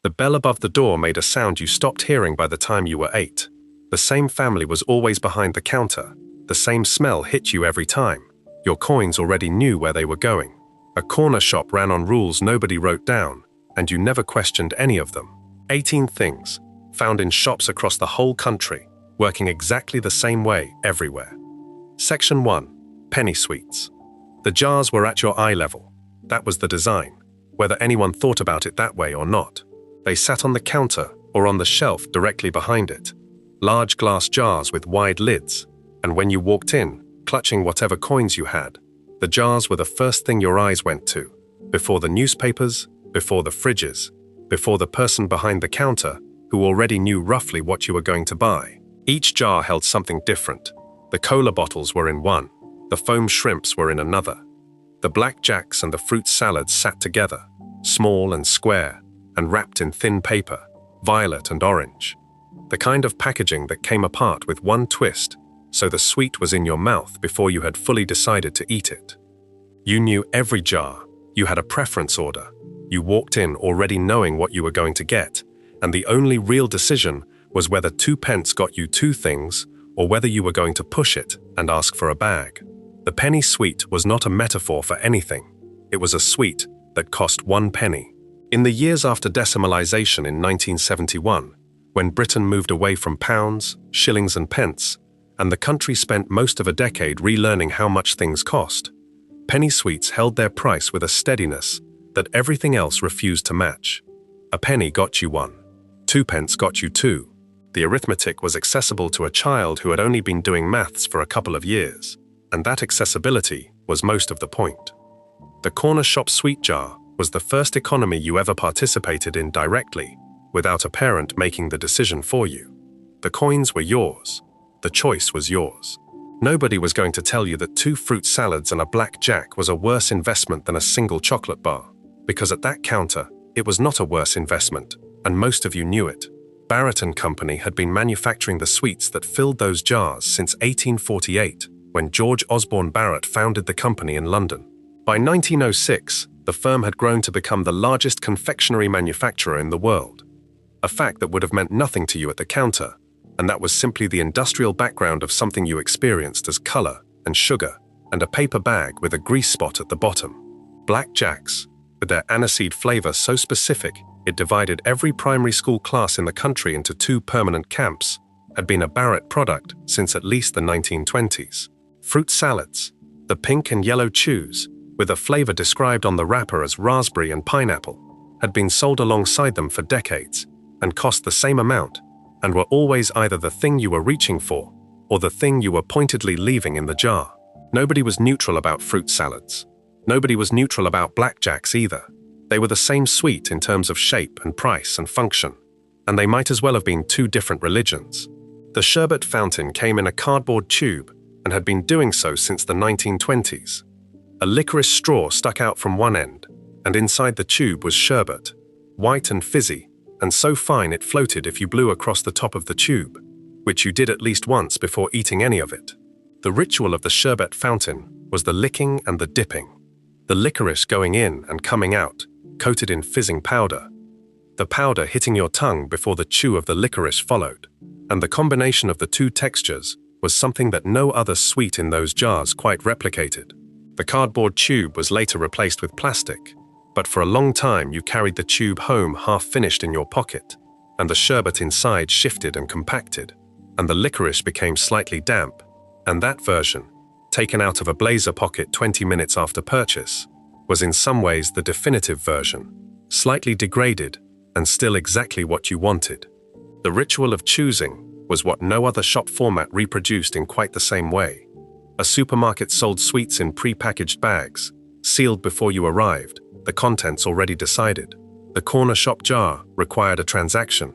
The bell above the door made a sound you stopped hearing by the time you were 8. The same family was always behind the counter. The same smell hit you every time. Your coins already knew where they were going. A corner shop ran on rules nobody wrote down, and you never questioned any of them. 18 things, found in shops across the whole country, working exactly the same way everywhere. Section 1. Penny sweets. The jars were at your eye level. That was the design, whether anyone thought about it that way or not. They sat on the counter or on the shelf directly behind it. Large glass jars with wide lids, and when you walked in, clutching whatever coins you had, the jars were the first thing your eyes went to, before the newspapers, before the fridges, before the person behind the counter who already knew roughly what you were going to buy. Each jar held something different. The cola bottles were in one, the foam shrimps were in another. The blackjacks and the fruit salads sat together, small and square, and wrapped in thin paper, violet and orange. The kind of packaging that came apart with one twist, so the sweet was in your mouth before you had fully decided to eat it. You knew every jar, you had a preference order, you walked in already knowing what you were going to get, and the only real decision was whether 2 pence got you 2 things, or whether you were going to push it and ask for a bag. The penny sweet was not a metaphor for anything. It was a sweet that cost 1 penny. In the years after decimalisation in 1971, when Britain moved away from pounds, shillings and pence, and the country spent most of a decade relearning how much things cost, penny sweets held their price with a steadiness that everything else refused to match. A penny got you 1. 2 pence got you 2. The arithmetic was accessible to a child who had only been doing maths for a couple of years, and that accessibility was most of the point. The corner shop sweet jar was the first economy you ever participated in directly, without a parent making the decision for you. The coins were yours. The choice was yours. Nobody was going to tell you that 2 fruit salads and a blackjack was a worse investment than a single chocolate bar, because at that counter, it was not a worse investment, and most of you knew it. Barrett & Company had been manufacturing the sweets that filled those jars since 1848, when George Osborne Barrett founded the company in London. By 1906, the firm had grown to become the largest confectionery manufacturer in the world. A fact that would have meant nothing to you at the counter, and that was simply the industrial background of something you experienced as color and sugar and a paper bag with a grease spot at the bottom. Blackjacks, with their aniseed flavor so specific it divided every primary school class in the country into 2 permanent camps, had been a Barrett product since at least the 1920s. Fruit salads, the pink and yellow chews, with a flavor described on the wrapper as raspberry and pineapple, had been sold alongside them for decades and cost the same amount, and were always either the thing you were reaching for or the thing you were pointedly leaving in the jar. Nobody was neutral about fruit salads. Nobody was neutral about blackjacks either. They were the same sweet in terms of shape and price and function, and they might as well have been 2 different religions. The sherbet fountain came in a cardboard tube and had been doing so since the 1920s. A licorice straw stuck out from one end, and inside the tube was sherbet, white and fizzy, and so fine it floated if you blew across the top of the tube, which you did at least once before eating any of it. The ritual of the sherbet fountain was the licking and the dipping, the licorice going in and coming out, coated in fizzing powder, the powder hitting your tongue before the chew of the licorice followed, and the combination of the 2 textures was something that no other sweet in those jars quite replicated. The cardboard tube was later replaced with plastic, but for a long time you carried the tube home half-finished in your pocket, and the sherbet inside shifted and compacted, and the licorice became slightly damp, and that version, taken out of a blazer pocket 20 minutes after purchase, was in some ways the definitive version, slightly degraded and still exactly what you wanted. The ritual of choosing was what no other shop format reproduced in quite the same way. A supermarket sold sweets in pre-packaged bags, sealed before you arrived, the contents already decided. The corner shop jar required a transaction.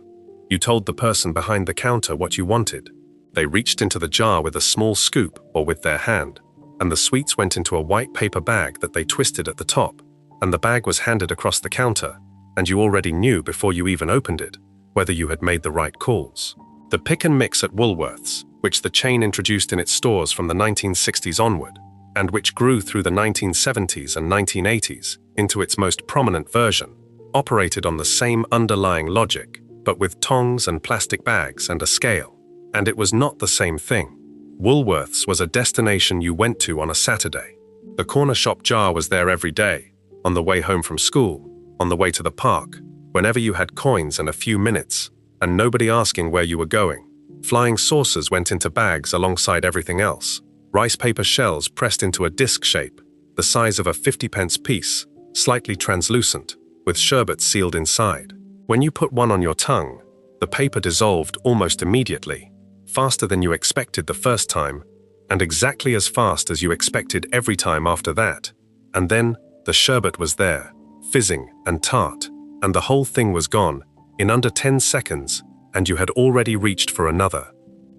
You told the person behind the counter what you wanted. They reached into the jar with a small scoop or with their hand, and the sweets went into a white paper bag that they twisted at the top, and the bag was handed across the counter, and you already knew before you even opened it whether you had made the right calls. The pick and mix at Woolworths, which the chain introduced in its stores from the 1960s onward, and which grew through the 1970s and 1980s into its most prominent version, operated on the same underlying logic, but with tongs and plastic bags and a scale. And it was not the same thing. Woolworths was a destination you went to on a Saturday. The corner shop jar was there every day, on the way home from school, on the way to the park, whenever you had coins and a few minutes, and nobody asking where you were going. Flying saucers went into bags alongside everything else. Rice paper shells pressed into a disc shape, the size of a 50-pence piece, slightly translucent, with sherbet sealed inside. When you put one on your tongue, the paper dissolved almost immediately, faster than you expected the first time, and exactly as fast as you expected every time after that. And then the sherbet was there, fizzing and tart, and the whole thing was gone, in under 10 seconds, and you had already reached for another.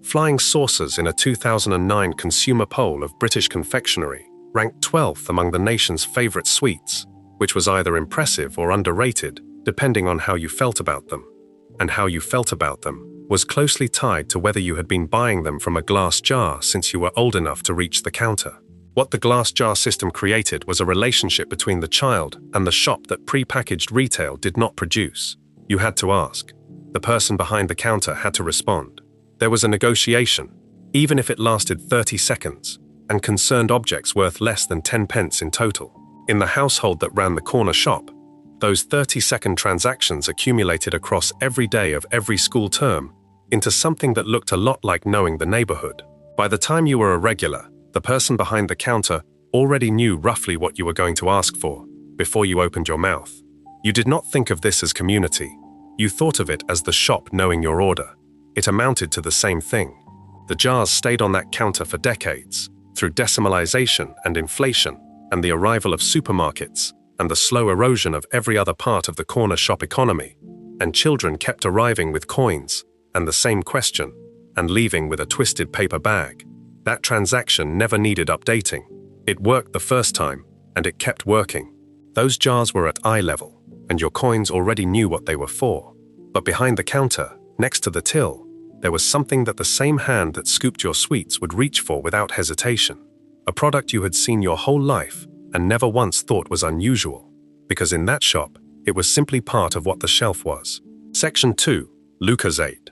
Flying saucers in a 2009 consumer poll of British confectionery ranked 12th among the nation's favorite sweets, which was either impressive or underrated, depending on how you felt about them. And how you felt about them was closely tied to whether you had been buying them from a glass jar since you were old enough to reach the counter. What the glass jar system created was a relationship between the child and the shop that pre-packaged retail did not produce. You had to ask. The person behind the counter had to respond. There was a negotiation, even if it lasted 30 seconds, and concerned objects worth less than 10 pence in total. In the household that ran the corner shop, those 30-second transactions accumulated across every day of every school term into something that looked a lot like knowing the neighborhood. By the time you were a regular, the person behind the counter already knew roughly what you were going to ask for before you opened your mouth. You did not think of this as community. You thought of it as the shop knowing your order. It amounted to the same thing. The jars stayed on that counter for decades, through decimalization and inflation, and the arrival of supermarkets, and the slow erosion of every other part of the corner shop economy, and children kept arriving with coins, and the same question, and leaving with a twisted paper bag. That transaction never needed updating. It worked the first time, and it kept working. Those jars were at eye level, and your coins already knew what they were for. But behind the counter, next to the till, there was something that the same hand that scooped your sweets would reach for without hesitation. A product you had seen your whole life and never once thought was unusual, because in that shop, it was simply part of what the shelf was. Section 2, Lucozade.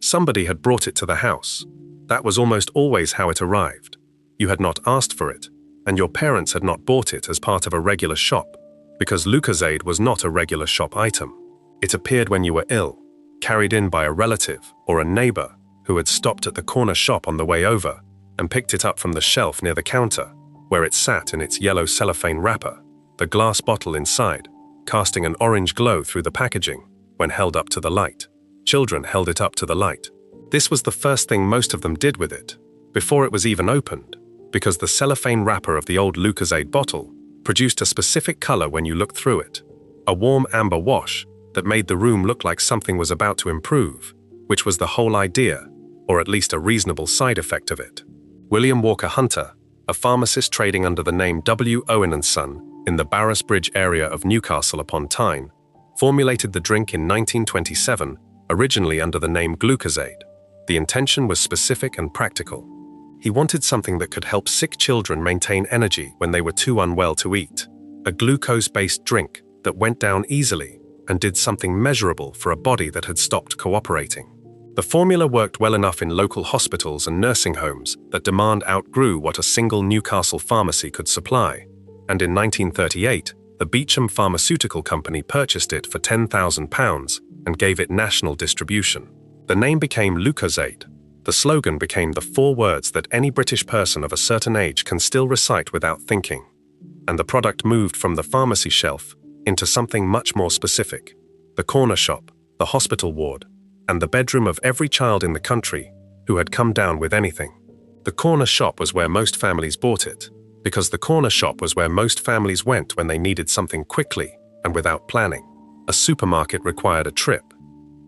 Somebody had brought it to the house. That was almost always how it arrived. You had not asked for it, and your parents had not bought it as part of a regular shop, because Lucozade was not a regular shop item. It appeared when you were ill, carried in by a relative or a neighbor who had stopped at the corner shop on the way over and picked it up from the shelf near the counter, where it sat in its yellow cellophane wrapper, the glass bottle inside, casting an orange glow through the packaging when held up to the light. Children held it up to the light. This was the first thing most of them did with it, before it was even opened, because the cellophane wrapper of the old Lucozade bottle produced a specific color when you looked through it, a warm amber wash that made the room look like something was about to improve, which was the whole idea, or at least a reasonable side effect of it. William Walker Hunter, a pharmacist trading under the name W. Owen & Son in the Barras Bridge area of Newcastle upon Tyne, formulated the drink in 1927, originally under the name Glucosade. The intention was specific and practical. He wanted something that could help sick children maintain energy when they were too unwell to eat, a glucose-based drink that went down easily and did something measurable for a body that had stopped cooperating. The formula worked well enough in local hospitals and nursing homes that demand outgrew what a single Newcastle pharmacy could supply, and in 1938, the Beecham Pharmaceutical Company purchased it for £10,000 and gave it national distribution. The name became Lucozade. The slogan became the 4 words that any British person of a certain age can still recite without thinking. And the product moved from the pharmacy shelf into something much more specific: the corner shop, the hospital ward, and the bedroom of every child in the country who had come down with anything. The corner shop was where most families bought it, because the corner shop was where most families went when they needed something quickly and without planning. A supermarket required a trip.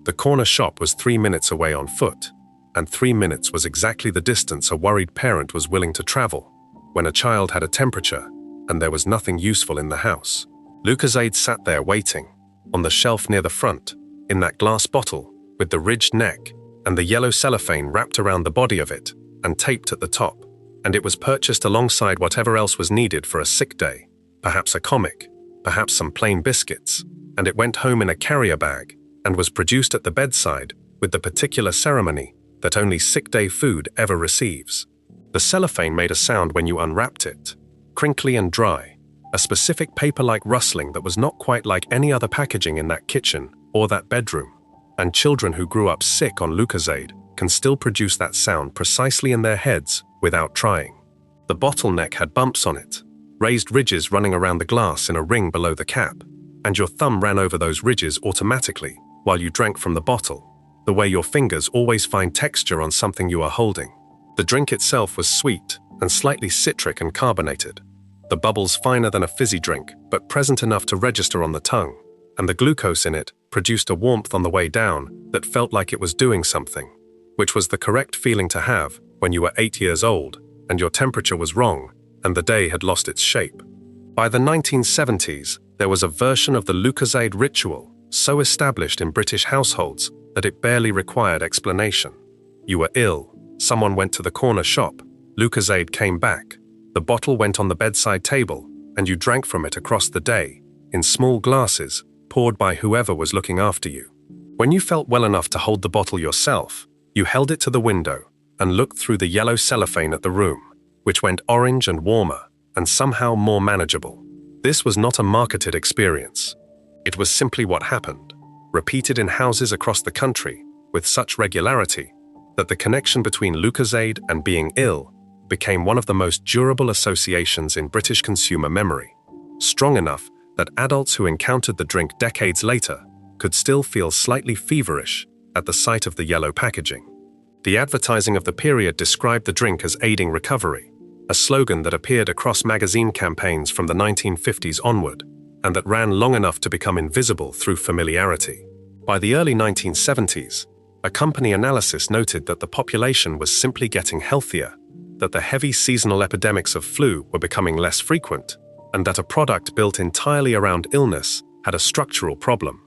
The corner shop was 3 minutes away on foot, and 3 minutes was exactly the distance a worried parent was willing to travel when a child had a temperature and there was nothing useful in the house. Lucozade sat there waiting, on the shelf near the front, in that glass bottle with the ridged neck and the yellow cellophane wrapped around the body of it and taped at the top, and it was purchased alongside whatever else was needed for a sick day, perhaps a comic, perhaps some plain biscuits, and it went home in a carrier bag and was produced at the bedside with the particular ceremony that only sick day food ever receives. The cellophane made a sound when you unwrapped it, crinkly and dry, a specific paper-like rustling that was not quite like any other packaging in that kitchen or that bedroom. And children who grew up sick on Lucozade can still produce that sound precisely in their heads without trying. The bottleneck had bumps on it, raised ridges running around the glass in a ring below the cap, and your thumb ran over those ridges automatically while you drank from the bottle, the way your fingers always find texture on something you are holding. The drink itself was sweet and slightly citric and carbonated, the bubbles finer than a fizzy drink but present enough to register on the tongue, and the glucose in it produced a warmth on the way down that felt like it was doing something, which was the correct feeling to have when you were 8 years old and your temperature was wrong and the day had lost its shape. By the 1970s, there was a version of the Lucozade ritual so established in British households that it barely required explanation. You were ill, someone went to the corner shop, Lucozade came back, the bottle went on the bedside table, and you drank from it across the day, in small glasses, poured by whoever was looking after you. When you felt well enough to hold the bottle yourself, you held it to the window and looked through the yellow cellophane at the room, which went orange and warmer and somehow more manageable. This was not a marketed experience. It was simply what happened, repeated in houses across the country with such regularity that the connection between Lucozade and being ill became one of the most durable associations in British consumer memory, strong enough that adults who encountered the drink decades later could still feel slightly feverish at the sight of the yellow packaging. The advertising of the period described the drink as aiding recovery, a slogan that appeared across magazine campaigns from the 1950s onward, and that ran long enough to become invisible through familiarity. By the early 1970s, a company analysis noted that the population was simply getting healthier, that the heavy seasonal epidemics of flu were becoming less frequent, and that a product built entirely around illness had a structural problem.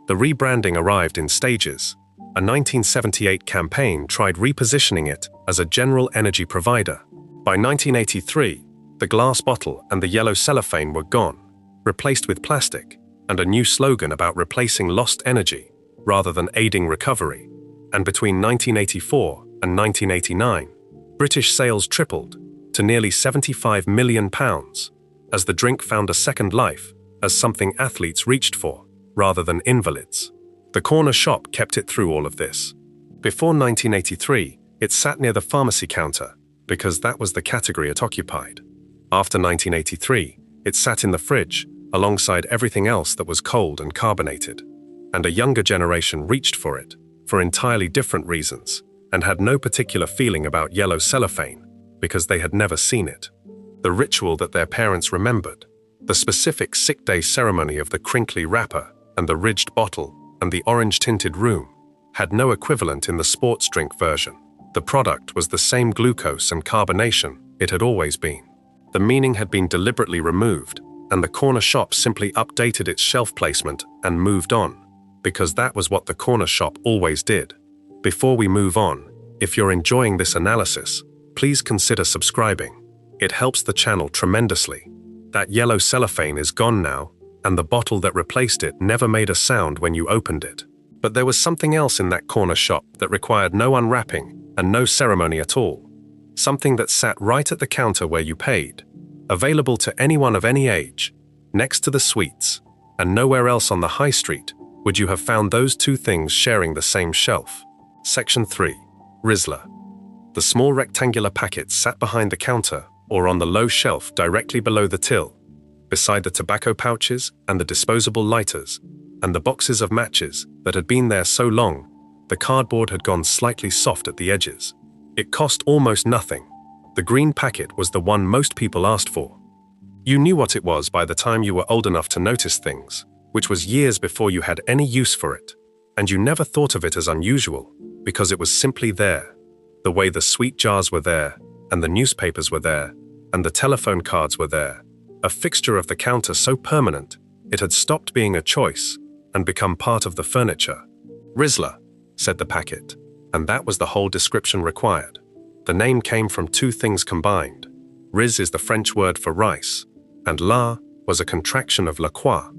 The rebranding arrived in stages. A 1978 campaign tried repositioning it as a general energy provider. By 1983, the glass bottle and the yellow cellophane were gone, replaced with plastic, and a new slogan about replacing lost energy rather than aiding recovery. And between 1984 and 1989, British sales tripled to nearly £75 million, as the drink found a second life as something athletes reached for, rather than invalids. The corner shop kept it through all of this. Before 1983, it sat near the pharmacy counter, because that was the category it occupied. After 1983, it sat in the fridge, alongside everything else that was cold and carbonated. And a younger generation reached for it, for entirely different reasons, and had no particular feeling about yellow cellophane, because they had never seen it. The ritual that their parents remembered, the specific sick day ceremony of the crinkly wrapper and the ridged bottle and the orange-tinted room, had no equivalent in the sports drink version. The product was the same glucose and carbonation it had always been. The meaning had been deliberately removed, and the corner shop simply updated its shelf placement and moved on, because that was what the corner shop always did. Before we move on, if you're enjoying this analysis, please consider subscribing. It helps the channel tremendously. That yellow cellophane is gone now, and the bottle that replaced it never made a sound when you opened it. But there was something else in that corner shop that required no unwrapping and no ceremony at all. Something that sat right at the counter where you paid, available to anyone of any age, next to the sweets, and nowhere else on the high street would you have found those two things sharing the same shelf. Section 3. Rizla. The small rectangular packets sat behind the counter or on the low shelf directly below the till, beside the tobacco pouches and the disposable lighters, and the boxes of matches that had been there so long, the cardboard had gone slightly soft at the edges. It cost almost nothing. The green packet was the one most people asked for. You knew what it was by the time you were old enough to notice things, which was years before you had any use for it, and you never thought of it as unusual, because it was simply there. The way the sweet jars were there, and the newspapers were there, and the telephone cards were there, a fixture of the counter so permanent, it had stopped being a choice and become part of the furniture. Rizla, said the packet, and that was the whole description required. The name came from two things combined. Riz is the French word for rice, and la was a contraction of la croix.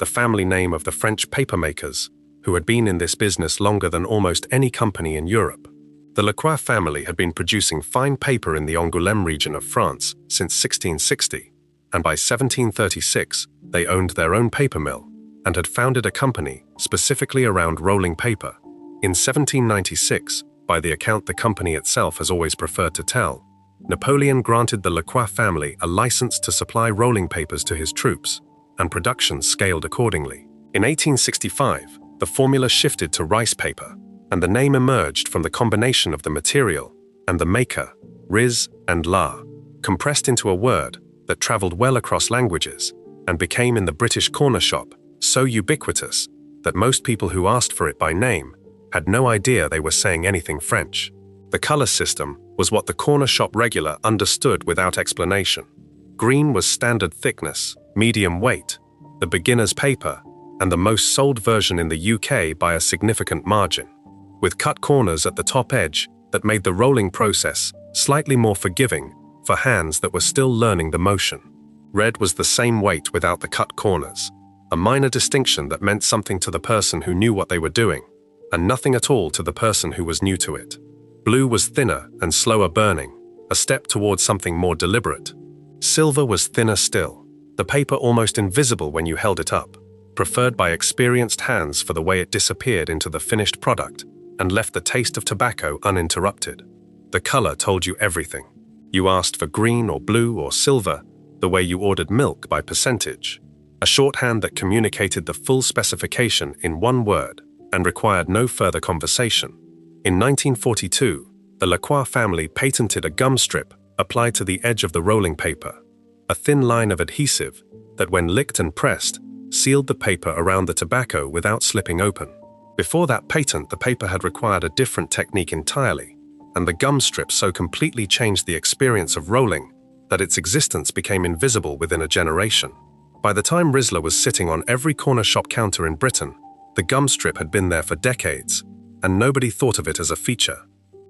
the family name of the French papermakers, who had been in this business longer than almost any company in Europe. The Lacroix family had been producing fine paper in the Angoulême region of France since 1660, and by 1736 they owned their own paper mill and had founded a company specifically around rolling paper. In 1796, by the account the company itself has always preferred to tell, Napoleon granted the Lacroix family a license to supply rolling papers to his troops, and production scaled accordingly. In 1865, the formula shifted to rice paper, and the name emerged from the combination of the material and the maker, riz and la, compressed into a word that traveled well across languages and became in the British corner shop so ubiquitous that most people who asked for it by name had no idea they were saying anything French. The color system was what the corner shop regular understood without explanation. Green was standard thickness, medium weight, the beginner's paper, and the most sold version in the UK by a significant margin, with cut corners at the top edge that made the rolling process slightly more forgiving for hands that were still learning the motion. Red was the same weight without the cut corners, a minor distinction that meant something to the person who knew what they were doing, and nothing at all to the person who was new to it. Blue was thinner and slower burning, a step towards something more deliberate. Silver was thinner still, the paper almost invisible when you held it up, preferred by experienced hands for the way it disappeared into the finished product and left the taste of tobacco uninterrupted. The color told you everything. You asked for green or blue or silver, the way you ordered milk by percentage, a shorthand that communicated the full specification in one word and required no further conversation. In 1942, the Lacroix family patented a gum strip applied to the edge of the rolling paper, a thin line of adhesive that, when licked and pressed, sealed the paper around the tobacco without slipping open. Before that patent, the paper had required a different technique entirely, and the gum strip so completely changed the experience of rolling that its existence became invisible within a generation. By the time Rizla was sitting on every corner shop counter in Britain, the gum strip had been there for decades, and nobody thought of it as a feature.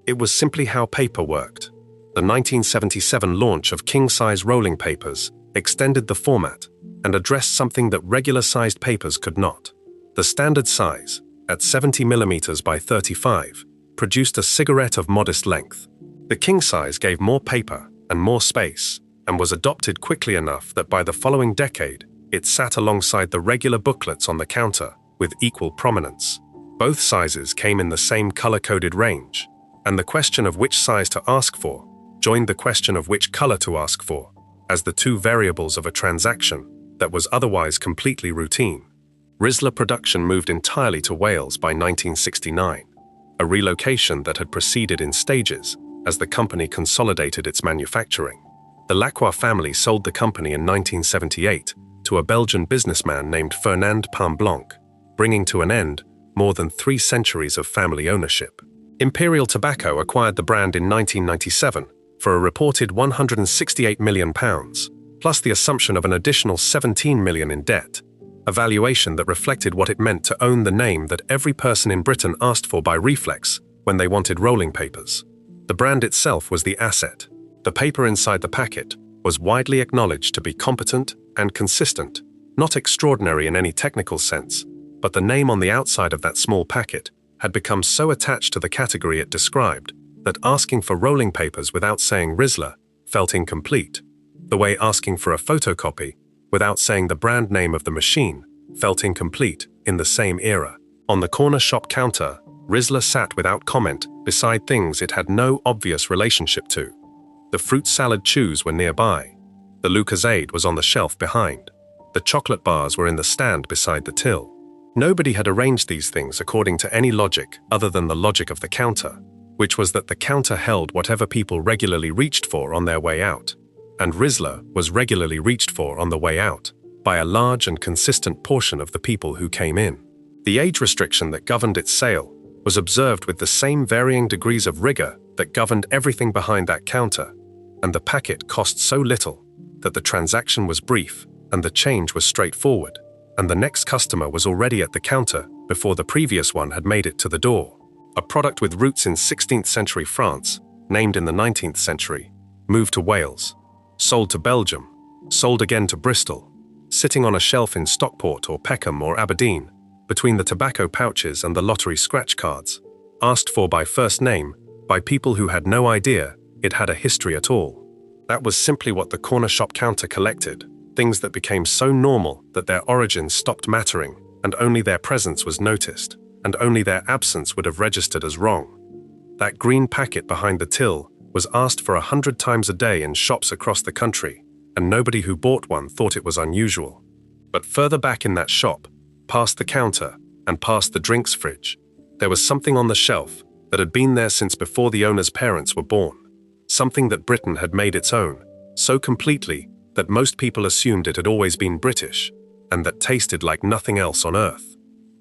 It was simply how paper worked. The 1977 launch of king-size rolling papers extended the format and addressed something that regular-sized papers could not. The standard size, at 70 mm by 35, produced a cigarette of modest length. The king size gave more paper and more space, and was adopted quickly enough that by the following decade, it sat alongside the regular booklets on the counter with equal prominence. Both sizes came in the same color-coded range, and the question of which size to ask for joined the question of which color to ask for, as the two variables of a transaction that was otherwise completely routine. Rizla production moved entirely to Wales by 1969, a relocation that had proceeded in stages as the company consolidated its manufacturing. The Lacroix family sold the company in 1978 to a Belgian businessman named Fernand Pamblanc, bringing to an end more than 3 centuries of family ownership. Imperial Tobacco acquired the brand in 1997 for a reported £168 million, plus the assumption of an additional £17 million in debt, a valuation that reflected what it meant to own the name that every person in Britain asked for by reflex when they wanted rolling papers. The brand itself was the asset. The paper inside the packet was widely acknowledged to be competent and consistent, not extraordinary in any technical sense, but the name on the outside of that small packet had become so attached to the category it described that asking for rolling papers without saying Rizla felt incomplete, the way asking for a photocopy without saying the brand name of the machine felt incomplete in the same era. On the corner shop counter, Rizla sat without comment beside things it had no obvious relationship to. The fruit salad chews were nearby. The Lucozade was on the shelf behind. The chocolate bars were in the stand beside the till. Nobody had arranged these things according to any logic other than the logic of the counter, which was that the counter held whatever people regularly reached for on their way out, and Rizla was regularly reached for on the way out by a large and consistent portion of the people who came in. The age restriction that governed its sale was observed with the same varying degrees of rigor that governed everything behind that counter, and the packet cost so little that the transaction was brief and the change was straightforward, and the next customer was already at the counter before the previous one had made it to the door. A product with roots in 16th century France, named in the 19th century, moved to Wales, sold to Belgium, sold again to Bristol, sitting on a shelf in Stockport or Peckham or Aberdeen, between the tobacco pouches and the lottery scratch cards, asked for by first name by people who had no idea it had a history at all. That was simply what the corner shop counter collected, things that became so normal that their origins stopped mattering, and only their presence was noticed, and only their absence would have registered as wrong. That green packet behind the till was asked for 100 times a day in shops across the country, and nobody who bought one thought it was unusual. But further back in that shop, past the counter and past the drinks fridge, there was something on the shelf that had been there since before the owner's parents were born, something that Britain had made its own, so completely that most people assumed it had always been British, and that tasted like nothing else on earth.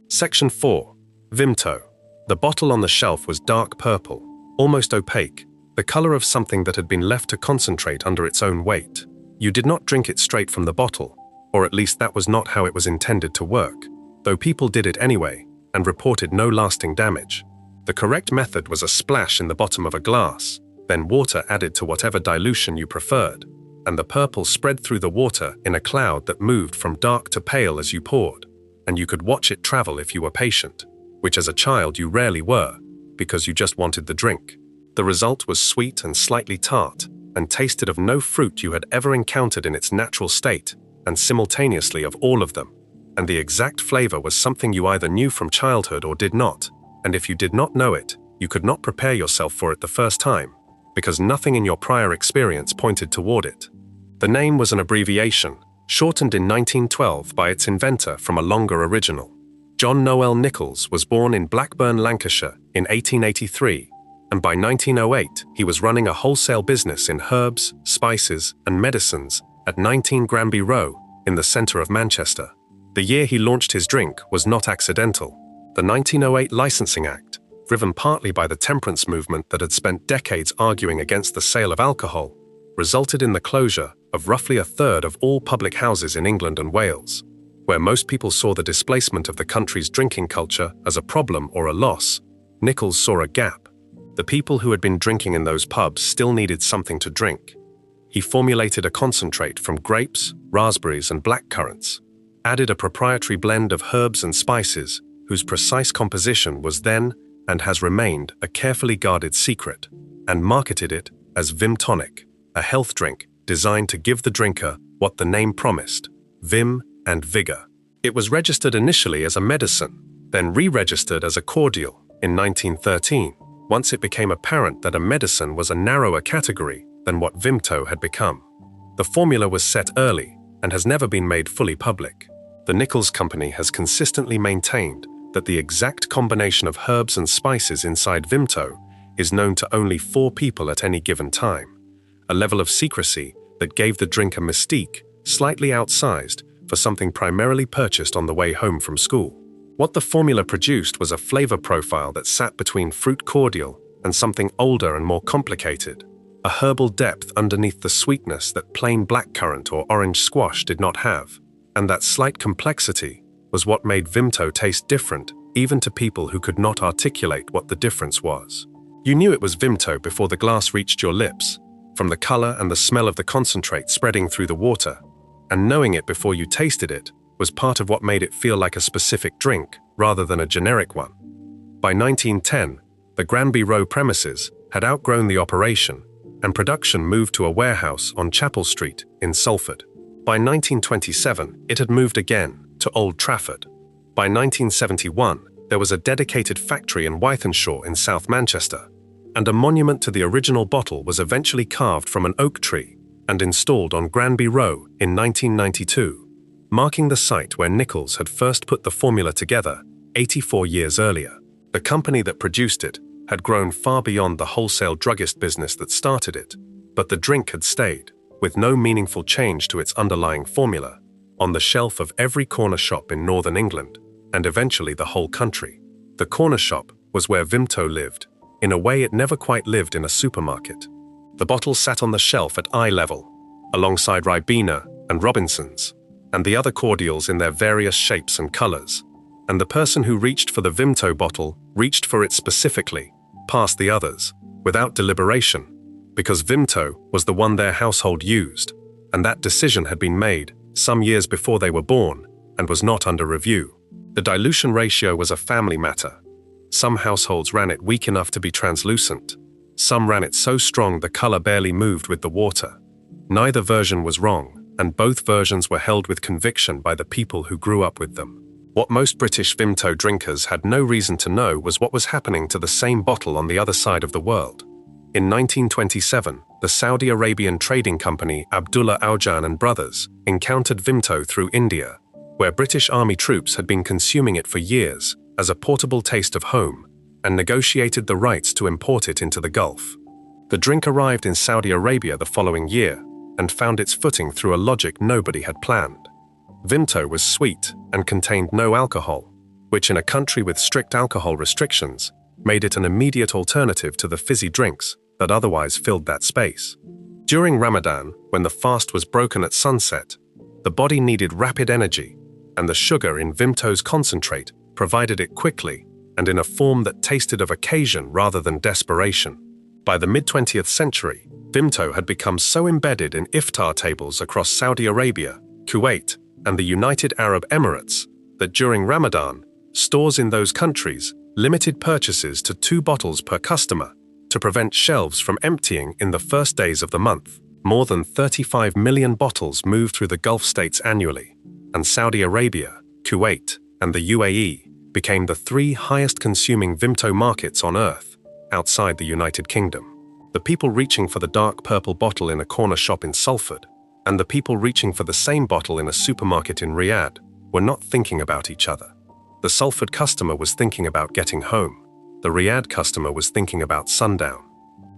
Section 4. Vimto. The bottle on the shelf was dark purple, almost opaque, the color of something that had been left to concentrate under its own weight. You did not drink it straight from the bottle, or at least that was not how it was intended to work, though people did it anyway and reported no lasting damage. The correct method was a splash in the bottom of a glass, then water added to whatever dilution you preferred, and the purple spread through the water in a cloud that moved from dark to pale as you poured, and you could watch it travel if you were patient, which as a child you rarely were, because you just wanted the drink. The result was sweet and slightly tart, and tasted of no fruit you had ever encountered in its natural state, and simultaneously of all of them. And the exact flavor was something you either knew from childhood or did not, and if you did not know it, you could not prepare yourself for it the first time, because nothing in your prior experience pointed toward it. The name was an abbreviation, shortened in 1912 by its inventor from a longer original. John Noel Nichols was born in Blackburn, Lancashire in 1883, and by 1908 he was running a wholesale business in herbs, spices, and medicines at 19 Granby Row in the centre of Manchester. The year he launched his drink was not accidental. The 1908 Licensing Act, driven partly by the temperance movement that had spent decades arguing against the sale of alcohol, resulted in the closure of roughly a third of all public houses in England and Wales. Where most people saw the displacement of the country's drinking culture as a problem or a loss, Nichols saw a gap. The people who had been drinking in those pubs still needed something to drink. He formulated a concentrate from grapes, raspberries, and blackcurrants, added a proprietary blend of herbs and spices whose precise composition was then and has remained a carefully guarded secret, and marketed it as Vim Tonic, a health drink designed to give the drinker what the name promised, vim and vigor. It was registered initially as a medicine, then re-registered as a cordial in 1913, once it became apparent that a medicine was a narrower category than what Vimto had become. The formula was set early and has never been made fully public. The Nichols Company has consistently maintained that the exact combination of herbs and spices inside Vimto is known to only 4 people at any given time, a level of secrecy that gave the drink a mystique slightly outsized for something primarily purchased on the way home from school. What the formula produced was a flavor profile that sat between fruit cordial and something older and more complicated, a herbal depth underneath the sweetness that plain blackcurrant or orange squash did not have, and that slight complexity was what made Vimto taste different even to people who could not articulate what the difference was. You knew it was Vimto before the glass reached your lips, from the color and the smell of the concentrate spreading through the water, and knowing it before you tasted it was part of what made it feel like a specific drink rather than a generic one. By 1910, the Granby Row premises had outgrown the operation, and production moved to a warehouse on Chapel Street in Salford. By 1927, it had moved again to Old Trafford. By 1971, there was a dedicated factory in Wythenshawe in South Manchester, and a monument to the original bottle was eventually carved from an oak tree and installed on Granby Row in 1992, marking the site where Nichols had first put the formula together 84 years earlier. The company that produced it had grown far beyond the wholesale druggist business that started it, but the drink had stayed, with no meaningful change to its underlying formula, on the shelf of every corner shop in northern England, and eventually the whole country. The corner shop was where Vimto lived, in a way it never quite lived in a supermarket. The bottle sat on the shelf at eye level, alongside Ribena and Robinson's, and the other cordials in their various shapes and colors, and the person who reached for the Vimto bottle reached for it specifically, past the others, without deliberation, because Vimto was the one their household used, and that decision had been made some years before they were born, and was not under review. The dilution ratio was a family matter. Some households ran it weak enough to be translucent. Some ran it so strong the color barely moved with the water. Neither version was wrong, and both versions were held with conviction by the people who grew up with them. What most British Vimto drinkers had no reason to know was what was happening to the same bottle on the other side of the world. In 1927, the Saudi Arabian trading company Abdullah Aujan and Brothers encountered Vimto through India, where British Army troops had been consuming it for years as a portable taste of home, and negotiated the rights to import it into the Gulf. The drink arrived in Saudi Arabia the following year and found its footing through a logic nobody had planned. Vimto was sweet and contained no alcohol, which in a country with strict alcohol restrictions made it an immediate alternative to the fizzy drinks that otherwise filled that space. During Ramadan, when the fast was broken at sunset, the body needed rapid energy, and the sugar in Vimto's concentrate provided it quickly and in a form that tasted of occasion rather than desperation. By the mid-20th century, Vimto had become so embedded in iftar tables across Saudi Arabia, Kuwait, and the United Arab Emirates that during Ramadan, stores in those countries limited purchases to 2 bottles per customer to prevent shelves from emptying in the first days of the month. More than 35 million bottles moved through the Gulf states annually, and Saudi Arabia, Kuwait, and the UAE became the 3 highest consuming Vimto markets on Earth, outside the United Kingdom. The people reaching for the dark purple bottle in a corner shop in Salford, and the people reaching for the same bottle in a supermarket in Riyadh, were not thinking about each other. The Salford customer was thinking about getting home. The Riyadh customer was thinking about sundown.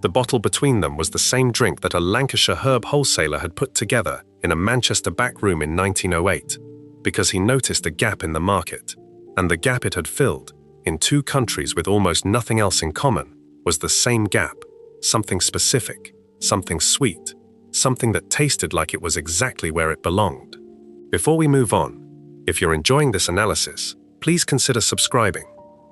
The bottle between them was the same drink that a Lancashire herb wholesaler had put together in a Manchester back room in 1908, because he noticed a gap in the market, and the gap it had filled, in 2 countries with almost nothing else in common, was the same gap, something specific, something sweet, something that tasted like it was exactly where it belonged. Before we move on, if you're enjoying this analysis, please consider subscribing.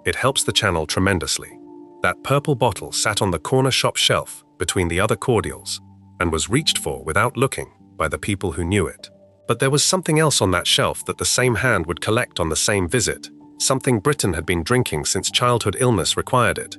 It helps the channel tremendously. That purple bottle sat on the corner shop shelf between the other cordials and was reached for without looking by the people who knew it. But there was something else on that shelf that the same hand would collect on the same visit, something Britain had been drinking since childhood illness required it.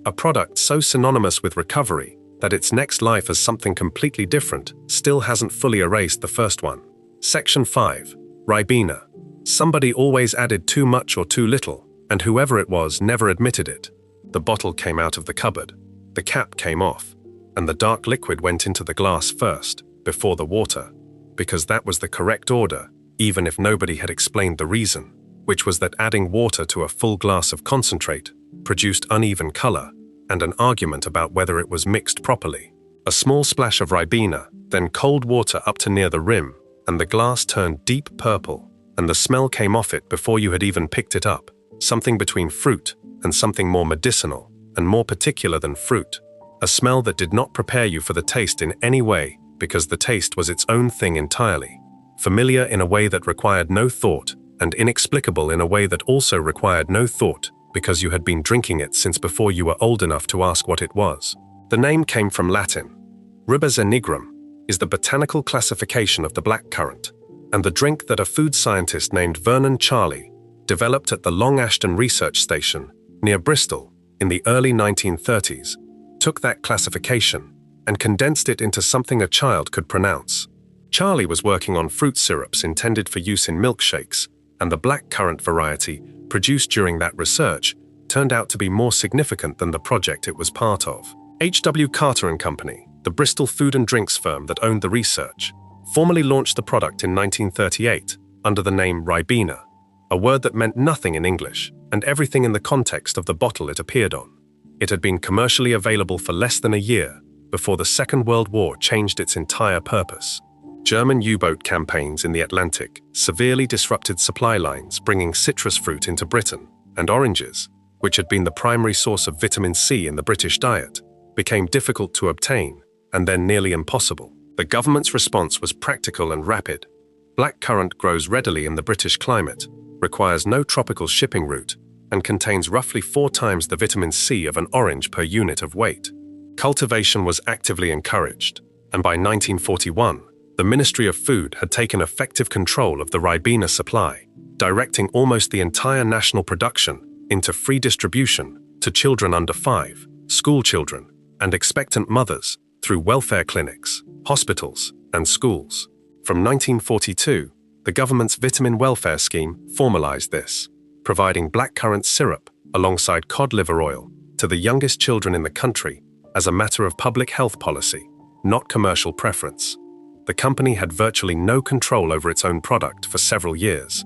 A product so synonymous with recovery that its next life as something completely different still hasn't fully erased the first one. Section 5. Ribena. Somebody always added too much or too little, and whoever it was never admitted it. The bottle came out of the cupboard, the cap came off, and the dark liquid went into the glass first, before the water, because that was the correct order, even if nobody had explained the reason, which was that adding water to a full glass of concentrate produced uneven color, and an argument about whether it was mixed properly. A small splash of Ribena, then cold water up to near the rim, and the glass turned deep purple, and the smell came off it before you had even picked it up, something between fruit and something more medicinal, and more particular than fruit. A smell that did not prepare you for the taste in any way, because the taste was its own thing entirely. Familiar in a way that required no thought, and inexplicable in a way that also required no thought, because you had been drinking it since before you were old enough to ask what it was. The name came from Latin. Rubus nigrum is the botanical classification of the blackcurrant, and the drink that a food scientist named Vernon Charley developed at the Long Ashton Research Station near Bristol in the early 1930s, took that classification and condensed it into something a child could pronounce. Charley was working on fruit syrups intended for use in milkshakes, and the blackcurrant variety produced during that research turned out to be more significant than the project it was part of. H.W. Carter & Company, the Bristol food and drinks firm that owned the research, formally launched the product in 1938 under the name Ribena, a word that meant nothing in English and everything in the context of the bottle it appeared on. It had been commercially available for less than a year before the Second World War changed its entire purpose. German U-boat campaigns in the Atlantic severely disrupted supply lines bringing citrus fruit into Britain, and oranges, which had been the primary source of vitamin C in the British diet, became difficult to obtain and then nearly impossible. The government's response was practical and rapid. Blackcurrant grows readily in the British climate, requires no tropical shipping route, and contains roughly 4 times the vitamin C of an orange per unit of weight. Cultivation was actively encouraged, and by 1941, The Ministry of Food had taken effective control of the Ribena supply, directing almost the entire national production into free distribution to children under 5, school children, and expectant mothers through welfare clinics, hospitals, and schools. From 1942, the government's vitamin welfare scheme formalized this, providing blackcurrant syrup alongside cod liver oil to the youngest children in the country as a matter of public health policy, not commercial preference. The company had virtually no control over its own product for several years.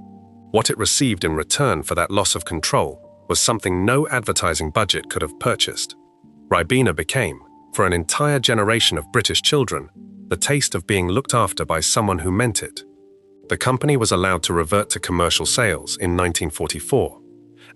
What it received in return for that loss of control was something no advertising budget could have purchased. Ribena became, for an entire generation of British children, the taste of being looked after by someone who meant it. The company was allowed to revert to commercial sales in 1944,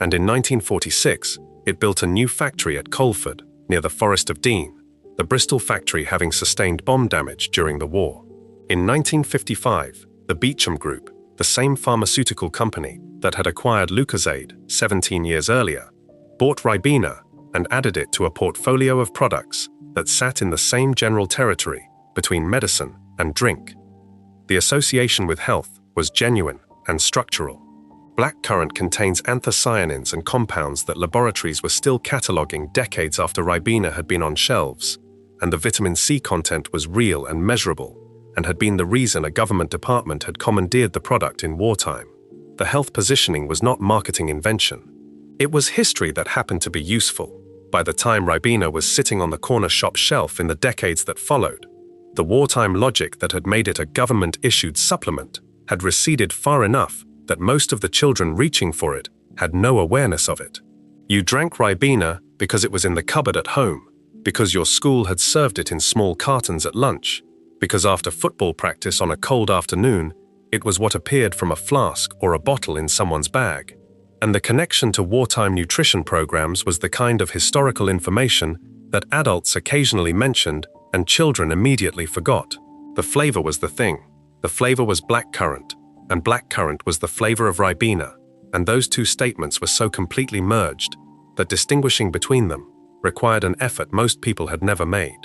and in 1946 it built a new factory at Coleford, near the Forest of Dean, the Bristol factory having sustained bomb damage during the war. In 1955, the Beecham Group, the same pharmaceutical company that had acquired Lucozade 17 years earlier, bought Ribena and added it to a portfolio of products that sat in the same general territory between medicine and drink. The association with health was genuine and structural. Blackcurrant contains anthocyanins and compounds that laboratories were still cataloging decades after Ribena had been on shelves, and the vitamin C content was real and measurable, and had been the reason a government department had commandeered the product in wartime. The health positioning was not marketing invention. It was history that happened to be useful. By the time Ribena was sitting on the corner shop shelf in the decades that followed, the wartime logic that had made it a government-issued supplement had receded far enough that most of the children reaching for it had no awareness of it. You drank Ribena because it was in the cupboard at home, because your school had served it in small cartons at lunch, because after football practice on a cold afternoon, it was what appeared from a flask or a bottle in someone's bag. And the connection to wartime nutrition programs was the kind of historical information that adults occasionally mentioned and children immediately forgot. The flavor was the thing. The flavor was blackcurrant, and blackcurrant was the flavor of Ribena, and those two statements were so completely merged that distinguishing between them required an effort most people had never made.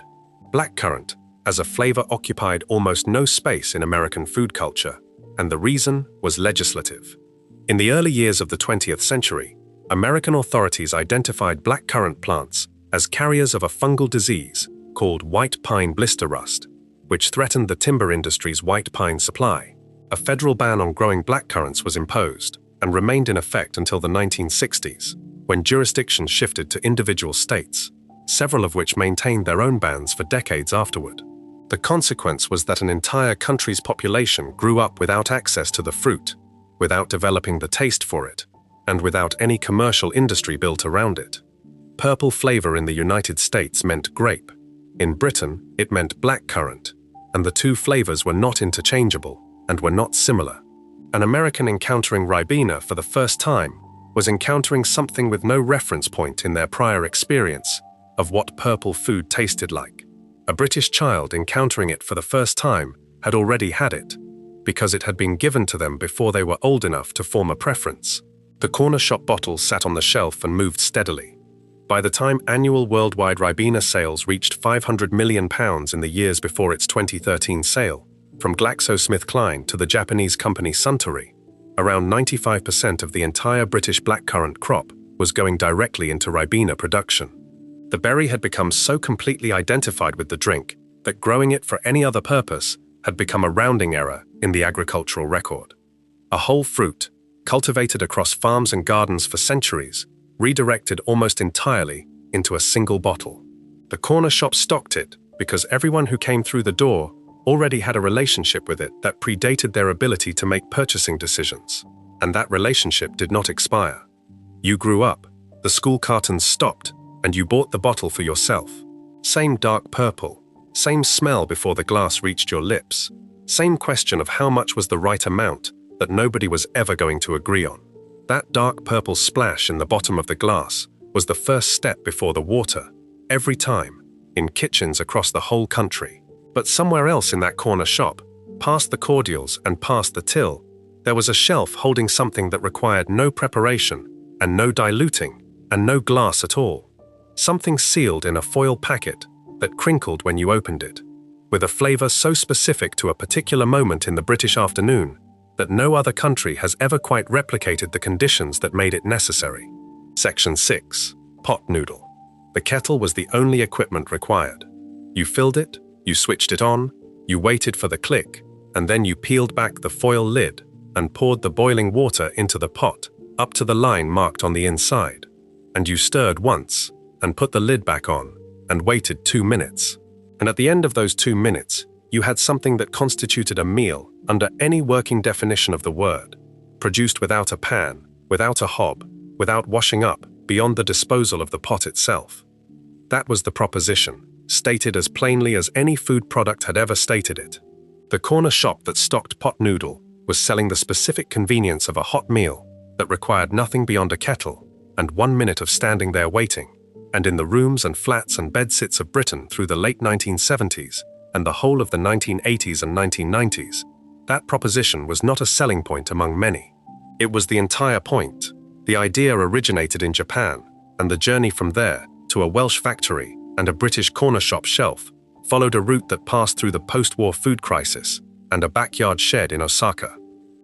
Blackcurrant, as a flavor, occupied almost no space in American food culture, and the reason was legislative. In the early years of the 20th century, American authorities identified blackcurrant plants as carriers of a fungal disease called white pine blister rust, which threatened the timber industry's white pine supply. A federal ban on growing blackcurrants was imposed and remained in effect until the 1960s, when jurisdiction shifted to individual states, several of which maintained their own bans for decades afterward. The consequence was that an entire country's population grew up without access to the fruit, without developing the taste for it, and without any commercial industry built around it. Purple flavor in the United States meant grape. In Britain, it meant blackcurrant, and the two flavors were not interchangeable and were not similar. An American encountering Ribena for the first time was encountering something with no reference point in their prior experience of what purple food tasted like. A British child encountering it for the first time had already had it, because it had been given to them before they were old enough to form a preference. The corner shop bottle sat on the shelf and moved steadily. By the time annual worldwide Ribena sales reached £500 million in the years before its 2013 sale, from GlaxoSmithKline to the Japanese company Suntory, around 95% of the entire British blackcurrant crop was going directly into Ribena production. The berry had become so completely identified with the drink that growing it for any other purpose had become a rounding error in the agricultural record. A whole fruit, cultivated across farms and gardens for centuries, redirected almost entirely into a single bottle. The corner shop stocked it because everyone who came through the door already had a relationship with it that predated their ability to make purchasing decisions, and that relationship did not expire. You grew up, the school cartons stopped, and you bought the bottle for yourself. Same dark purple, same smell before the glass reached your lips, same question of how much was the right amount that nobody was ever going to agree on. That dark purple splash in the bottom of the glass was the first step before the water, every time, in kitchens across the whole country. But somewhere else in that corner shop, past the cordials and past the till, there was a shelf holding something that required no preparation and no diluting and no glass at all. Something sealed in a foil packet that crinkled when you opened it. with a flavor so specific to a particular moment in the British afternoon that no other country has ever quite replicated the conditions that made it necessary. Section 6. Pot noodle. The kettle was the only equipment required. You filled it, you switched it on, you waited for the click, and then you peeled back the foil lid and poured the boiling water into the pot, up to the line marked on the inside. And you stirred once, and put the lid back on, and waited 2 minutes. And at the end of those 2 minutes, you had something that constituted a meal under any working definition of the word, produced without a pan, without a hob, without washing up, beyond the disposal of the pot itself. That was the proposition, stated as plainly as any food product had ever stated it. The corner shop that stocked pot noodle was selling the specific convenience of a hot meal that required nothing beyond a kettle and 1 minute of standing there waiting. And in the rooms and flats and bedsits of Britain through the late 1970s and the whole of the 1980s and 1990s, that proposition was not a selling point among many. It was the entire point. The idea originated in Japan, and the journey from there to a Welsh factory and a British corner shop shelf followed a route that passed through the post-war food crisis and a backyard shed in Osaka.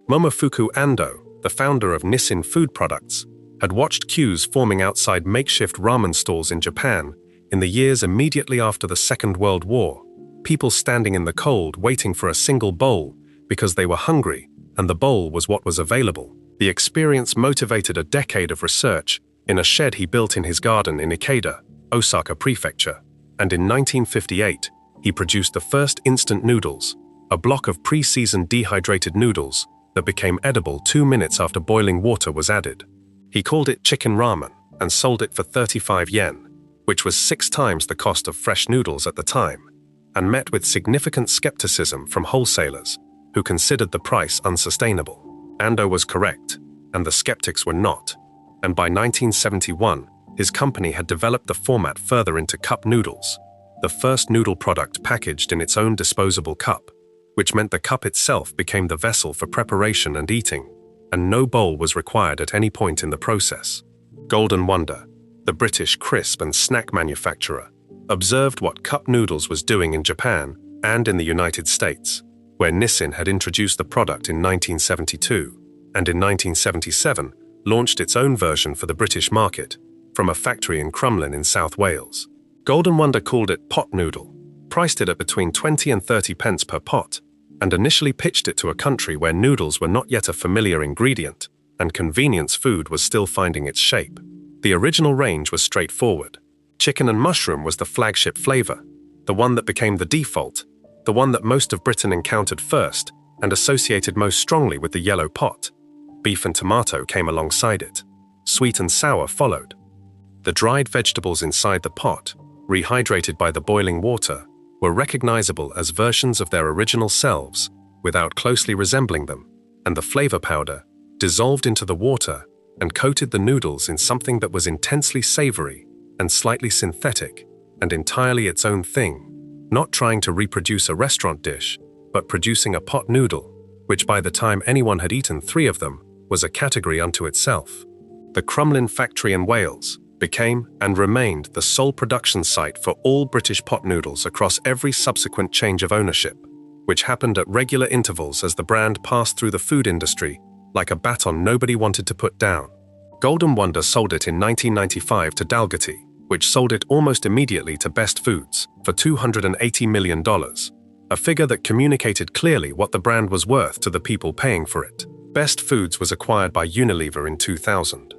Momofuku Ando, the founder of Nissin Food Products, had watched queues forming outside makeshift ramen stalls in Japan in the years immediately after the Second World War, people standing in the cold waiting for a single bowl because they were hungry and the bowl was what was available. The experience motivated a decade of research in a shed he built in his garden in Ikeda, Osaka Prefecture, and in 1958, he produced the first instant noodles, a block of pre-seasoned dehydrated noodles that became edible 2 minutes after boiling water was added. He called it chicken ramen and sold it for 35 yen, which was 6 times the cost of fresh noodles at the time, and met with significant skepticism from wholesalers who considered the price unsustainable. Ando was correct, and the skeptics were not, and by 1971, his company had developed the format further into cup noodles, the first noodle product packaged in its own disposable cup, which meant the cup itself became the vessel for preparation and eating, and no bowl was required at any point in the process. Golden Wonder, the British crisp and snack manufacturer, observed what cup noodles was doing in Japan and in the United States, where Nissin had introduced the product in 1972, and in 1977 launched its own version for the British market from a factory in Crumlin in South Wales. Golden Wonder called it pot noodle, priced it at between 20 and 30 pence per pot, and initially pitched it to a country where noodles were not yet a familiar ingredient and convenience food was still finding its shape. The original range was straightforward. Chicken and mushroom was the flagship flavor, the one that became the default, the one that most of Britain encountered first and associated most strongly with the yellow pot. Beef and tomato came alongside it. Sweet and sour followed. The dried vegetables inside the pot, rehydrated by the boiling water, were recognizable as versions of their original selves without closely resembling them, and the flavor powder dissolved into the water and coated the noodles in something that was intensely savory and slightly synthetic and entirely its own thing, not trying to reproduce a restaurant dish, but producing a pot noodle, which by the time anyone had eaten 3 of them was a category unto itself. The Crumlin factory in Wales became and remained the sole production site for all British pot noodles across every subsequent change of ownership, which happened at regular intervals as the brand passed through the food industry like a baton nobody wanted to put down. Golden Wonder sold it in 1995 to Dalgety, which sold it almost immediately to Best Foods for $280 million, a figure that communicated clearly what the brand was worth to the people paying for it. Best Foods was acquired by Unilever in 2000.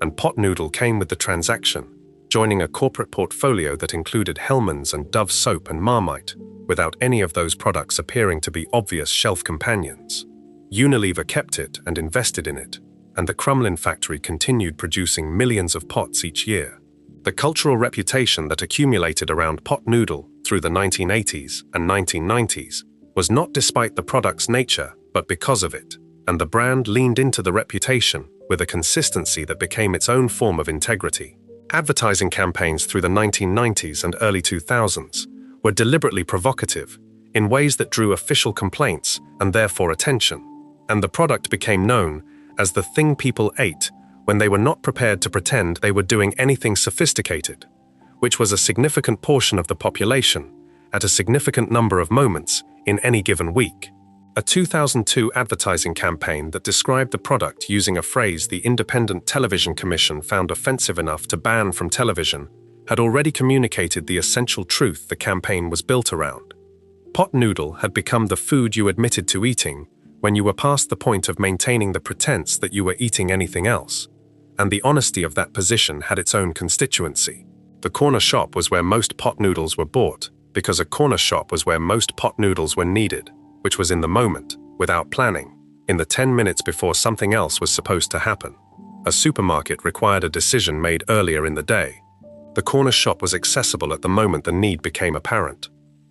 And pot noodle came with the transaction, joining a corporate portfolio that included Hellmann's and Dove soap and Marmite, without any of those products appearing to be obvious shelf companions. Unilever kept it and invested in it, and the Crumlin factory continued producing millions of pots each year. The cultural reputation that accumulated around pot noodle through the 1980s and 1990s was not despite the product's nature, but because of it, and the brand leaned into the reputation with a consistency that became its own form of integrity. Advertising campaigns through the 1990s and early 2000s were deliberately provocative in ways that drew official complaints and therefore attention, and the product became known as the thing people ate when they were not prepared to pretend they were doing anything sophisticated, which was a significant portion of the population at a significant number of moments in any given week. A 2002 advertising campaign that described the product using a phrase the Independent Television Commission found offensive enough to ban from television had already communicated the essential truth the campaign was built around. Pot noodle had become the food you admitted to eating when you were past the point of maintaining the pretense that you were eating anything else, and the honesty of that position had its own constituency. The corner shop was where most pot noodles were bought, because a corner shop was where most pot noodles were needed, which was in the moment, without planning, in the 10 minutes before something else was supposed to happen. A supermarket required a decision made earlier in the day. The corner shop was accessible at the moment the need became apparent.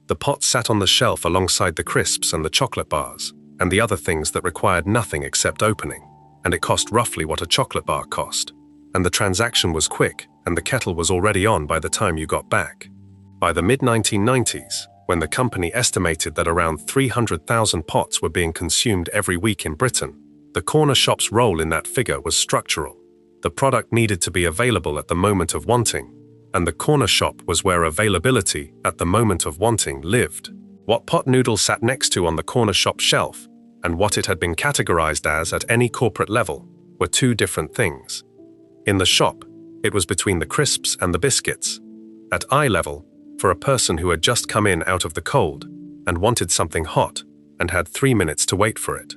The pot sat on the shelf alongside the crisps and the chocolate bars, and the other things that required nothing except opening, and it cost roughly what a chocolate bar cost. And the transaction was quick, and the kettle was already on by the time you got back. By the mid-1990s, when the company estimated that around 300,000 pots were being consumed every week in Britain, the corner shop's role in that figure was structural. The product needed to be available at the moment of wanting, and the corner shop was where availability at the moment of wanting lived. What pot noodle sat next to on the corner shop shelf, and what it had been categorized as at any corporate level, were two different things. In the shop, it was between the crisps and the biscuits. At eye level, for a person who had just come in out of the cold and wanted something hot and had 3 minutes to wait for it.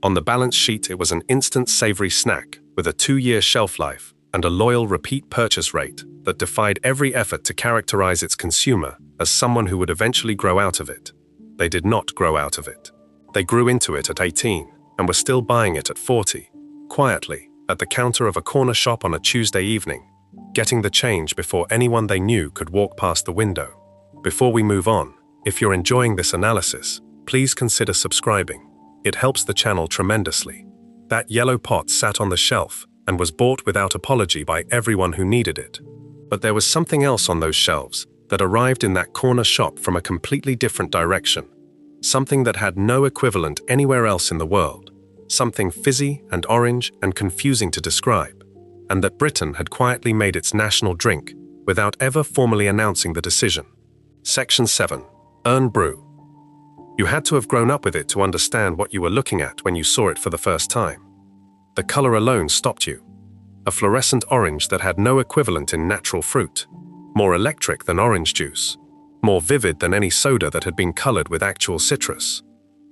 On the balance sheet, it was an instant savory snack with a 2-year shelf life and a loyal repeat purchase rate that defied every effort to characterize its consumer as someone who would eventually grow out of it. They did not grow out of it. They grew into it at 18 and were still buying it at 40, quietly, at the counter of a corner shop on a Tuesday evening, getting the change before anyone they knew could walk past the window. Before we move on, if you're enjoying this analysis, please consider subscribing. It helps the channel tremendously. That yellow pot sat on the shelf and was bought without apology by everyone who needed it. But there was something else on those shelves that arrived in that corner shop from a completely different direction. Something that had no equivalent anywhere else in the world. Something fizzy and orange and confusing to describe. And that Britain had quietly made its national drink without ever formally announcing the decision. Section 7. Urn Brew. You had to have grown up with it to understand what you were looking at when you saw it for the first time. The color alone stopped you. A fluorescent orange that had no equivalent in natural fruit. More electric than orange juice. More vivid than any soda that had been colored with actual citrus.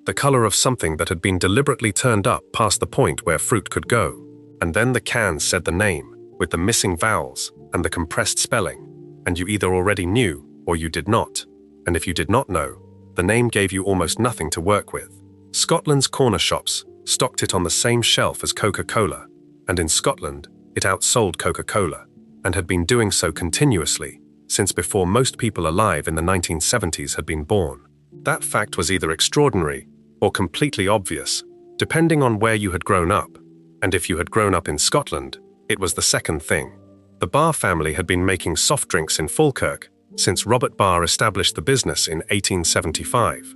The color of something that had been deliberately turned up past the point where fruit could go. And then the can said the name, with the missing vowels and the compressed spelling, and you either already knew or you did not. And if you did not know, the name gave you almost nothing to work with. Scotland's corner shops stocked it on the same shelf as Coca-Cola, and in Scotland, it outsold Coca-Cola, and had been doing so continuously since before most people alive in the 1970s had been born. That fact was either extraordinary or completely obvious, depending on where you had grown up. And if you had grown up in Scotland, it was the second thing. The Barr family had been making soft drinks in Falkirk since Robert Barr established the business in 1875.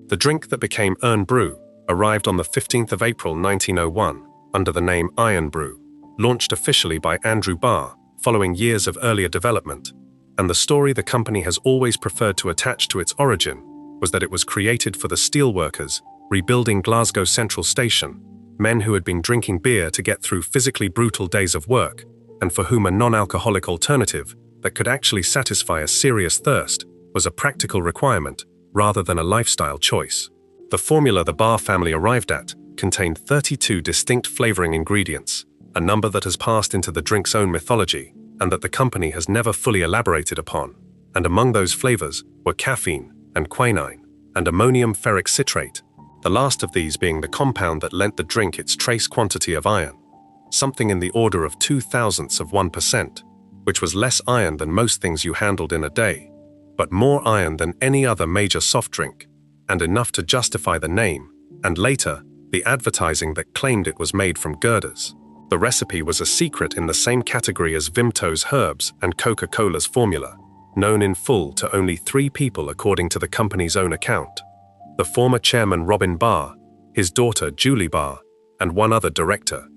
The drink that became Urn Brew arrived on the 15th of April 1901 under the name Iron Brew, launched officially by Andrew Barr following years of earlier development. And the story the company has always preferred to attach to its origin was that it was created for the steelworkers rebuilding Glasgow Central Station, men who had been drinking beer to get through physically brutal days of work, and for whom a non-alcoholic alternative that could actually satisfy a serious thirst was a practical requirement rather than a lifestyle choice. The formula the Barr family arrived at contained 32 distinct flavoring ingredients, a number that has passed into the drink's own mythology and that the company has never fully elaborated upon. And among those flavors were caffeine and quinine and ammonium ferric citrate, the last of these being the compound that lent the drink its trace quantity of iron, something in the order of 0.002%, which was less iron than most things you handled in a day, but more iron than any other major soft drink, and enough to justify the name, and later, the advertising that claimed it was made from girders. The recipe was a secret in the same category as Vimto's herbs and Coca-Cola's formula, known in full to only 3 people according to the company's own account. The former chairman Robin Barr, his daughter Julie Barr, and one other director.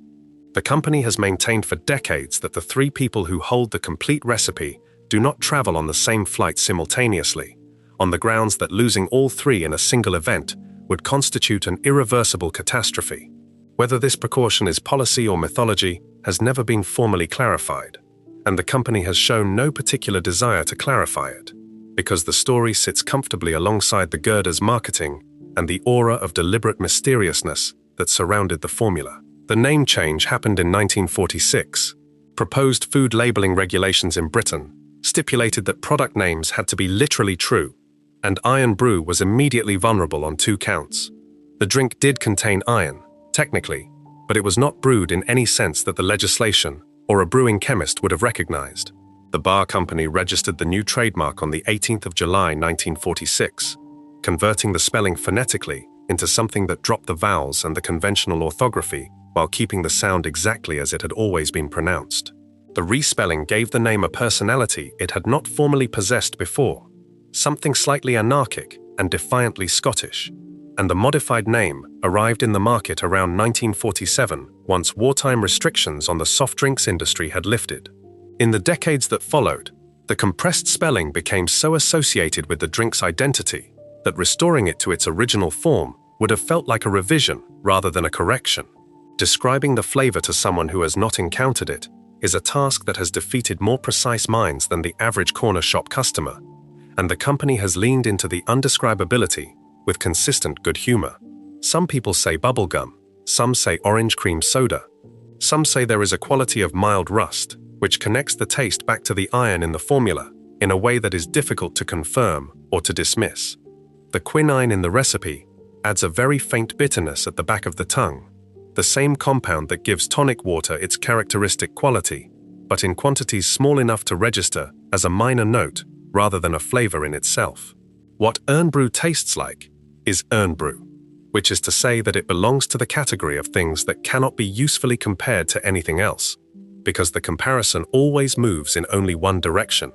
The company has maintained for decades that the 3 people who hold the complete recipe do not travel on the same flight simultaneously, on the grounds that losing all three in a single event would constitute an irreversible catastrophe. Whether this precaution is policy or mythology has never been formally clarified, and the company has shown no particular desire to clarify it, because the story sits comfortably alongside the Gerda's marketing and the aura of deliberate mysteriousness that surrounded the formula. The name change happened in 1946. Proposed food labeling regulations in Britain stipulated that product names had to be literally true, and Iron Brew was immediately vulnerable on 2 counts. The drink did contain iron, technically, but it was not brewed in any sense that the legislation or a brewing chemist would have recognized. The bar company registered the new trademark on the 18th of July 1946, converting the spelling phonetically into something that dropped the vowels and the conventional orthography while keeping the sound exactly as it had always been pronounced. The respelling gave the name a personality it had not formally possessed before, something slightly anarchic and defiantly Scottish, and the modified name arrived in the market around 1947 once wartime restrictions on the soft drinks industry had lifted. In the decades that followed, the compressed spelling became so associated with the drink's identity that restoring it to its original form would have felt like a revision rather than a correction. Describing the flavor to someone who has not encountered it is a task that has defeated more precise minds than the average corner shop customer, and the company has leaned into the undescribability with consistent good humor. Some people say bubblegum, some say orange cream soda. Some say there is a quality of mild rust, which connects the taste back to the iron in the formula in a way that is difficult to confirm or to dismiss. The quinine in the recipe adds a very faint bitterness at the back of the tongue, the same compound that gives tonic water its characteristic quality, but in quantities small enough to register as a minor note rather than a flavor in itself. What Irn-Bru tastes like is Irn-Bru, which is to say that it belongs to the category of things that cannot be usefully compared to anything else, because the comparison always moves in only one direction,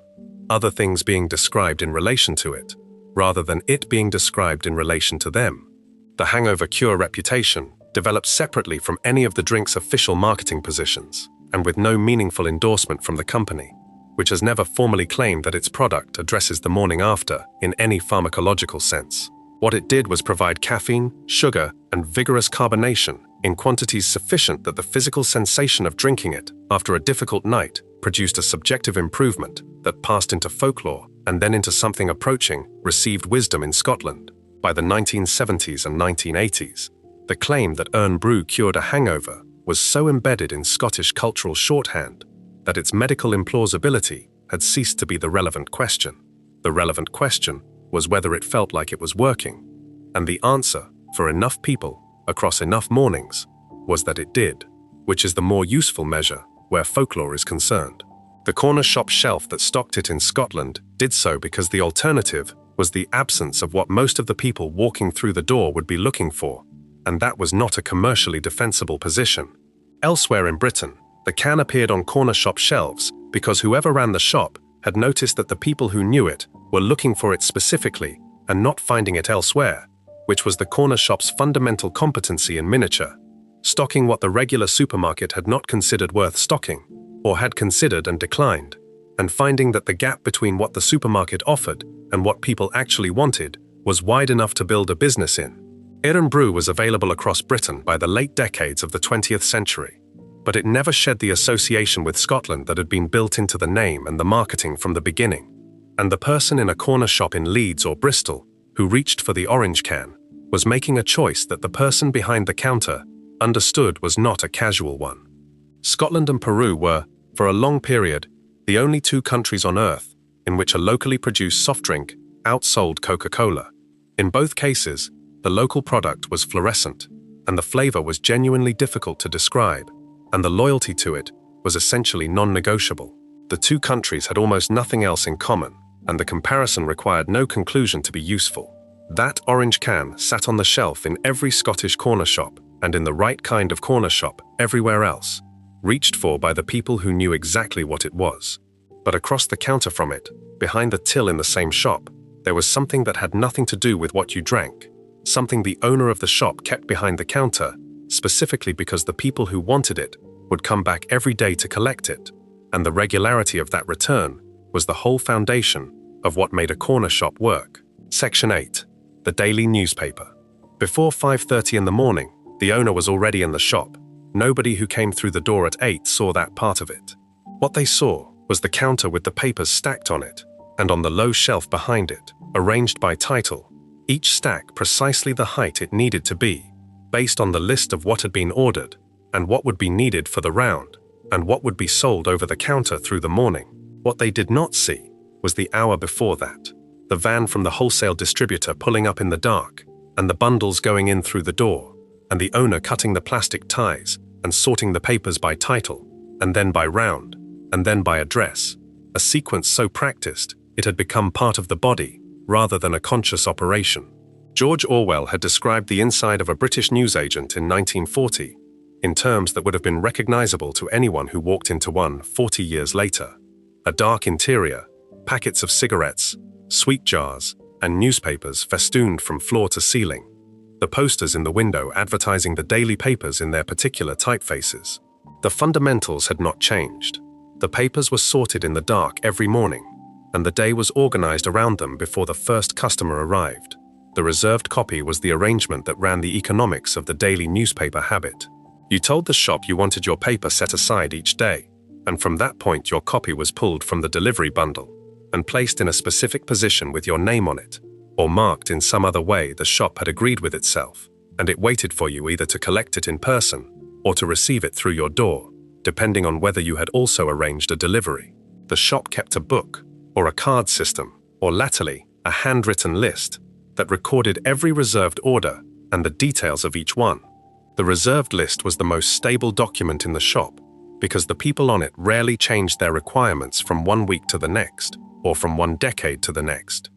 other things being described in relation to it, rather than it being described in relation to them. The hangover cure reputation developed separately from any of the drink's official marketing positions, and with no meaningful endorsement from the company, which has never formally claimed that its product addresses the morning after in any pharmacological sense. What it did was provide caffeine, sugar, and vigorous carbonation in quantities sufficient that the physical sensation of drinking it after a difficult night produced a subjective improvement that passed into folklore and then into something approaching received wisdom in Scotland. By the 1970s and 1980s, the claim that Irn-Bru cured a hangover was so embedded in Scottish cultural shorthand that its medical implausibility had ceased to be the relevant question. The relevant question was whether it felt like it was working, and the answer, for enough people, across enough mornings, was that it did, which is the more useful measure where folklore is concerned. The corner shop shelf that stocked it in Scotland did so because the alternative was the absence of what most of the people walking through the door would be looking for, and that was not a commercially defensible position. Elsewhere in Britain, the can appeared on corner shop shelves because whoever ran the shop had noticed that the people who knew it were looking for it specifically and not finding it elsewhere, which was the corner shop's fundamental competency in miniature, stocking what the regular supermarket had not considered worth stocking, or had considered and declined, and finding that the gap between what the supermarket offered and what people actually wanted was wide enough to build a business in. Irn-Bru was available across Britain by the late decades of the 20th century, but it never shed the association with Scotland that had been built into the name and the marketing from the beginning. And the person in a corner shop in Leeds or Bristol who reached for the orange can was making a choice that the person behind the counter understood was not a casual one. Scotland and Peru were, for a long period, the only 2 countries on Earth in which a locally produced soft drink outsold Coca-Cola. In both cases, the local product was fluorescent, and the flavor was genuinely difficult to describe, and the loyalty to it was essentially non-negotiable. The 2 countries had almost nothing else in common, and the comparison required no conclusion to be useful. That orange can sat on the shelf in every Scottish corner shop, and in the right kind of corner shop everywhere else, reached for by the people who knew exactly what it was. But across the counter from it, behind the till in the same shop, there was something that had nothing to do with what you drank, something the owner of the shop kept behind the counter, specifically because the people who wanted it would come back every day to collect it, and the regularity of that return was the whole foundation of what made a corner shop work. Section 8. The daily newspaper. Before 5:30 in the morning, the owner was already in the shop. Nobody who came through the door at 8 saw that part of it. What they saw was the counter with the papers stacked on it, and on the low shelf behind it, arranged by title, each stack precisely the height it needed to be, based on the list of what had been ordered, and what would be needed for the round, and what would be sold over the counter through the morning. What they did not see was the hour before that, the van from the wholesale distributor pulling up in the dark, and the bundles going in through the door, and the owner cutting the plastic ties and sorting the papers by title, and then by round, and then by address, a sequence so practiced it had become part of the body rather than a conscious operation. George Orwell had described the inside of a British newsagent in 1940 in terms that would have been recognizable to anyone who walked into one 40 years later. A dark interior, packets of cigarettes, sweet jars, and newspapers festooned from floor to ceiling. The posters in the window advertising the daily papers in their particular typefaces. The fundamentals had not changed. The papers were sorted in the dark every morning, and the day was organized around them before the first customer arrived. The reserved copy was the arrangement that ran the economics of the daily newspaper habit. You told the shop you wanted your paper set aside each day, and from that point your copy was pulled from the delivery bundle and placed in a specific position with your name on it, or marked in some other way the shop had agreed with itself, and it waited for you either to collect it in person or to receive it through your door, depending on whether you had also arranged a delivery. The shop kept a book, or a card system, or latterly, a handwritten list that recorded every reserved order and the details of each one. The reserved list was the most stable document in the shop because the people on it rarely changed their requirements from one week to the next or from one decade to the next,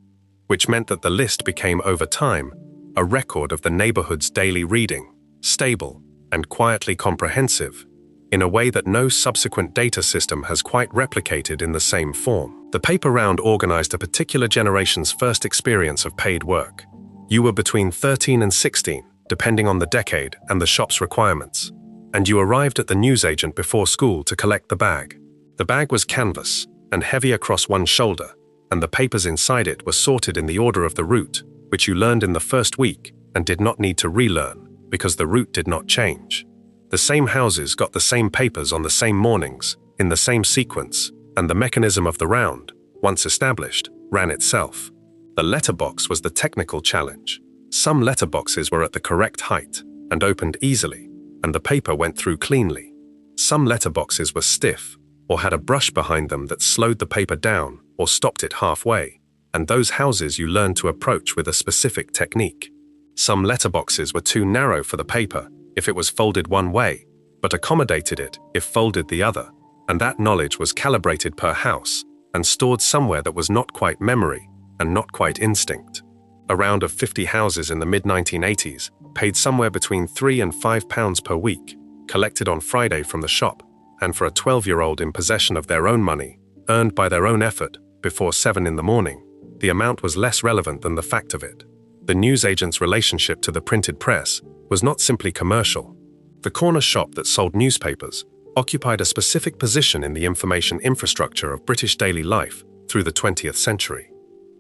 which meant that the list became over time a record of the neighborhood's daily reading, stable and quietly comprehensive, in a way that no subsequent data system has quite replicated in the same form. The paper round organized a particular generation's first experience of paid work. You were between 13 and 16, depending on the decade and the shop's requirements, and you arrived at the newsagent before school to collect the bag. The bag was canvas and heavy across one shoulder, and the papers inside it were sorted in the order of the route, which you learned in the first week and did not need to relearn because the route did not change. The same houses got the same papers on the same mornings, in the same sequence, and the mechanism of the round, once established, ran itself. The letterbox was the technical challenge. Some letterboxes were at the correct height and opened easily, and the paper went through cleanly. Some letterboxes were stiff or had a brush behind them that slowed the paper down or stopped it halfway, and those houses you learned to approach with a specific technique. Some letterboxes were too narrow for the paper if it was folded one way, but accommodated it if folded the other, and that knowledge was calibrated per house and stored somewhere that was not quite memory and not quite instinct. A round of 50 houses in the mid-1980s paid somewhere between £3 and £5 per week, collected on Friday from the shop, and for a 12-year-old in possession of their own money, earned by their own effort, before 7 in the morning, the amount was less relevant than the fact of it. The newsagent's relationship to the printed press was not simply commercial. The corner shop that sold newspapers occupied a specific position in the information infrastructure of British daily life through the 20th century,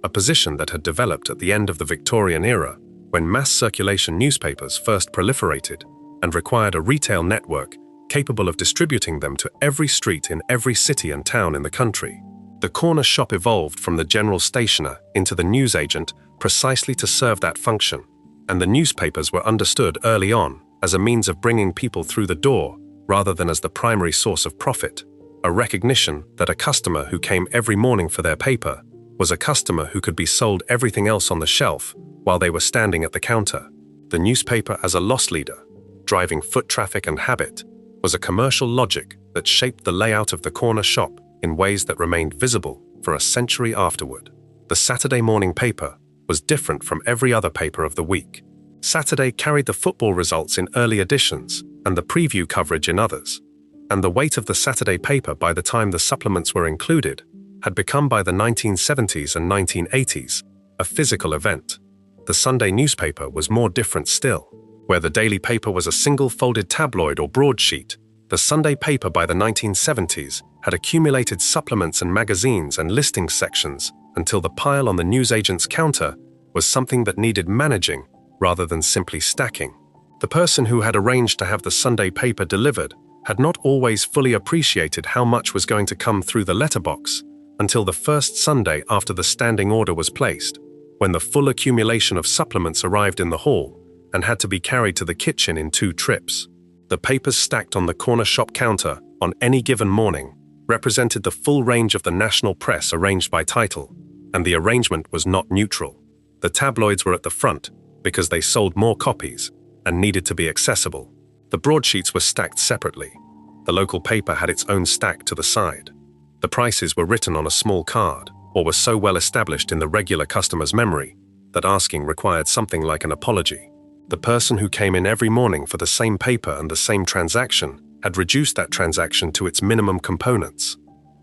a position that had developed at the end of the Victorian era when mass circulation newspapers first proliferated and required a retail network capable of distributing them to every street in every city and town in the country. The corner shop evolved from the general stationer into the newsagent precisely to serve that function, and the newspapers were understood early on as a means of bringing people through the door rather than as the primary source of profit, a recognition that a customer who came every morning for their paper was a customer who could be sold everything else on the shelf while they were standing at the counter. The newspaper as a loss leader, driving foot traffic and habit, was a commercial logic that shaped the layout of the corner shop in ways that remained visible for a century afterward. The Saturday morning paper was different from every other paper of the week. Saturday carried the football results in early editions and the preview coverage in others, and the weight of the Saturday paper by the time the supplements were included had become by the 1970s and 1980s a physical event. The Sunday newspaper was more different still. Where the daily paper was a single folded tabloid or broadsheet, the Sunday paper by the 1970s had accumulated supplements and magazines and listings sections until the pile on the newsagent's counter was something that needed managing rather than simply stacking. The person who had arranged to have the Sunday paper delivered had not always fully appreciated how much was going to come through the letterbox until the first Sunday after the standing order was placed, when the full accumulation of supplements arrived in the hall and had to be carried to the kitchen in 2 trips. The papers stacked on the corner shop counter on any given morning represented the full range of the national press arranged by title, and the arrangement was not neutral. The tabloids were at the front because they sold more copies and needed to be accessible. The broadsheets were stacked separately. The local paper had its own stack to the side. The prices were written on a small card, or were so well established in the regular customer's memory that asking required something like an apology. The person who came in every morning for the same paper and the same transaction had reduced that transaction to its minimum components.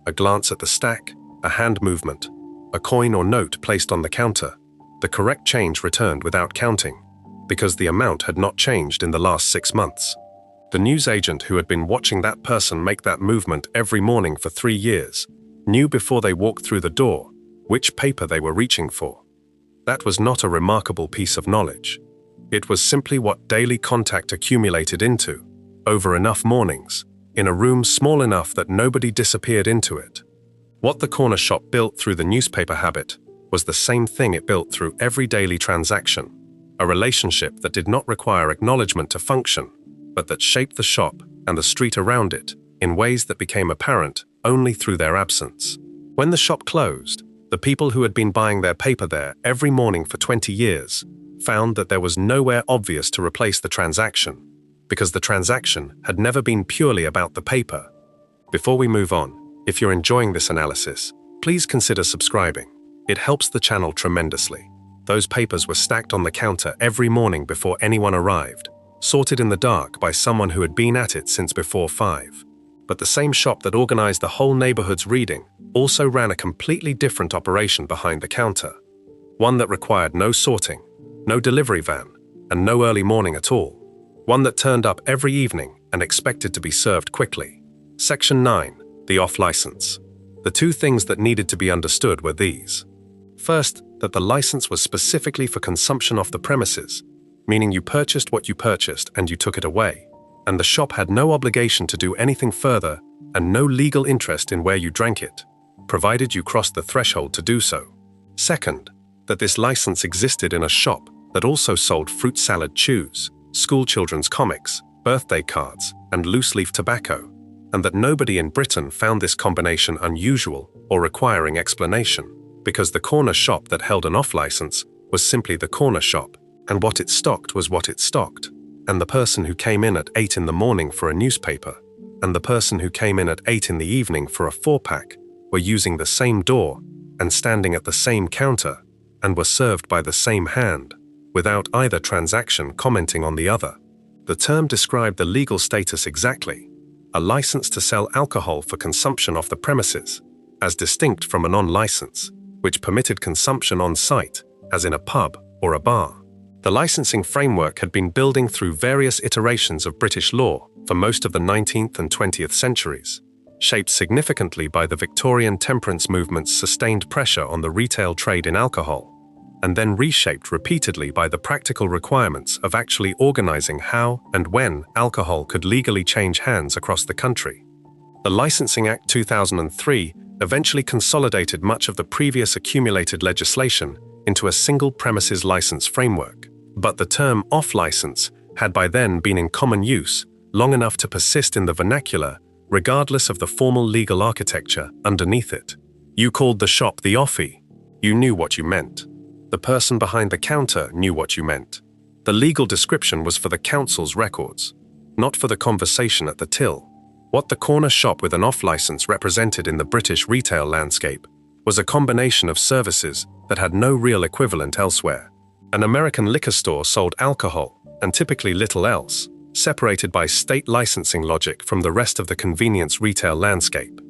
A glance at the stack, a hand movement, a coin or note placed on the counter. The correct change returned without counting, because the amount had not changed in the last 6 months. The newsagent who had been watching that person make that movement every morning for 3 years knew before they walked through the door which paper they were reaching for. That was not a remarkable piece of knowledge. It was simply what daily contact accumulated into, over enough mornings, in a room small enough that nobody disappeared into it. What the corner shop built through the newspaper habit was the same thing it built through every daily transaction, a relationship that did not require acknowledgement to function, but that shaped the shop and the street around it in ways that became apparent only through their absence. When the shop closed, the people who had been buying their paper there every morning for 20 years found that there was nowhere obvious to replace the transaction, because the transaction had never been purely about the paper. Before we move on, if you're enjoying this analysis, please consider subscribing. It helps the channel tremendously. Those papers were stacked on the counter every morning before anyone arrived, sorted in the dark by someone who had been at it since before 5. But the same shop that organized the whole neighborhood's reading also ran a completely different operation behind the counter. One that required no sorting, no delivery van, and no early morning at all. One that turned up every evening and expected to be served quickly. Section 9, the off-license. The 2 things that needed to be understood were these. First, that the license was specifically for consumption off the premises, meaning you purchased what you purchased and you took it away, and the shop had no obligation to do anything further and no legal interest in where you drank it, provided you crossed the threshold to do so. Second, that this license existed in a shop that also sold fruit salad chews, school children's comics, birthday cards, and loose-leaf tobacco, and that nobody in Britain found this combination unusual or requiring explanation, because the corner shop that held an off-license was simply the corner shop, and what it stocked was what it stocked, and the person who came in at 8 in the morning for a newspaper, and the person who came in at 8 in the evening for a 4-pack were using the same door and standing at the same counter, and were served by the same hand, without either transaction commenting on the other. The term described the legal status exactly, a license to sell alcohol for consumption off the premises, as distinct from a non-license, which permitted consumption on site, as in a pub or a bar. The licensing framework had been building through various iterations of British law for most of the 19th and 20th centuries, shaped significantly by the Victorian temperance movement's sustained pressure on the retail trade in alcohol, and then reshaped repeatedly by the practical requirements of actually organizing how and when alcohol could legally change hands across the country. The Licensing Act 2003 eventually consolidated much of the previous accumulated legislation into a single premises license framework, but the term off-license had by then been in common use long enough to persist in the vernacular, regardless of the formal legal architecture underneath it. You called the shop the offie. You knew what you meant. The person behind the counter knew what you meant. The legal description was for the council's records, not for the conversation at the till. What the corner shop with an off-license represented in the British retail landscape was a combination of services that had no real equivalent elsewhere. An American liquor store sold alcohol, and typically little else, separated by state licensing logic from the rest of the convenience retail landscape.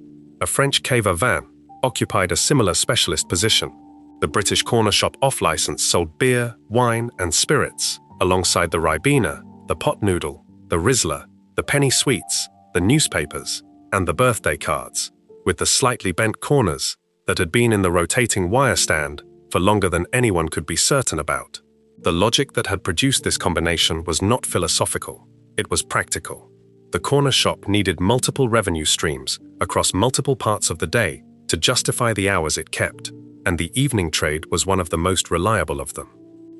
A French caver van occupied a similar specialist position. The British corner shop off-license sold beer, wine, and spirits, alongside the Ribena, the pot noodle, the Rizzler, the penny sweets, the newspapers, and the birthday cards, with the slightly bent corners that had been in the rotating wire stand for longer than anyone could be certain about. The logic that had produced this combination was not philosophical, it was practical. The corner shop needed multiple revenue streams across multiple parts of the day to justify the hours it kept, and the evening trade was one of the most reliable of them.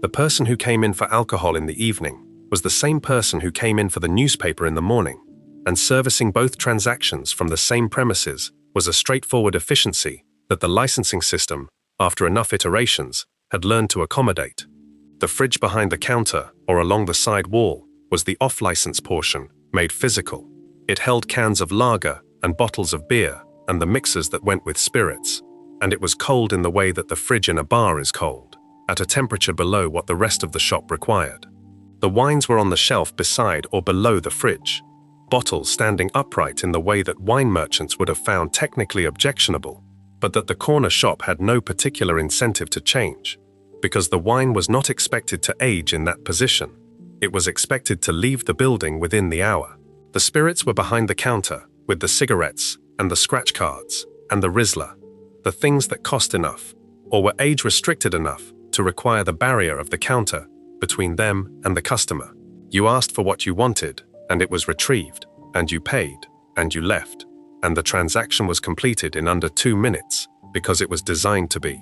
The person who came in for alcohol in the evening was the same person who came in for the newspaper in the morning, and servicing both transactions from the same premises was a straightforward efficiency that the licensing system, after enough iterations, had learned to accommodate. The fridge behind the counter or along the side wall was the off-license portion, made physical. It held cans of lager and bottles of beer and the mixers that went with spirits, and it was cold in the way that the fridge in a bar is cold, at a temperature below what the rest of the shop required. The wines were on the shelf beside or below the fridge, bottles standing upright in the way that wine merchants would have found technically objectionable, but that the corner shop had no particular incentive to change, because the wine was not expected to age in that position. It was expected to leave the building within the hour. The spirits were behind the counter, with the cigarettes and the scratch cards and the Rizzler, the things that cost enough, or were age-restricted enough to require the barrier of the counter between them and the customer. You asked for what you wanted, and it was retrieved, and you paid, and you left, and the transaction was completed in under 2 minutes because it was designed to be.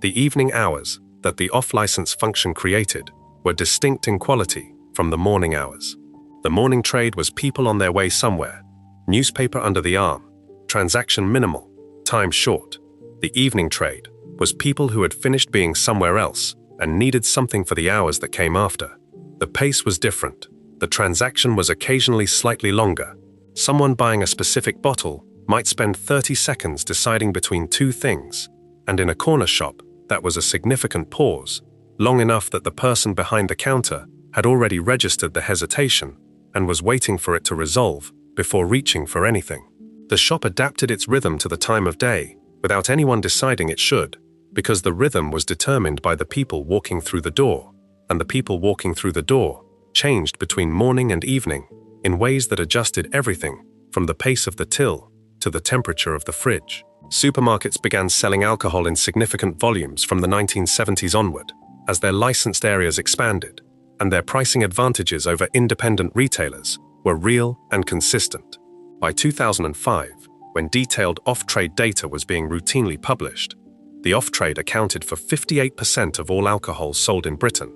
The evening hours that the off-license function created were distinct in quality from the morning hours. The morning trade was people on their way somewhere, newspaper under the arm, transaction minimal, time short. The evening trade was people who had finished being somewhere else and needed something for the hours that came after. The pace was different. The transaction was occasionally slightly longer. Someone buying a specific bottle might spend 30 seconds deciding between two things, and in a corner shop, that was a significant pause, long enough that the person behind the counter had already registered the hesitation and was waiting for it to resolve before reaching for anything. The shop adapted its rhythm to the time of day without anyone deciding it should, because the rhythm was determined by the people walking through the door, and the people walking through the door changed between morning and evening in ways that adjusted everything from the pace of the till to the temperature of the fridge. Supermarkets began selling alcohol in significant volumes from the 1970s onward, as their licensed areas expanded, and their pricing advantages over independent retailers were real and consistent. By 2005, when detailed off-trade data was being routinely published, the off-trade accounted for 58% of all alcohol sold in Britain,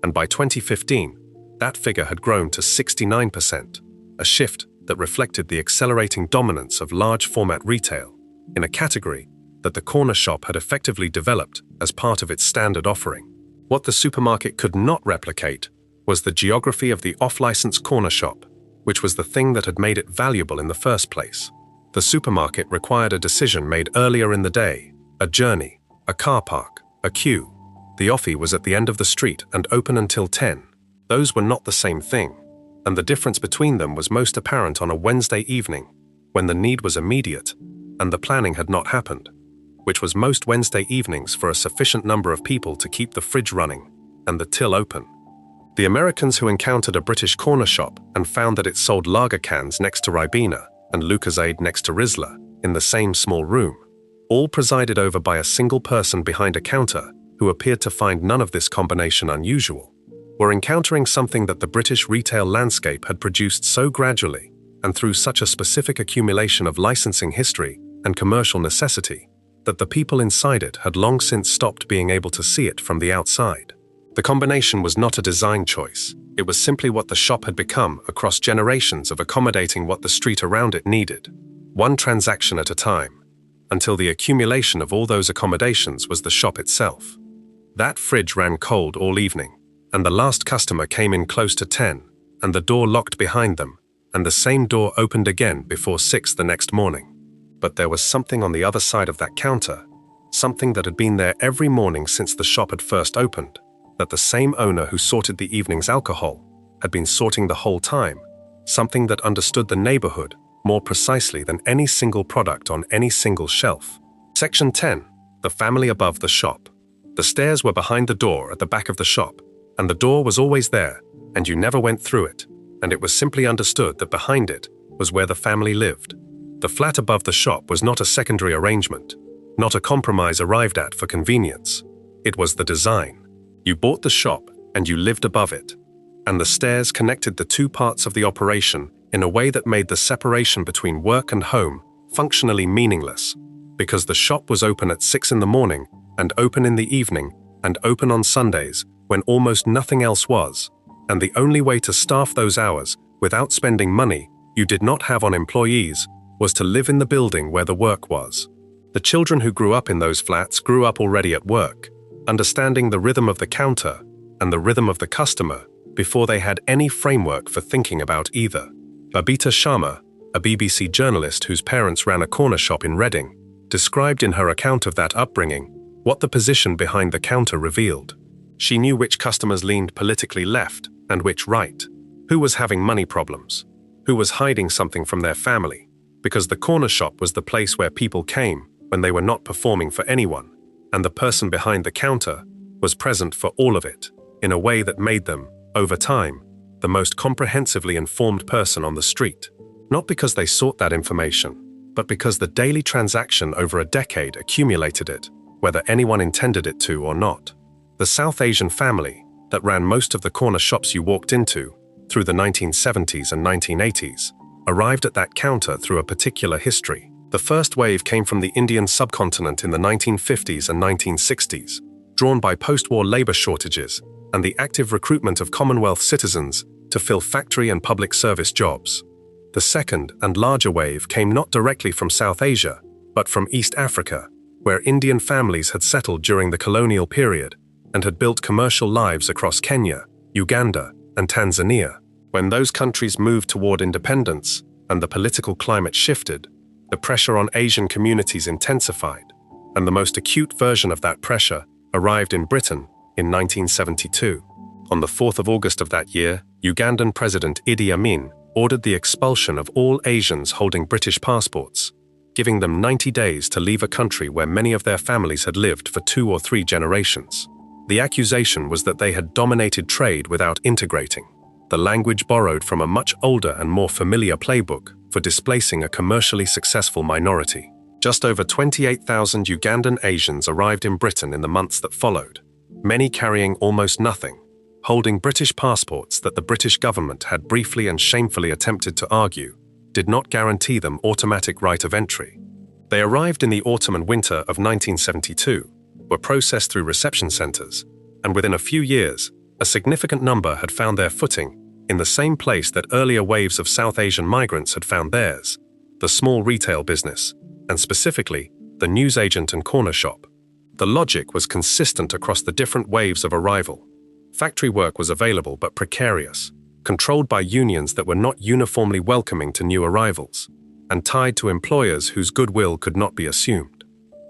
and by 2015, that figure had grown to 69%, a shift that reflected the accelerating dominance of large-format retail in a category that the corner shop had effectively developed as part of its standard offering. What the supermarket could not replicate was the geography of the off-license corner shop, which was the thing that had made it valuable in the first place. The supermarket required a decision made earlier in the day, a journey, a car park, a queue. The offie was at the end of the street and open until 10. Those were not the same thing, and the difference between them was most apparent on a Wednesday evening, when the need was immediate, and the planning had not happened, which was most Wednesday evenings for a sufficient number of people to keep the fridge running and the till open. The Americans who encountered a British corner shop and found that it sold lager cans next to Ribena and Lucozade next to Rizzler in the same small room, all presided over by a single person behind a counter who appeared to find none of this combination unusual, were encountering something that the British retail landscape had produced so gradually and through such a specific accumulation of licensing history and commercial necessity that the people inside it had long since stopped being able to see it from the outside. The combination was not a design choice. It was simply what the shop had become across generations of accommodating what the street around it needed, one transaction at a time, until the accumulation of all those accommodations was the shop itself. That fridge ran cold all evening, and the last customer came in close to 10, and the door locked behind them, and the same door opened again before 6 the next morning. But there was something on the other side of that counter, something that had been there every morning since the shop had first opened, that the same owner who sorted the evening's alcohol had been sorting the whole time, something that understood the neighborhood more precisely than any single product on any single shelf. Section 10. The family above the shop. The stairs were behind the door at the back of the shop, and the door was always there, and you never went through it, and it was simply understood that behind it was where the family lived. The flat above the shop was not a secondary arrangement, not a compromise arrived at for convenience. It was the design. You bought the shop and you lived above it. And the stairs connected the two parts of the operation in a way that made the separation between work and home functionally meaningless, because the shop was open at 6 in the morning and open in the evening and open on Sundays when almost nothing else was, and the only way to staff those hours without spending money you did not have on employees was to live in the building where the work was. The children who grew up in those flats grew up already at work, understanding the rhythm of the counter and the rhythm of the customer before they had any framework for thinking about either. Babita Sharma, a BBC journalist whose parents ran a corner shop in Reading, described in her account of that upbringing what the position behind the counter revealed. She knew which customers leaned politically left and which right, who was having money problems, who was hiding something from their family, because the corner shop was the place where people came when they were not performing for anyone, and the person behind the counter was present for all of it, in a way that made them, over time, the most comprehensively informed person on the street. Not because they sought that information, but because the daily transaction over a decade accumulated it, whether anyone intended it to or not. The South Asian family that ran most of the corner shops you walked into through the 1970s and 1980s arrived at that counter through a particular history. The first wave came from the Indian subcontinent in the 1950s and 1960s, drawn by post-war labor shortages and the active recruitment of Commonwealth citizens to fill factory and public service jobs. The second and larger wave came not directly from South Asia, but from East Africa, where Indian families had settled during the colonial period and had built commercial lives across Kenya, Uganda, and Tanzania. When those countries moved toward independence and the political climate shifted, the pressure on Asian communities intensified, and the most acute version of that pressure arrived in Britain in 1972. On the 4th of August of that year, Ugandan President Idi Amin ordered the expulsion of all Asians holding British passports, giving them 90 days to leave a country where many of their families had lived for 2 or 3 generations. The accusation was that they had dominated trade without integrating, the language borrowed from a much older and more familiar playbook for displacing a commercially successful minority. Just over 28,000 Ugandan Asians arrived in Britain in the months that followed, many carrying almost nothing, holding British passports that the British government had briefly and shamefully attempted to argue did not guarantee them automatic right of entry. They arrived in the autumn and winter of 1972, were processed through reception centres, and within a few years, a significant number had found their footing in the same place that earlier waves of South Asian migrants had found theirs, the small retail business, and specifically, the newsagent and corner shop. The logic was consistent across the different waves of arrival. Factory work was available but precarious, controlled by unions that were not uniformly welcoming to new arrivals, and tied to employers whose goodwill could not be assumed.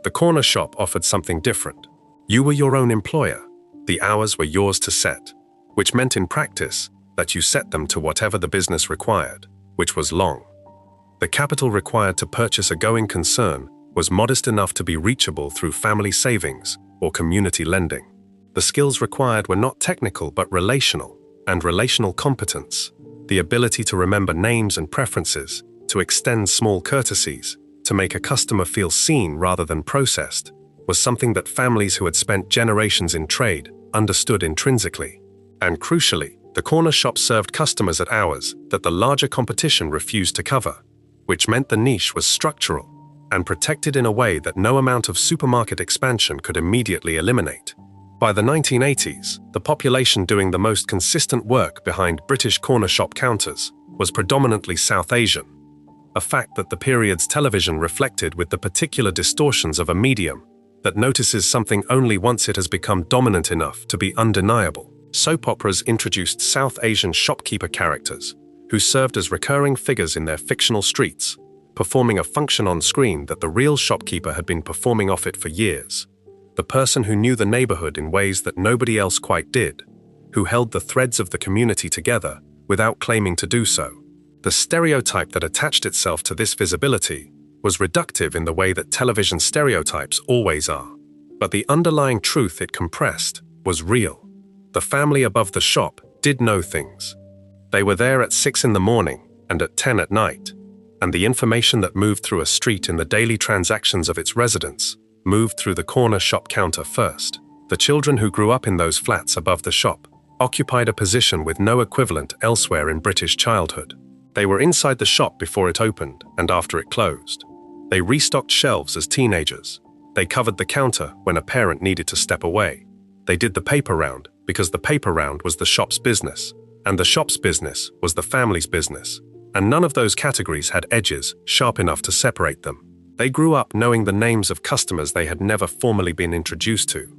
The corner shop offered something different. You were your own employer. The hours were yours to set, which meant in practice that you set them to whatever the business required, which was long. The capital required to purchase a going concern was modest enough to be reachable through family savings or community lending. The skills required were not technical but relational, and relational competence, the ability to remember names and preferences, to extend small courtesies, to make a customer feel seen rather than processed, was something that families who had spent generations in trade understood intrinsically. And crucially, the corner shop served customers at hours that the larger competition refused to cover, which meant the niche was structural and protected in a way that no amount of supermarket expansion could immediately eliminate. By the 1980s, the population doing the most consistent work behind British corner shop counters was predominantly South Asian, a fact that the period's television reflected with the particular distortions of a medium that notices something only once it has become dominant enough to be undeniable. Soap operas introduced South Asian shopkeeper characters who served as recurring figures in their fictional streets, performing a function on screen that the real shopkeeper had been performing off it for years. The person who knew the neighborhood in ways that nobody else quite did, who held the threads of the community together without claiming to do so. The stereotype that attached itself to this visibility was reductive in the way that television stereotypes always are. But the underlying truth it compressed was real. The family above the shop did know things. They were there at 6 in the morning and at 10 at night, and the information that moved through a street in the daily transactions of its residents moved through the corner shop counter first. The children who grew up in those flats above the shop occupied a position with no equivalent elsewhere in British childhood. They were inside the shop before it opened and after it closed. They restocked shelves as teenagers. They covered the counter when a parent needed to step away. They did the paper round because the paper round was the shop's business, and the shop's business was the family's business, and none of those categories had edges sharp enough to separate them. They grew up knowing the names of customers they had never formally been introduced to,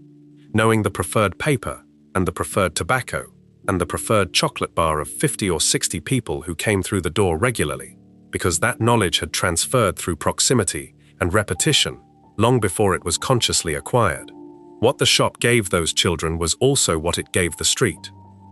knowing the preferred paper and the preferred tobacco and the preferred chocolate bar of 50 or 60 people who came through the door regularly, because that knowledge had transferred through proximity and repetition long before it was consciously acquired. What the shop gave those children was also what it gave the street.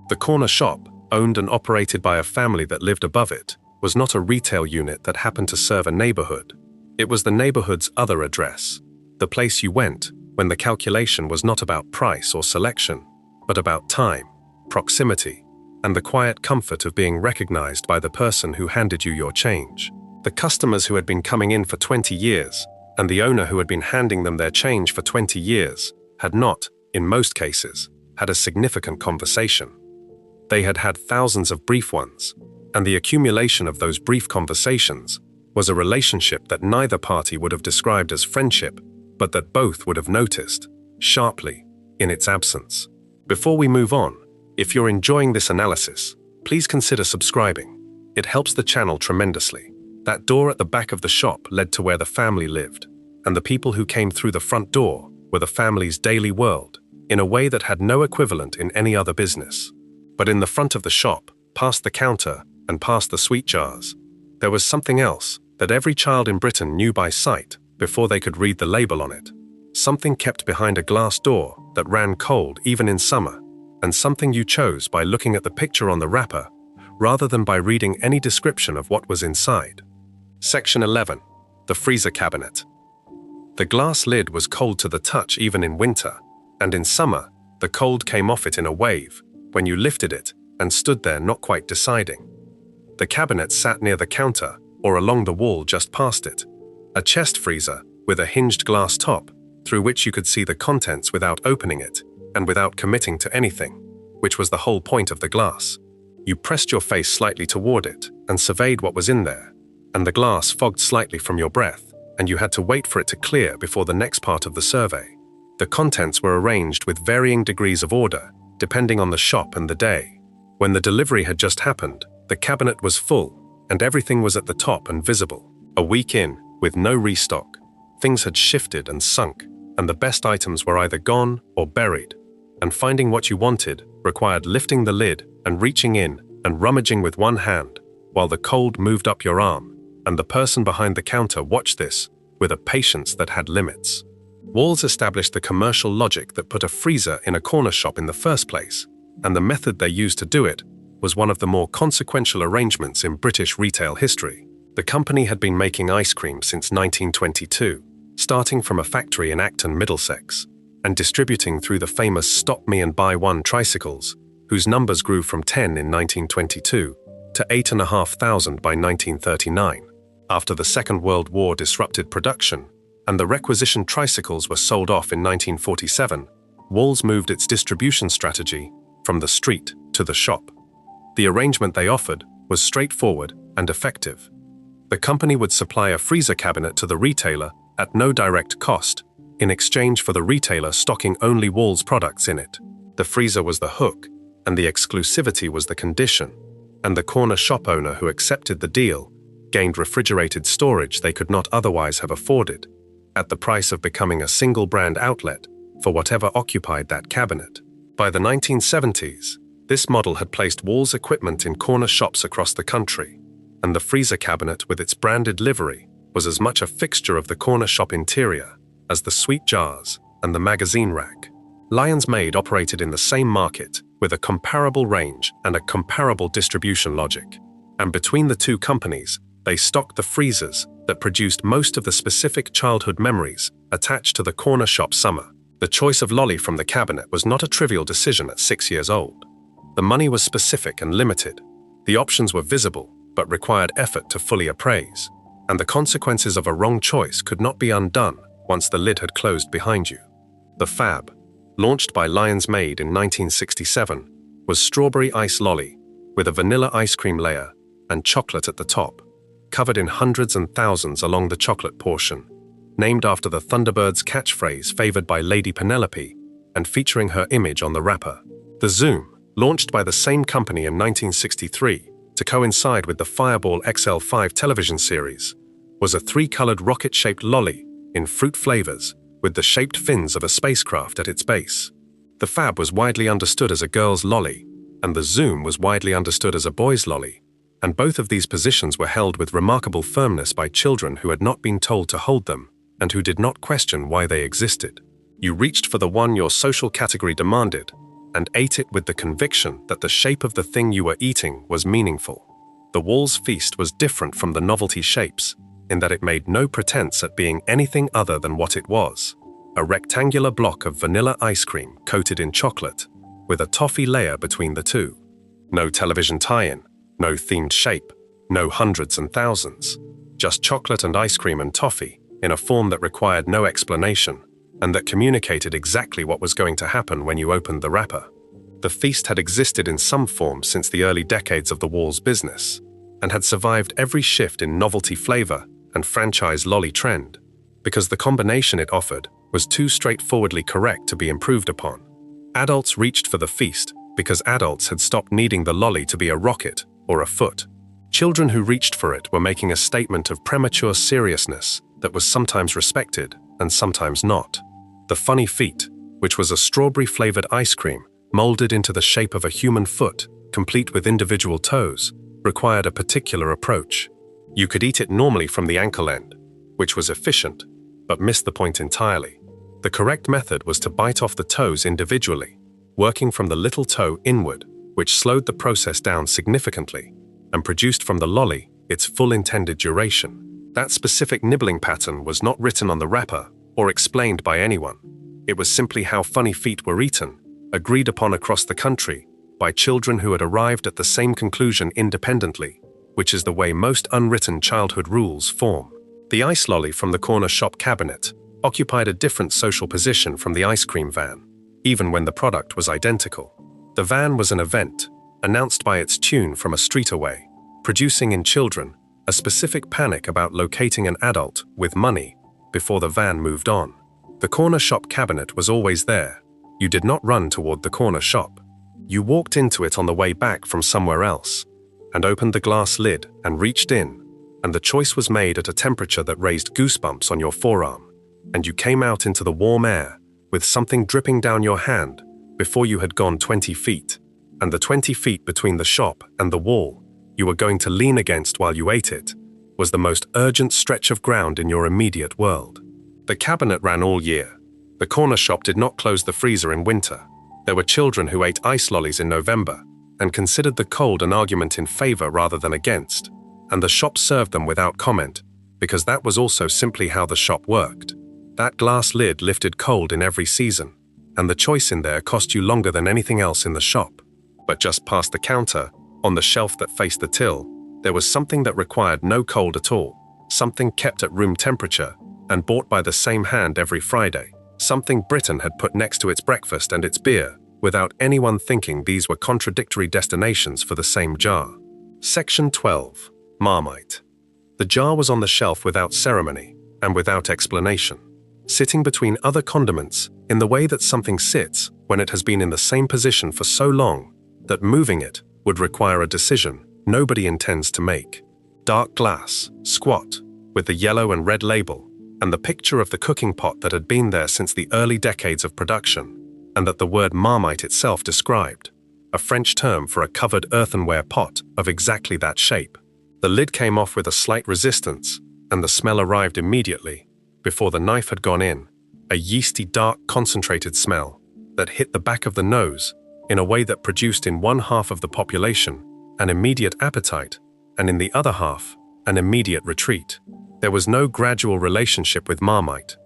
The corner shop, owned and operated by a family that lived above it, was not a retail unit that happened to serve a neighborhood. It was the neighborhood's other address, the place you went when the calculation was not about price or selection, but about time, proximity, and the quiet comfort of being recognized by the person who handed you your change. The customers who had been coming in for 20 years, and the owner who had been handing them their change for 20 years, had not, in most cases, had a significant conversation. They had had thousands of brief ones, and the accumulation of those brief conversations was a relationship that neither party would have described as friendship, but that both would have noticed, sharply, in its absence. Before we move on, if you're enjoying this analysis, please consider subscribing. It helps the channel tremendously. That door at the back of the shop led to where the family lived, and the people who came through the front door were the family's daily world, in a way that had no equivalent in any other business. But in the front of the shop, past the counter and past the sweet jars, there was something else that every child in Britain knew by sight before they could read the label on it. Something kept behind a glass door that ran cold even in summer, and something you chose by looking at the picture on the wrapper rather than by reading any description of what was inside. Section 11. The freezer cabinet. The glass lid was cold to the touch even in winter, and in summer, the cold came off it in a wave when you lifted it and stood there not quite deciding. The cabinet sat near the counter or along the wall just past it, a chest freezer with a hinged glass top through which you could see the contents without opening it and without committing to anything, which was the whole point of the glass. You pressed your face slightly toward it and surveyed what was in there, and the glass fogged slightly from your breath, and you had to wait for it to clear before the next part of the survey. The contents were arranged with varying degrees of order, depending on the shop and the day. When the delivery had just happened, the cabinet was full, and everything was at the top and visible. A week in, with no restock, things had shifted and sunk, and the best items were either gone or buried, and finding what you wanted required lifting the lid and reaching in and rummaging with one hand, while the cold moved up your arm, and the person behind the counter watched this with a patience that had limits. Walls established the commercial logic that put a freezer in a corner shop in the first place, and the method they used to do it was one of the more consequential arrangements in British retail history. The company had been making ice cream since 1922, starting from a factory in Acton, Middlesex, and distributing through the famous Stop Me and Buy One tricycles, whose numbers grew from 10 in 1922 to 8,500 by 1939. After the Second World War disrupted production, and the requisitioned tricycles were sold off in 1947, Walls moved its distribution strategy from the street to the shop. The arrangement they offered was straightforward and effective. The company would supply a freezer cabinet to the retailer at no direct cost, in exchange for the retailer stocking only Walls products in it. The freezer was the hook, and the exclusivity was the condition, and the corner shop owner who accepted the deal gained refrigerated storage they could not otherwise have afforded, at the price of becoming a single-brand outlet for whatever occupied that cabinet. By the 1970s, this model had placed Walls equipment in corner shops across the country, and the freezer cabinet with its branded livery was as much a fixture of the corner shop interior as the sweet jars and the magazine rack. Lyons Maid operated in the same market with a comparable range and a comparable distribution logic, and between the two companies, they stocked the freezers that produced most of the specific childhood memories attached to the corner shop summer. The choice of lolly from the cabinet was not a trivial decision at 6 years old. The money was specific and limited. The options were visible, but required effort to fully appraise, and the consequences of a wrong choice could not be undone once the lid had closed behind you. The fab. launched by Lion's Maid in 1967, was Strawberry Ice Lolly, with a vanilla ice cream layer and chocolate at the top, covered in hundreds and thousands along the chocolate portion, named after the Thunderbird's catchphrase favored by Lady Penelope and featuring her image on the wrapper. The Zoom, launched by the same company in 1963 to coincide with the Fireball XL5 television series, was a three-colored rocket-shaped lolly in fruit flavors with the shaped fins of a spacecraft at its base. The Fab was widely understood as a girl's lolly, and the Zoom was widely understood as a boy's lolly, and both of these positions were held with remarkable firmness by children who had not been told to hold them and who did not question why they existed. You reached for the one your social category demanded and ate it with the conviction that the shape of the thing you were eating was meaningful. The Wall's feast was different from the novelty shapes in that it made no pretense at being anything other than what it was: a rectangular block of vanilla ice cream coated in chocolate, with a toffee layer between the two. No television tie-in, no themed shape, no hundreds and thousands. Just chocolate and ice cream and toffee in a form that required no explanation and that communicated exactly what was going to happen when you opened the wrapper. The feast had existed in some form since the early decades of the Wall's business and had survived every shift in novelty flavor and franchise lolly trend because the combination it offered was too straightforwardly correct to be improved upon. Adults reached for the feast because adults had stopped needing the lolly to be a rocket or a foot. Children who reached for it were making a statement of premature seriousness that was sometimes respected and sometimes not. The Funny Feet, which was a strawberry-flavored ice cream molded into the shape of a human foot, complete with individual toes, required a particular approach. You could eat it normally from the ankle end, which was efficient, but missed the point entirely. The correct method was to bite off the toes individually, working from the little toe inward, which slowed the process down significantly and produced from the lolly its full intended duration. That specific nibbling pattern was not written on the wrapper or explained by anyone. It was simply how Funny Feet were eaten, agreed upon across the country by children who had arrived at the same conclusion independently, which is the way most unwritten childhood rules form. The ice lolly from the corner shop cabinet occupied a different social position from the ice cream van, even when the product was identical. The van was an event, announced by its tune from a street away, producing in children a specific panic about locating an adult with money before the van moved on. The corner shop cabinet was always there. You did not run toward the corner shop. You walked into it on the way back from somewhere else, and opened the glass lid and reached in, and the choice was made at a temperature that raised goosebumps on your forearm, and you came out into the warm air with something dripping down your hand before you had gone 20 feet, and the 20 feet between the shop and the wall you were going to lean against while you ate it was the most urgent stretch of ground in your immediate world. The cabinet ran all year. The corner shop did not close the freezer in winter. There were children who ate ice lollies in November and considered the cold an argument in favor rather than against, and the shop served them without comment because that was also simply how the shop worked. That glass lid lifted cold in every season, and the choice in there cost you longer than anything else in the shop. But just past the counter, on the shelf that faced the till, there was something that required no cold at all, something kept at room temperature and bought by the same hand every Friday, something Britain had put next to its breakfast and its beer without anyone thinking these were contradictory destinations for the same jar. Section 12. Marmite. The jar was on the shelf without ceremony and without explanation, sitting between other condiments in the way that something sits when it has been in the same position for so long that moving it would require a decision nobody intends to make. Dark glass, squat, with the yellow and red label, and the picture of the cooking pot that had been there since the early decades of production, and that the word Marmite itself described, a French term for a covered earthenware pot of exactly that shape. The lid came off with a slight resistance, and the smell arrived immediately, before the knife had gone in, a yeasty, dark, concentrated smell that hit the back of the nose in a way that produced in one half of the population an immediate appetite, and in the other half, an immediate retreat. There was no gradual relationship with Marmite.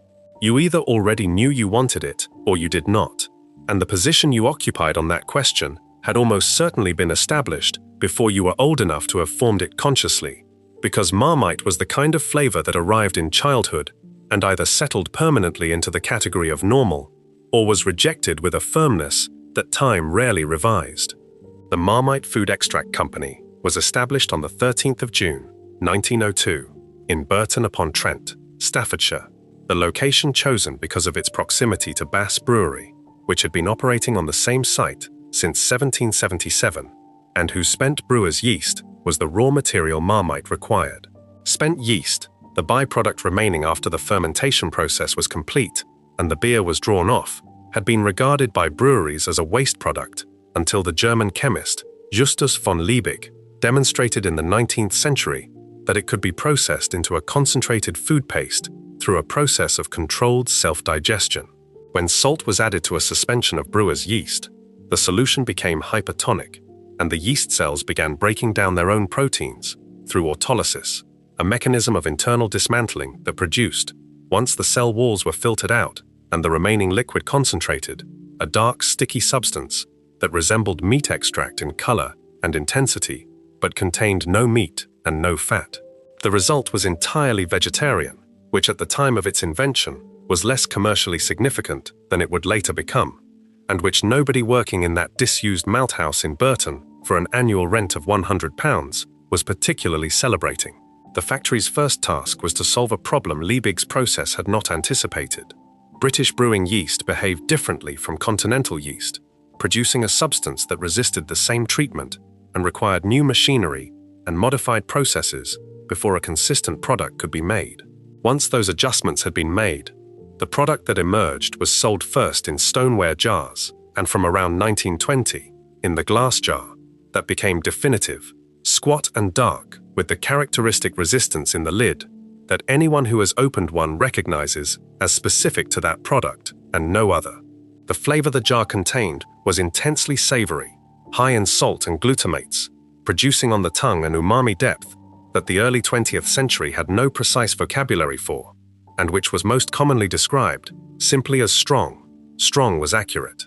You either already knew you wanted it, or you did not, and the position you occupied on that question had almost certainly been established before you were old enough to have formed it consciously, because Marmite was the kind of flavor that arrived in childhood and either settled permanently into the category of normal, or was rejected with a firmness that time rarely revised. The Marmite Food Extract Company was established on the 13th of June, 1902, in Burton-upon-Trent, Staffordshire, the location chosen because of its proximity to Bass Brewery, which had been operating on the same site since 1777, and whose spent brewer's yeast was the raw material Marmite required. Spent yeast, the byproduct remaining after the fermentation process was complete and the beer was drawn off, had been regarded by breweries as a waste product until the German chemist Justus von Liebig demonstrated in the 19th century that it could be processed into a concentrated food paste through a process of controlled self-digestion. When salt was added to a suspension of brewer's yeast, the solution became hypertonic, and the yeast cells began breaking down their own proteins through autolysis, a mechanism of internal dismantling that produced, once the cell walls were filtered out and the remaining liquid concentrated, a dark, sticky substance that resembled meat extract in color and intensity, but contained no meat and no fat. The result was entirely vegetarian, which at the time of its invention was less commercially significant than it would later become, and which nobody working in that disused malthouse in Burton for an annual rent of £100 was particularly celebrating. The factory's first task was to solve a problem Liebig's process had not anticipated. British brewing yeast behaved differently from continental yeast, producing a substance that resisted the same treatment and required new machinery and modified processes before a consistent product could be made. Once those adjustments had been made, the product that emerged was sold first in stoneware jars, and from around 1920, in the glass jar, that became definitive, squat and dark, with the characteristic resistance in the lid that anyone who has opened one recognizes as specific to that product and no other. The flavor the jar contained was intensely savory, high in salt and glutamates, producing on the tongue an umami depth that the early 20th century had no precise vocabulary for, and which was most commonly described simply as strong. Strong was accurate.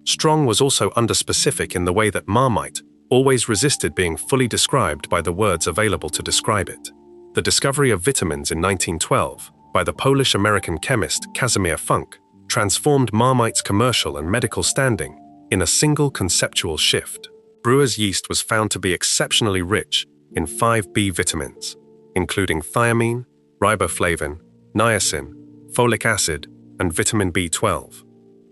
Strong was also underspecific in the way that Marmite always resisted being fully described by the words available to describe it. The discovery of vitamins in 1912 by the Polish-American chemist Casimir Funk transformed Marmite's commercial and medical standing in a single conceptual shift. Brewer's yeast was found to be exceptionally rich in 5 B vitamins, including thiamine, riboflavin, niacin, folic acid, and vitamin B12,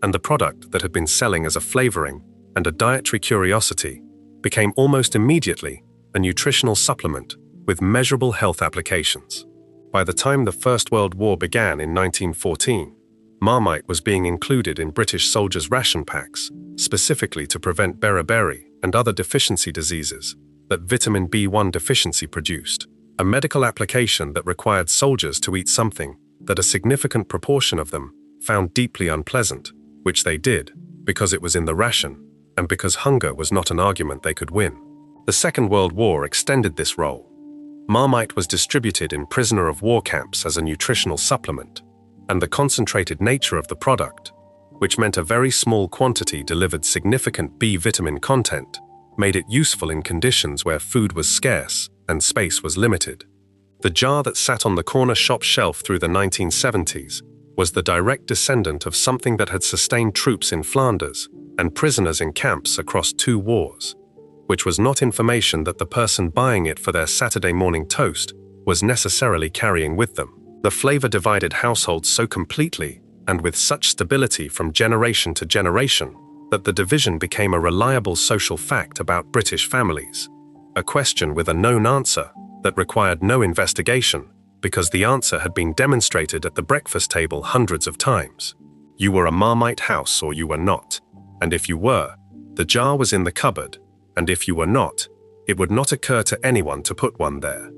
and the product that had been selling as a flavoring and a dietary curiosity became almost immediately a nutritional supplement with measurable health applications. By the time the First World War began in 1914, Marmite was being included in British soldiers' ration packs, specifically to prevent beriberi and other deficiency diseases that vitamin B1 deficiency produced, a medical application that required soldiers to eat something that a significant proportion of them found deeply unpleasant, which they did because it was in the ration and because hunger was not an argument they could win. The Second World War extended this role. Marmite was distributed in prisoner of war camps as a nutritional supplement, and the concentrated nature of the product, which meant a very small quantity delivered significant B vitamin content, made it useful in conditions where food was scarce and space was limited. The jar that sat on the corner shop shelf through the 1970s was the direct descendant of something that had sustained troops in Flanders and prisoners in camps across 2 wars, which was not information that the person buying it for their Saturday morning toast was necessarily carrying with them. The flavor divided households so completely and with such stability from generation to generation that the division became a reliable social fact about British families, a question with a known answer that required no investigation because the answer had been demonstrated at the breakfast table hundreds of times. You were a Marmite house or you were not, and if you were, the jar was in the cupboard, and if you were not, it would not occur to anyone to put one there.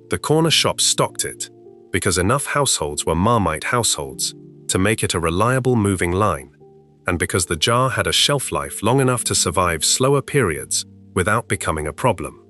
The corner shop stocked it because enough households were Marmite households to make it a reliable moving line, and because the jar had a shelf life long enough to survive slower periods without becoming a problem.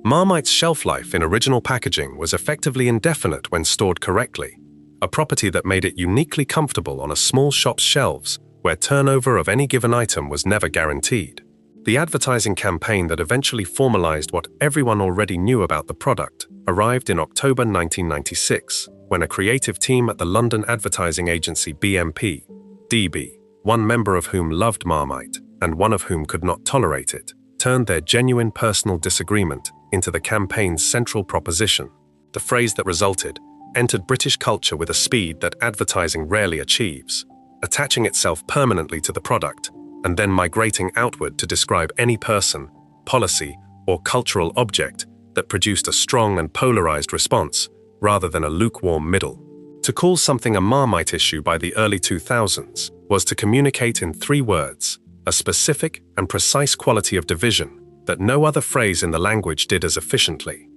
Marmite's shelf life in original packaging was effectively indefinite when stored correctly, a property that made it uniquely comfortable on a small shop's shelves where turnover of any given item was never guaranteed. The advertising campaign that eventually formalized what everyone already knew about the product arrived in October 1996, when a creative team at the London advertising agency BMP, DB, one member of whom loved Marmite and one of whom could not tolerate it, turned their genuine personal disagreement into the campaign's central proposition. The phrase that resulted entered British culture with a speed that advertising rarely achieves, attaching itself permanently to the product and then migrating outward to describe any person, policy, or cultural object that produced a strong and polarized response rather than a lukewarm middle. To call something a Marmite issue by the early 2000s was to communicate in 3 words, a specific and precise quality of division that no other phrase in the language did as efficiently.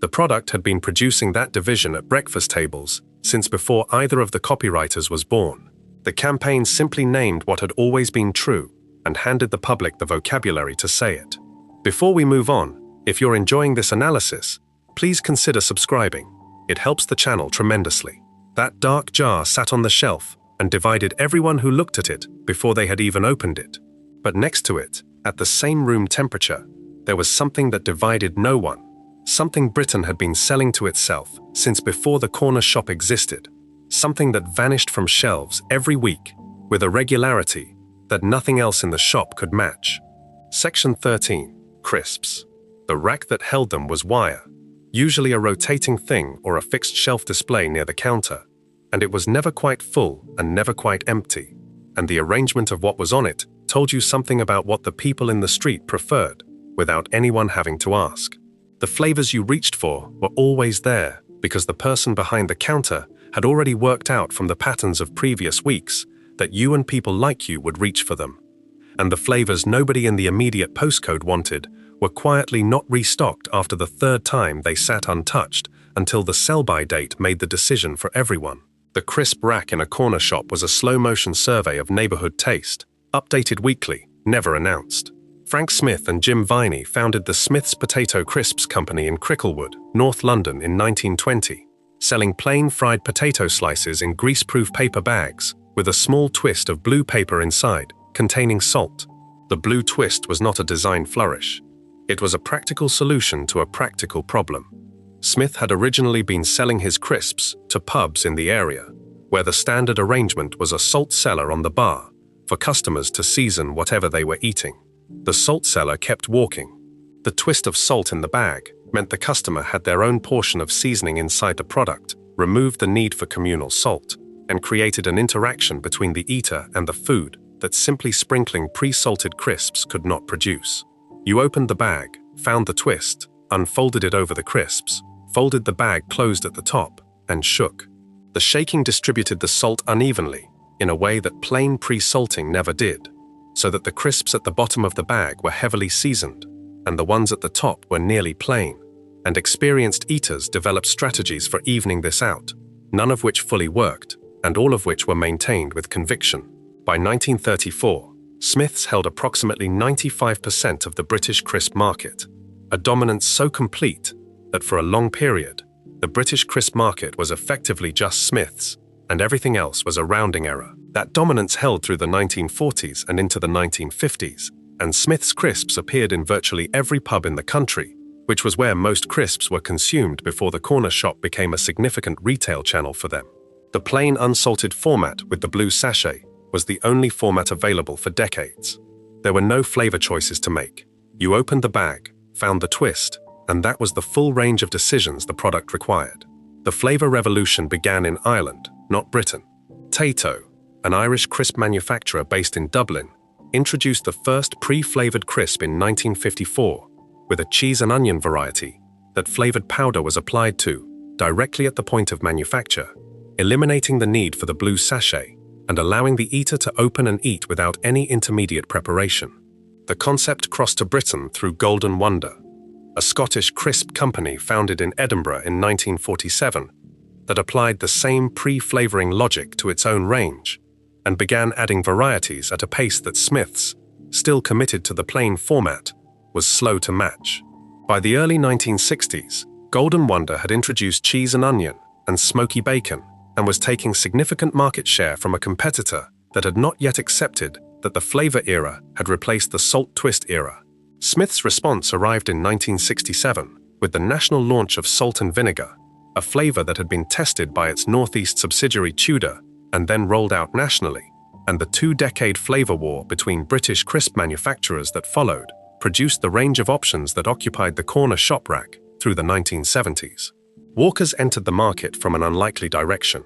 The product had been producing that division at breakfast tables since before either of the copywriters was born. The campaign simply named what had always been true and handed the public the vocabulary to say it. Before we move on, if you're enjoying this analysis, please consider subscribing. It helps the channel tremendously. That dark jar sat on the shelf and divided everyone who looked at it before they had even opened it. But next to it, at the same room temperature, there was something that divided no one. Something Britain had been selling to itself since before the corner shop existed. Something that vanished from shelves every week with a regularity that nothing else in the shop could match. Section 13. Crisps. The rack that held them was wire, usually a rotating thing or a fixed shelf display near the counter, and it was never quite full and never quite empty, and the arrangement of what was on it told you something about what the people in the street preferred, without anyone having to ask. The flavors you reached for were always there because the person behind the counter had already worked out from the patterns of previous weeks that you and people like you would reach for them. And the flavors nobody in the immediate postcode wanted were quietly not restocked after the 3rd time they sat untouched until the sell-by date made the decision for everyone. The crisp rack in a corner shop was a slow-motion survey of neighborhood taste, updated weekly, never announced. Frank Smith and Jim Viney founded the Smith's Potato Crisps Company in Cricklewood, North London in 1920, selling plain fried potato slices in grease-proof paper bags with a small twist of blue paper inside, containing salt. The blue twist was not a design flourish. It was a practical solution to a practical problem. Smith had originally been selling his crisps to pubs in the area, where the standard arrangement was a salt cellar on the bar for customers to season whatever they were eating. The salt cellar kept walking. The twist of salt in the bag meant the customer had their own portion of seasoning inside the product, removed the need for communal salt, and created an interaction between the eater and the food that simply sprinkling pre-salted crisps could not produce. You opened the bag, found the twist, unfolded it over the crisps, folded the bag closed at the top, and shook. The shaking distributed the salt unevenly, in a way that plain pre-salting never did, so that the crisps at the bottom of the bag were heavily seasoned, and the ones at the top were nearly plain, and experienced eaters developed strategies for evening this out, none of which fully worked, and all of which were maintained with conviction. By 1934, Smiths held approximately 95% of the British crisp market, a dominance so complete that for a long period, the British crisp market was effectively just Smiths, and everything else was a rounding error. That dominance held through the 1940s and into the 1950s, and Smith's crisps appeared in virtually every pub in the country, which was where most crisps were consumed before the corner shop became a significant retail channel for them. The plain unsalted format with the blue sachet was the only format available for decades. There were no flavor choices to make. You opened the bag, found the twist, and that was the full range of decisions the product required. The flavor revolution began in Ireland, not Britain. Tayto, an Irish crisp manufacturer based in Dublin, introduced the first pre-flavored crisp in 1954 with a cheese and onion variety that flavored powder was applied to directly at the point of manufacture, eliminating the need for the blue sachet and allowing the eater to open and eat without any intermediate preparation. The concept crossed to Britain through Golden Wonder, a Scottish crisp company founded in Edinburgh in 1947 that applied the same pre-flavoring logic to its own range and began adding varieties at a pace that Smiths, still committed to the plain format, was slow to match. By the early 1960s, Golden Wonder had introduced cheese and onion and smoky bacon and was taking significant market share from a competitor that had not yet accepted that the flavor era had replaced the salt twist era. Smith's response arrived in 1967 with the national launch of salt and vinegar, a flavor that had been tested by its Northeast subsidiary Tudor and then rolled out nationally. and the two-decade flavor war between British crisp manufacturers that followed produced the range of options that occupied the corner shop rack through the 1970s. Walker's entered the market from an unlikely direction.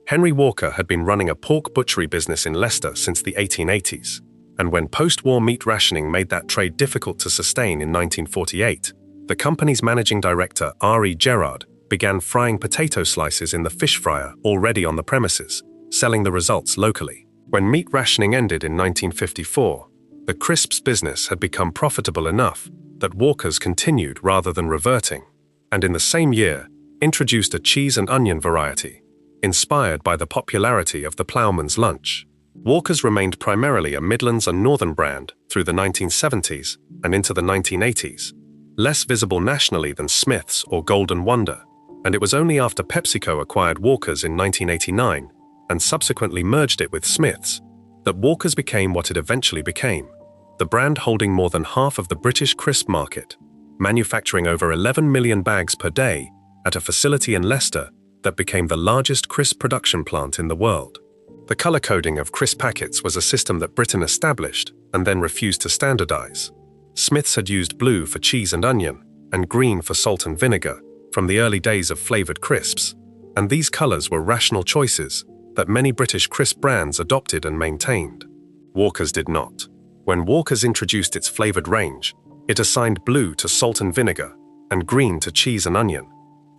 Henry Walker had been running a pork butchery business in Leicester since the 1880s, and when post-war meat rationing made that trade difficult to sustain in 1948, the company's managing director, R.E. Gerard, began frying potato slices in the fish fryer already on the premises, selling the results locally. When meat rationing ended in 1954, the crisps business had become profitable enough that Walker's continued rather than reverting, and in the same year introduced a cheese and onion variety, inspired by the popularity of the ploughman's lunch. Walker's remained primarily a Midlands and Northern brand through the 1970s and into the 1980s, less visible nationally than Smith's or Golden Wonder, and it was only after PepsiCo acquired Walker's in 1989 and subsequently merged it with Smith's that Walker's became what it eventually became, the brand holding more than half of the British crisp market, manufacturing over 11 million bags per day at a facility in Leicester that became the largest crisp production plant in the world. The color coding of crisp packets was a system that Britain established and then refused to standardize. Smith's had used blue for cheese and onion and green for salt and vinegar from the early days of flavored crisps, and these colors were rational choices that many British crisp brands adopted and maintained. Walker's did not. When Walker's introduced its flavored range, it assigned blue to salt and vinegar and green to cheese and onion,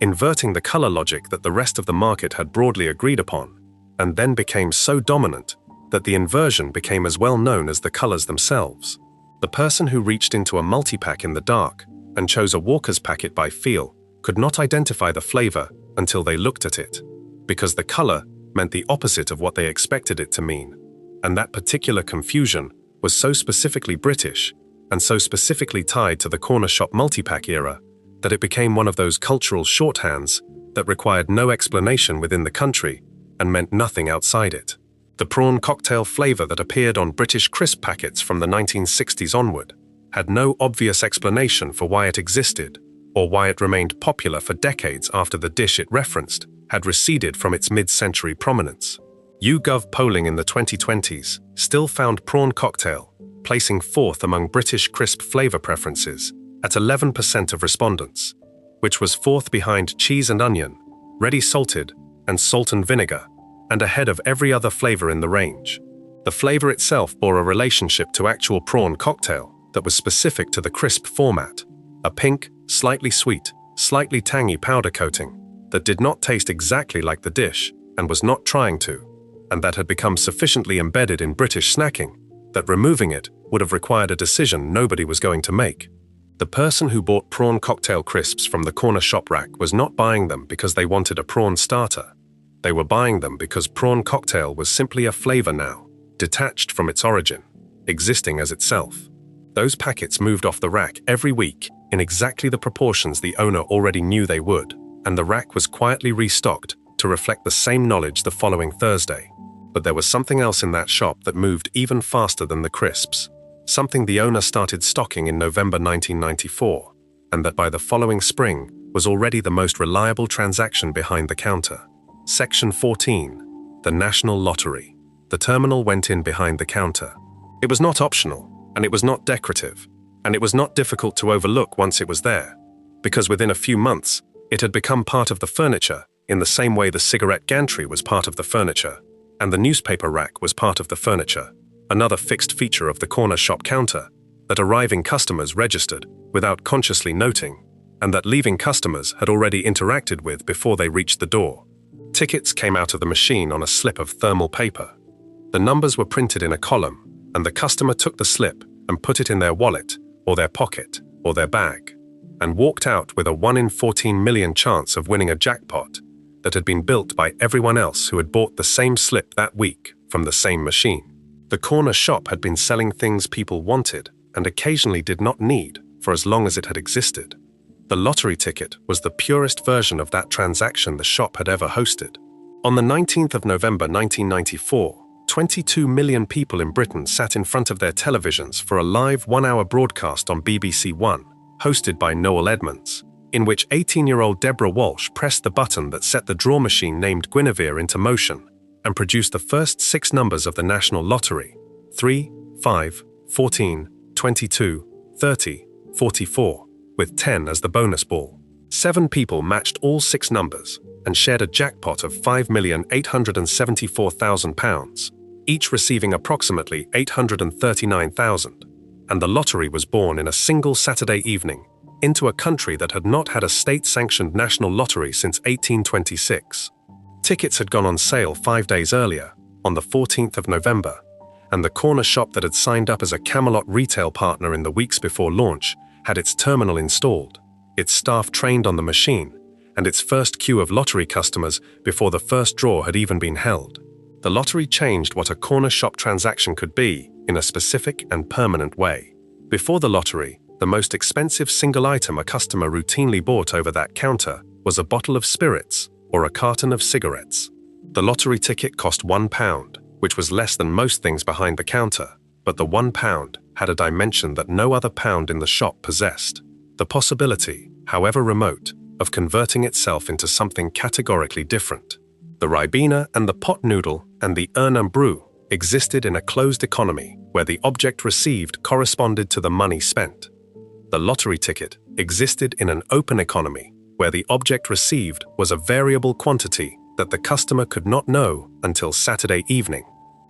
inverting the color logic that the rest of the market had broadly agreed upon, and then became so dominant that the inversion became as well known as the colors themselves. The person who reached into a multi-pack in the dark and chose a Walker's packet by feel could not identify the flavor until they looked at it, because the color meant the opposite of what they expected it to mean, and that particular confusion was so specifically British and so specifically tied to the corner shop multi-pack era that it became one of those cultural shorthands that required no explanation within the country and meant nothing outside it. The prawn cocktail flavor that appeared on British crisp packets from the 1960s onward had no obvious explanation for why it existed or why it remained popular for decades after the dish it referenced had receded from its mid-century prominence. YouGov polling in the 2020s still found prawn cocktail placing fourth among British crisp flavor preferences at 11% of respondents, which was fourth behind cheese and onion, ready salted, and salt and vinegar, and ahead of every other flavor in the range. The flavor itself bore a relationship to actual prawn cocktail that was specific to the crisp format, a pink, slightly sweet, slightly tangy powder coating that did not taste exactly like the dish and was not trying to, and that had become sufficiently embedded in British snacking that removing it would have required a decision nobody was going to make. The person who bought prawn cocktail crisps from the corner shop rack was not buying them because they wanted a prawn starter. They were buying them because prawn cocktail was simply a flavor now, detached from its origin, existing as itself. Those packets moved off the rack every week in exactly the proportions the owner already knew they would, and the rack was quietly restocked to reflect the same knowledge the following Thursday. But there was something else in that shop that moved even faster than the crisps, something the owner started stocking in November 1994, and that by the following spring was already the most reliable transaction behind the counter. Section 14, the National Lottery. The terminal went in behind the counter. It was not optional, and it was not decorative, and it was not difficult to overlook once it was there, because within a few months, it had become part of the furniture in the same way the cigarette gantry was part of the furniture, and the newspaper rack was part of the furniture, another fixed feature of the corner shop counter that arriving customers registered without consciously noting, and that leaving customers had already interacted with before they reached the door. Tickets came out of the machine on a slip of thermal paper. The numbers were printed in a column, and the customer took the slip and put it in their wallet, or their pocket, or their bag, and walked out with a 1 in 14 million chance of winning a jackpot that had been built by everyone else who had bought the same slip that week from the same machine. The corner shop had been selling things people wanted and occasionally did not need for as long as it had existed. The lottery ticket was the purest version of that transaction the shop had ever hosted. On the 19th of November 1994, 22 million people in Britain sat in front of their televisions for a live 1-hour broadcast on BBC One, hosted by Noel Edmonds, in which 18-year-old Deborah Walsh pressed the button that set the draw machine named Guinevere into motion, and produced the first 6 numbers of the national lottery: 3, 5, 14, 22, 30, 44, with 10 as the bonus ball. 7 people matched all 6 numbers and shared a jackpot of £5,874,000, each receiving approximately £839,000, and the lottery was born in a single Saturday evening into a country that had not had a state-sanctioned national lottery since 1826. Tickets had gone on sale 5 days earlier, on the 14th of November, and the corner shop that had signed up as a Camelot retail partner in the weeks before launch had its terminal installed, its staff trained on the machine, and its first queue of lottery customers before the first draw had even been held. The lottery changed what a corner shop transaction could be in a specific and permanent way. Before the lottery, the most expensive single item a customer routinely bought over that counter was a bottle of spirits or a carton of cigarettes. The lottery ticket cost £1, which was less than most things behind the counter, but the £1 had a dimension that no other pound in the shop possessed. The possibility, however remote, of converting itself into something categorically different. The Ribena and the pot noodle and the urn brew existed in a closed economy where the object received corresponded to the money spent. The lottery ticket existed in an open economy where the object received was a variable quantity that the customer could not know until Saturday evening.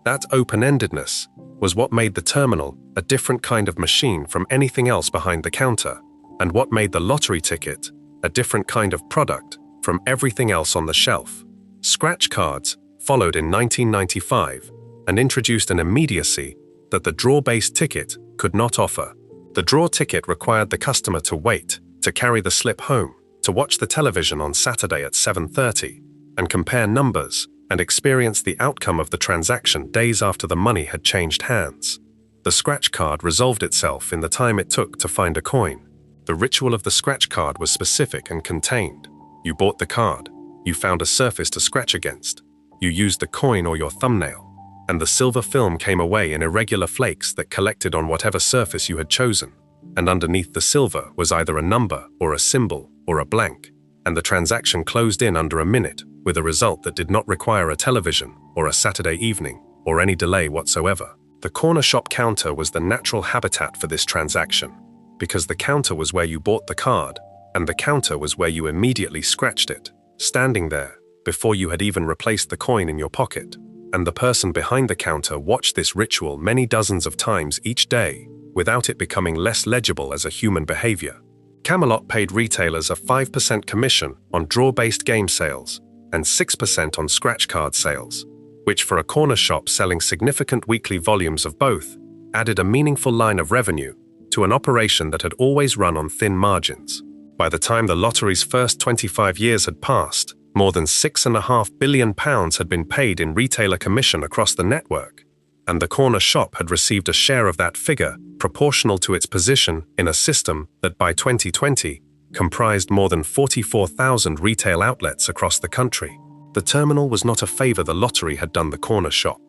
That open-endedness was what made the terminal a different kind of machine from anything else behind the counter, and what made the lottery ticket a different kind of product from everything else on the shelf. Scratch cards followed in 1995 and introduced an immediacy that the draw-based ticket could not offer. The draw ticket required the customer to wait, to carry the slip home, to watch the television on Saturday at 7:30, and compare numbers and experience the outcome of the transaction days after the money had changed hands. The scratch card resolved itself in the time it took to find a coin. The ritual of the scratch card was specific and contained. You bought the card, you found a surface to scratch against, you used the coin or your thumbnail, and the silver film came away in irregular flakes that collected on whatever surface you had chosen, and underneath the silver was either a number or a symbol or a blank, and the transaction closed in under a minute with a result that did not require a television or a Saturday evening or any delay whatsoever. The corner shop counter was the natural habitat for this transaction, because the counter was where you bought the card, and the counter was where you immediately scratched it, standing there before you had even replaced the coin in your pocket. And the person behind the counter watched this ritual many dozens of times each day without it becoming less legible as a human behavior. Camelot paid retailers a 5% commission on draw-based game sales and 6% on scratch card sales, which for a corner shop selling significant weekly volumes of both, added a meaningful line of revenue to an operation that had always run on thin margins. By the time the lottery's first 25 years had passed, more than £6.5 billion had been paid in retailer commission across the network, and the corner shop had received a share of that figure proportional to its position in a system that by 2020 comprised more than 44,000 retail outlets across the country. The terminal was not a favor the lottery had done the corner shop.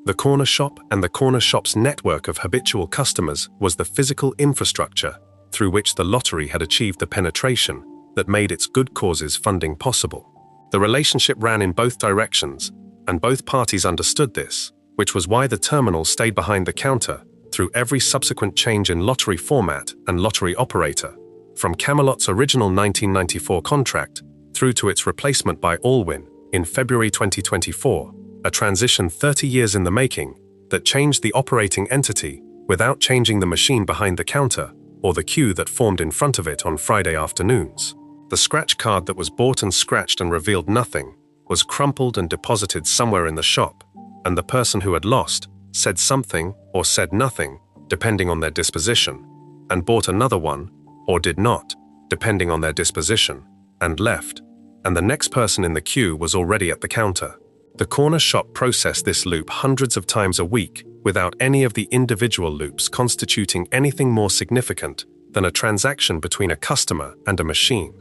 The corner shop and the corner shop's network of habitual customers was the physical infrastructure through which the lottery had achieved the penetration that made its good causes funding possible. The relationship ran in both directions, and both parties understood this, which was why the terminal stayed behind the counter through every subsequent change in lottery format and lottery operator, from Camelot's original 1994 contract through to its replacement by Allwyn in February 2024, a transition 30 years in the making that changed the operating entity without changing the machine behind the counter or the queue that formed in front of it on Friday afternoons. The scratch card that was bought and scratched and revealed nothing was crumpled and deposited somewhere in the shop, and the person who had lost said something or said nothing, depending on their disposition, and bought another one, or did not, depending on their disposition, and left, and the next person in the queue was already at the counter. The corner shop processed this loop hundreds of times a week without any of the individual loops constituting anything more significant than a transaction between a customer and a machine.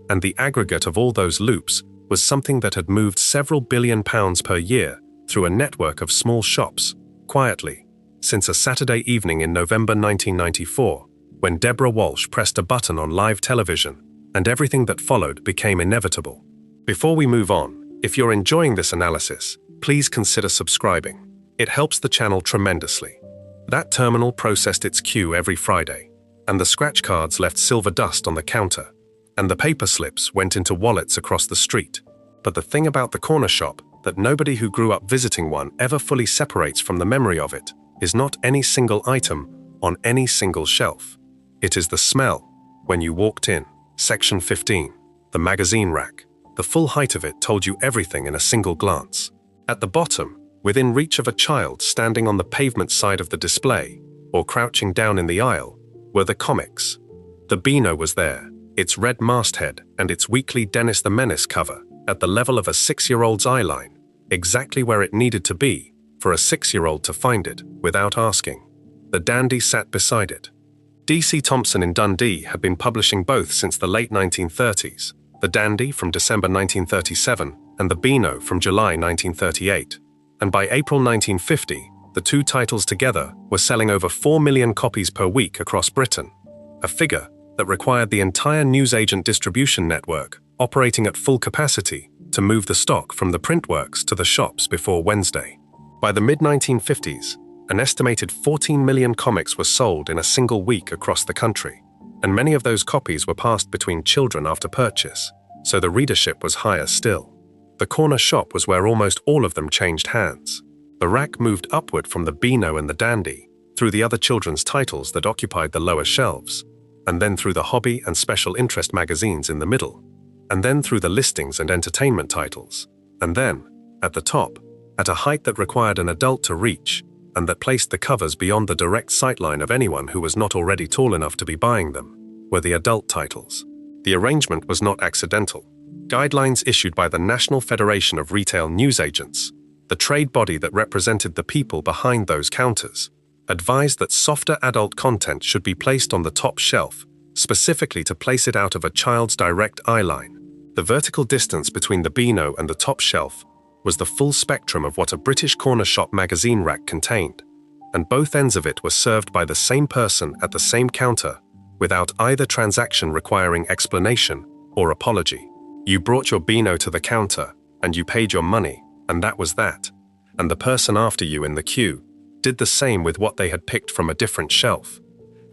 And the aggregate of all those loops was something that had moved several £billion per year through a network of small shops, quietly, since a Saturday evening in November 1994, when Deborah Walsh pressed a button on live television, and everything that followed became inevitable. Before we move on, if you're enjoying this analysis, please consider subscribing. It helps the channel tremendously. That terminal processed its queue every Friday, and the scratch cards left silver dust on the counter, and the paper slips went into wallets across the street. But the thing about the corner shop that nobody who grew up visiting one ever fully separates from the memory of it is not any single item on any single shelf. It is the smell when you walked in. Section 15, the magazine rack. The full height of it told you everything in a single glance. At the bottom, within reach of a child standing on the pavement side of the display or crouching down in the aisle, were the comics. The Beano was there, its red masthead and its weekly Dennis the Menace cover at the level of a 6-year-old's eyeline, exactly where it needed to be for a 6-year-old to find it without asking. The Dandy sat beside it. D.C. Thompson in Dundee had been publishing both since the late 1930s, the Dandy from December 1937 and the Beano from July 1938. And by April 1950, the two titles together were selling over 4 million copies per week across Britain, a figure that required the entire newsagent distribution network operating at full capacity to move the stock from the printworks to the shops before Wednesday. By the mid-1950s, an estimated 14 million comics were sold in a single week across the country, and many of those copies were passed between children after purchase, so the readership was higher still. The corner shop was where almost all of them changed hands. The rack moved upward from the Beano and the Dandy, through the other children's titles that occupied the lower shelves, and then through the hobby and special interest magazines in the middle, and then through the listings and entertainment titles, and then, at the top, at a height that required an adult to reach, and that placed the covers beyond the direct sightline of anyone who was not already tall enough to be buying them, were the adult titles. The arrangement was not accidental. Guidelines issued by the National Federation of Retail Newsagents, the trade body that represented the people behind those counters, advised that softer adult content should be placed on the top shelf, specifically to place it out of a child's direct eyeline. The vertical distance between the Beano and the top shelf was the full spectrum of what a British corner shop magazine rack contained, and both ends of it were served by the same person at the same counter, without either transaction requiring explanation or apology. You brought your Beano to the counter, and you paid your money, and that was that. And the person after you in the queue did the same with what they had picked from a different shelf,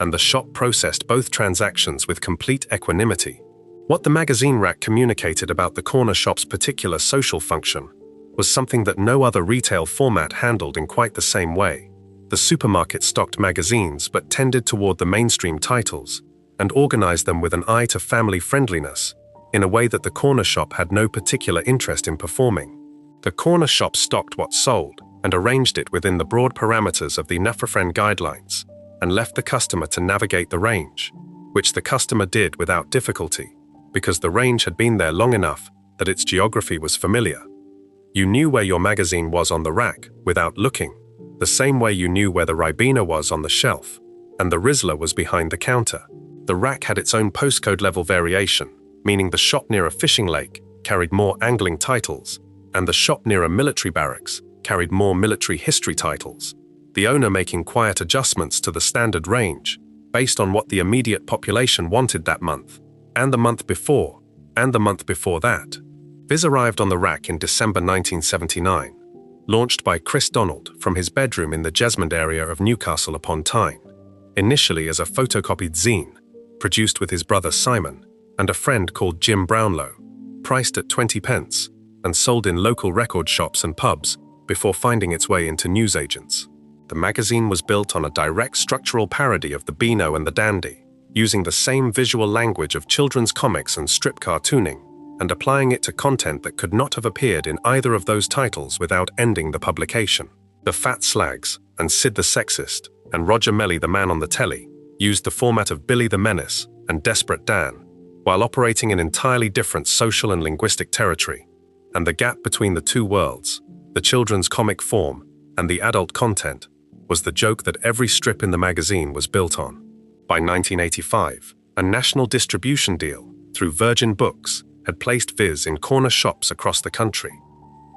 and the shop processed both transactions with complete equanimity. What the magazine rack communicated about the corner shop's particular social function was something that no other retail format handled in quite the same way. The supermarket stocked magazines but tended toward the mainstream titles and organized them with an eye to family friendliness in a way that the corner shop had no particular interest in performing. The corner shop stocked what sold and arranged it within the broad parameters of the Nafrafriend guidelines and left the customer to navigate the range, which the customer did without difficulty because the range had been there long enough that its geography was familiar. You knew where your magazine was on the rack without looking, the same way you knew where the Ribena was on the shelf, and the Rizla was behind the counter. The rack had its own postcode level variation, meaning the shop near a fishing lake carried more angling titles, and the shop near a military barracks carried more military history titles, the owner making quiet adjustments to the standard range based on what the immediate population wanted that month, and the month before, and the month before that. Viz arrived on the rack in December 1979, launched by Chris Donald from his bedroom in the Jesmond area of Newcastle upon Tyne, initially as a photocopied zine, produced with his brother Simon and a friend called Jim Brownlow, priced at 20 pence and sold in local record shops and pubs before finding its way into newsagents. The magazine was built on a direct structural parody of the Beano and the Dandy, using the same visual language of children's comics and strip cartooning, and applying it to content that could not have appeared in either of those titles without ending the publication. The Fat Slags and Sid the Sexist and Roger Melly the Man on the Telly used the format of Billy the Menace and Desperate Dan, while operating in entirely different social and linguistic territory, and the gap between the two worlds, the children's comic form and the adult content, was the joke that every strip in the magazine was built on. By 1985, a national distribution deal through Virgin Books had placed Viz in corner shops across the country.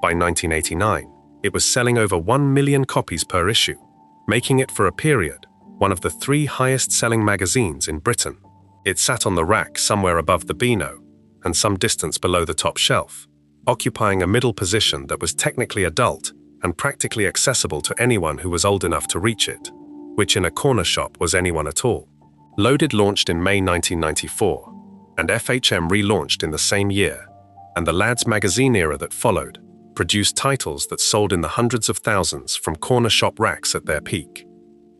By 1989, it was selling over 1 million copies per issue, making it for a period one of the 3 highest-selling magazines in Britain. It sat on the rack somewhere above the Beano and some distance below the top shelf, occupying a middle position that was technically adult and practically accessible to anyone who was old enough to reach it, which in a corner shop was anyone at all. Loaded launched in May 1994, and FHM relaunched in the same year, and the Lads magazine era that followed produced titles that sold in the hundreds of thousands from corner shop racks at their peak.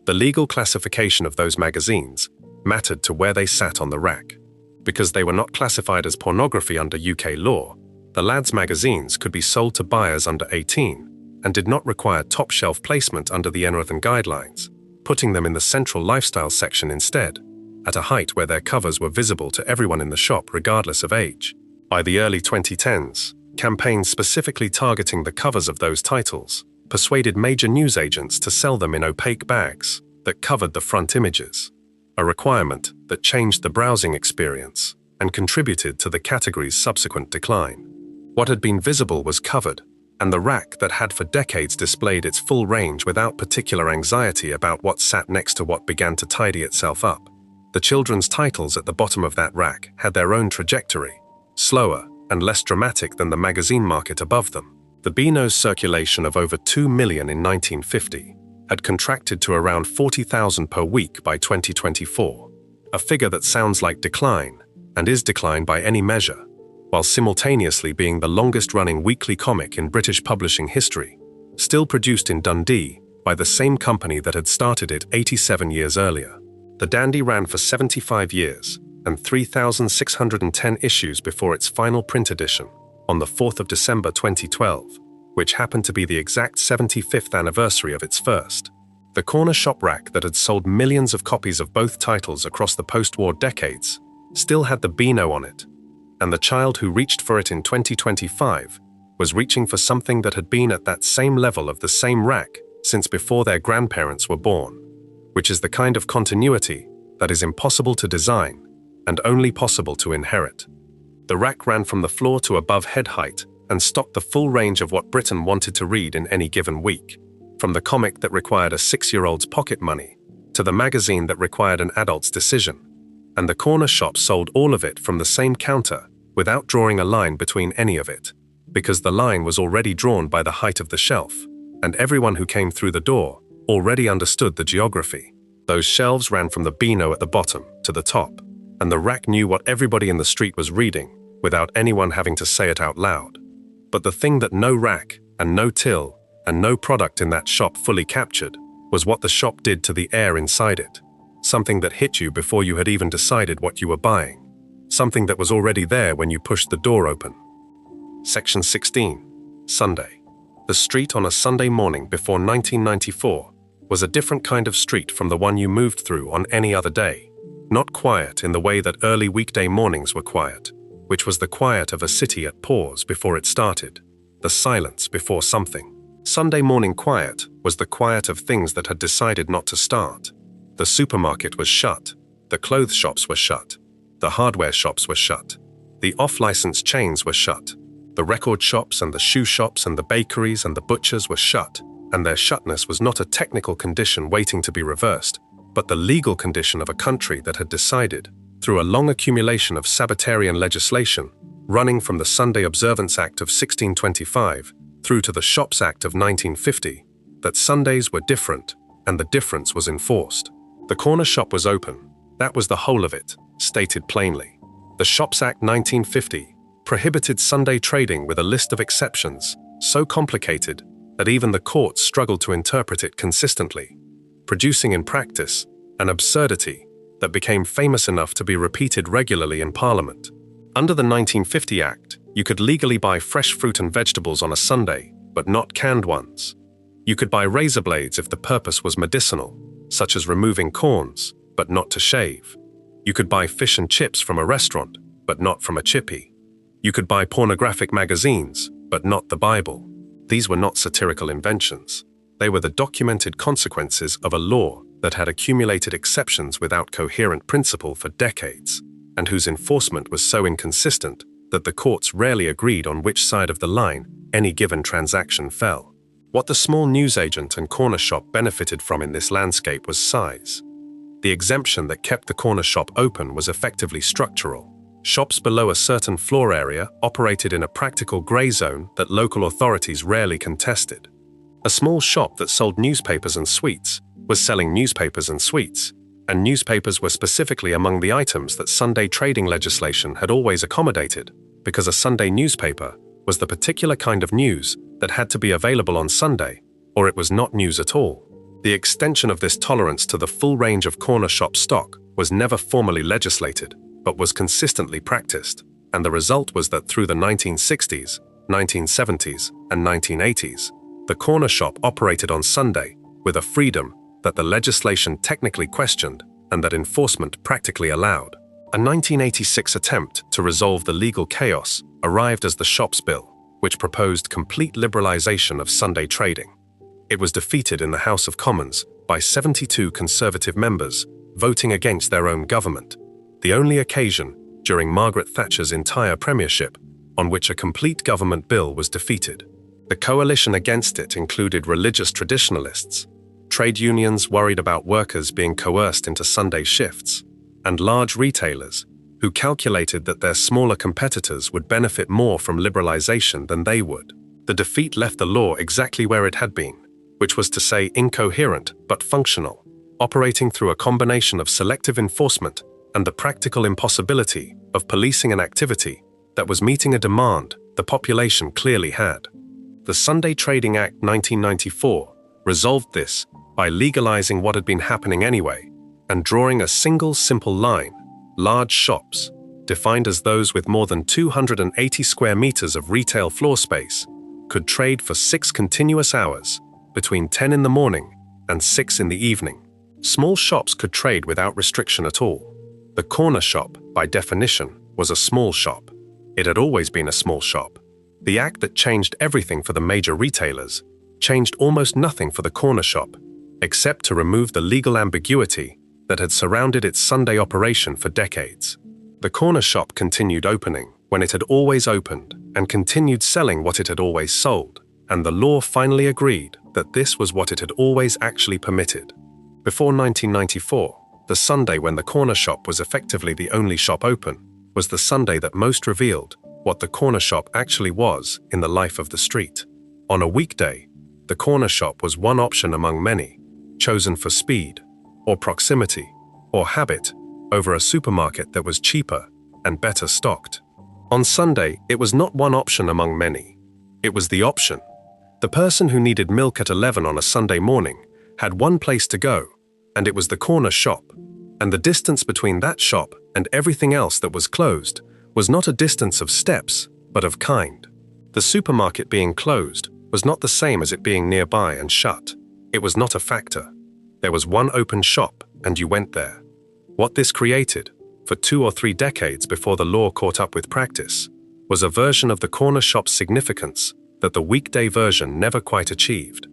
The legal classification of those magazines mattered to where they sat on the rack. Because they were not classified as pornography under UK law, the Lads magazines could be sold to buyers under 18 and did not require top-shelf placement under the Enrothen guidelines, putting them in the central lifestyle section instead, at a height where their covers were visible to everyone in the shop regardless of age. By the early 2010s, campaigns specifically targeting the covers of those titles persuaded major newsagents to sell them in opaque bags that covered the front images, a requirement that changed the browsing experience and contributed to the category's subsequent decline. What had been visible was covered, and the rack that had for decades displayed its full range without particular anxiety about what sat next to what began to tidy itself up. The children's titles at the bottom of that rack had their own trajectory, slower and less dramatic than the magazine market above them. The Beano's circulation of over 2 million in 1950 had contracted to around 40,000 per week by 2024, a figure that sounds like decline, and is decline by any measure, while simultaneously being the longest-running weekly comic in British publishing history, still produced in Dundee by the same company that had started it 87 years earlier. The Dandy ran for 75 years and 3,610 issues before its final print edition, on the 4th of December 2012, which happened to be the exact 75th anniversary of its first. The corner shop rack that had sold millions of copies of both titles across the post-war decades still had the Beano on it, and the child who reached for it in 2025 was reaching for something that had been at that same level of the same rack since before their grandparents were born, which is the kind of continuity that is impossible to design and only possible to inherit. The rack ran from the floor to above head height and stocked the full range of what Britain wanted to read in any given week, from the comic that required a 6-year-old's pocket money to the magazine that required an adult's decision, and the corner shop sold all of it from the same counter without drawing a line between any of it, because the line was already drawn by the height of the shelf, and everyone who came through the door already understood the geography. Those shelves ran from the Beano at the bottom to the top, and the rack knew what everybody in the street was reading without anyone having to say it out loud. But the thing that no rack and no till and no product in that shop fully captured was what the shop did to the air inside it, something that hit you before you had even decided what you were buying, something that was already there when you pushed the door open. Section 16. Sunday. The street on a Sunday morning before 1994 was a different kind of street from the one you moved through on any other day. Not quiet in the way that early weekday mornings were quiet, which was the quiet of a city at pause before it started, the silence before something. Sunday morning quiet was the quiet of things that had decided not to start. The supermarket was shut, the clothes shops were shut, the hardware shops were shut, the off-license chains were shut, the record shops and the shoe shops and the bakeries and the butchers were shut, and their shutness was not a technical condition waiting to be reversed, but the legal condition of a country that had decided, through a long accumulation of Sabbatarian legislation, running from the Sunday Observance Act of 1625 through to the Shops Act of 1950, that Sundays were different, and the difference was enforced. The corner shop was open. That was the whole of it, stated plainly. The Shops Act 1950 prohibited Sunday trading with a list of exceptions so complicated that even the courts struggled to interpret it consistently, producing in practice an absurdity that became famous enough to be repeated regularly in Parliament. Under the 1950 Act, you could legally buy fresh fruit and vegetables on a Sunday, but not canned ones. You could buy razor blades if the purpose was medicinal, such as removing corns, but not to shave. You could buy fish and chips from a restaurant, but not from a chippy. You could buy pornographic magazines, but not the Bible. These were not satirical inventions. They were the documented consequences of a law that had accumulated exceptions without coherent principle for decades, and whose enforcement was so inconsistent that the courts rarely agreed on which side of the line any given transaction fell. What the small newsagent and corner shop benefited from in this landscape was size. The exemption that kept the corner shop open was effectively structural, Shops below a certain floor area operated in a practical grey zone that local authorities rarely contested. A small shop that sold newspapers and sweets was selling newspapers and sweets, and newspapers were specifically among the items that Sunday trading legislation had always accommodated, because a Sunday newspaper was the particular kind of news that had to be available on Sunday, or it was not news at all. The extension of this tolerance to the full range of corner shop stock was never formally legislated, but was consistently practiced, and the result was that through the 1960s, 1970s, and 1980s, the corner shop operated on Sunday with a freedom that the legislation technically questioned and that enforcement practically allowed. A 1986 attempt to resolve the legal chaos arrived as the Shops Bill, which proposed complete liberalization of Sunday trading. It was defeated in the House of Commons by 72 Conservative members voting against their own government, the only occasion during Margaret Thatcher's entire premiership on which a complete government bill was defeated. The coalition against it included religious traditionalists, trade unions worried about workers being coerced into Sunday shifts, and large retailers who calculated that their smaller competitors would benefit more from liberalization than they would. The defeat left the law exactly where it had been, which was to say incoherent but functional, operating through a combination of selective enforcement and the practical impossibility of policing an activity that was meeting a demand the population clearly had. The Sunday Trading Act 1994 resolved this by legalizing what had been happening anyway and drawing a single simple line: large shops, defined as those with more than 280 square meters of retail floor space, could trade for 6 continuous hours between 10 in the morning and 6 in the evening. Small shops could trade without restriction at all. The corner shop, by definition, was a small shop. It had always been a small shop. The act that changed everything for the major retailers changed almost nothing for the corner shop, except to remove the legal ambiguity that had surrounded its Sunday operation for decades. The corner shop continued opening when it had always opened and continued selling what it had always sold, and the law finally agreed that this was what it had always actually permitted. Before 1994, the Sunday when the corner shop was effectively the only shop open was the Sunday that most revealed what the corner shop actually was in the life of the street. On a weekday, the corner shop was one option among many, chosen for speed, or proximity, or habit, over a supermarket that was cheaper and better stocked. On Sunday, it was not one option among many. It was the option. The person who needed milk at 11 on a Sunday morning had one place to go, and it was the corner shop. And the distance between that shop and everything else that was closed was not a distance of steps, but of kind. The supermarket being closed was not the same as it being nearby and shut. It was not a factor. There was one open shop, and you went there. What this created, for 2 or 3 decades before the law caught up with practice, was a version of the corner shop's significance that the weekday version never quite achieved.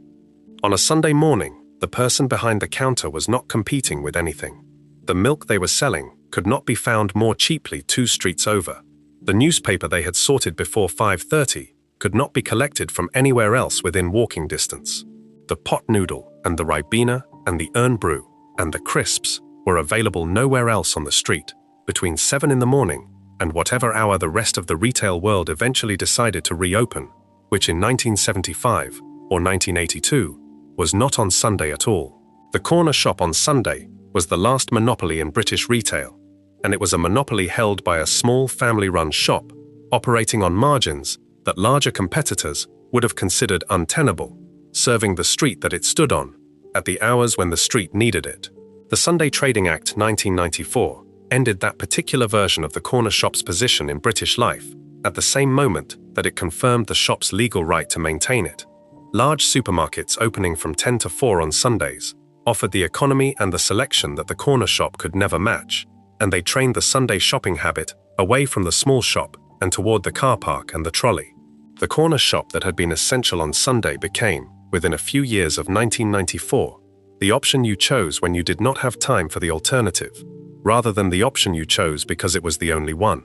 On a Sunday morning, the person behind the counter was not competing with anything. The milk they were selling could not be found more cheaply 2 streets over. The newspaper they had sorted before 5:30 could not be collected from anywhere else within walking distance. The pot noodle and the ribena and the urn brew and the crisps were available nowhere else on the street between 7 in the morning and whatever hour the rest of the retail world eventually decided to reopen, which in 1975 or 1982 was not on Sunday at all. The corner shop on Sunday was the last monopoly in British retail, and it was a monopoly held by a small family-run shop operating on margins that larger competitors would have considered untenable, serving the street that it stood on at the hours when the street needed it. The Sunday Trading Act 1994 ended that particular version of the corner shop's position in British life at the same moment that it confirmed the shop's legal right to maintain it. Large supermarkets opening from 10 to 4 on Sundays offered the economy and the selection that the corner shop could never match, and they trained the Sunday shopping habit away from the small shop and toward the car park and the trolley. The corner shop that had been essential on Sunday became, within a few years of 1994, the option you chose when you did not have time for the alternative, rather than the option you chose because it was the only one.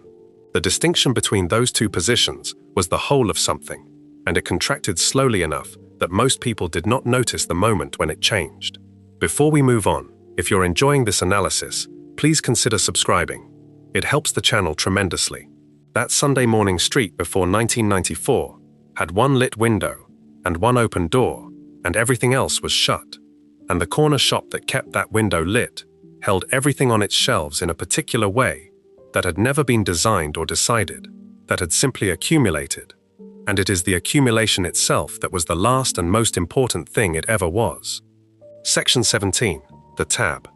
The distinction between those two positions was the whole of something, and it contracted slowly enough that most people did not notice the moment when it changed. Before we move on, if you're enjoying this analysis, please consider subscribing. It helps the channel tremendously. That Sunday morning street before 1994 had one lit window and one open door, and everything else was shut. And the corner shop that kept that window lit held everything on its shelves in a particular way that had never been designed or decided, that had simply accumulated. And it is the accumulation itself that was the last and most important thing it ever was. Section 17. The tab.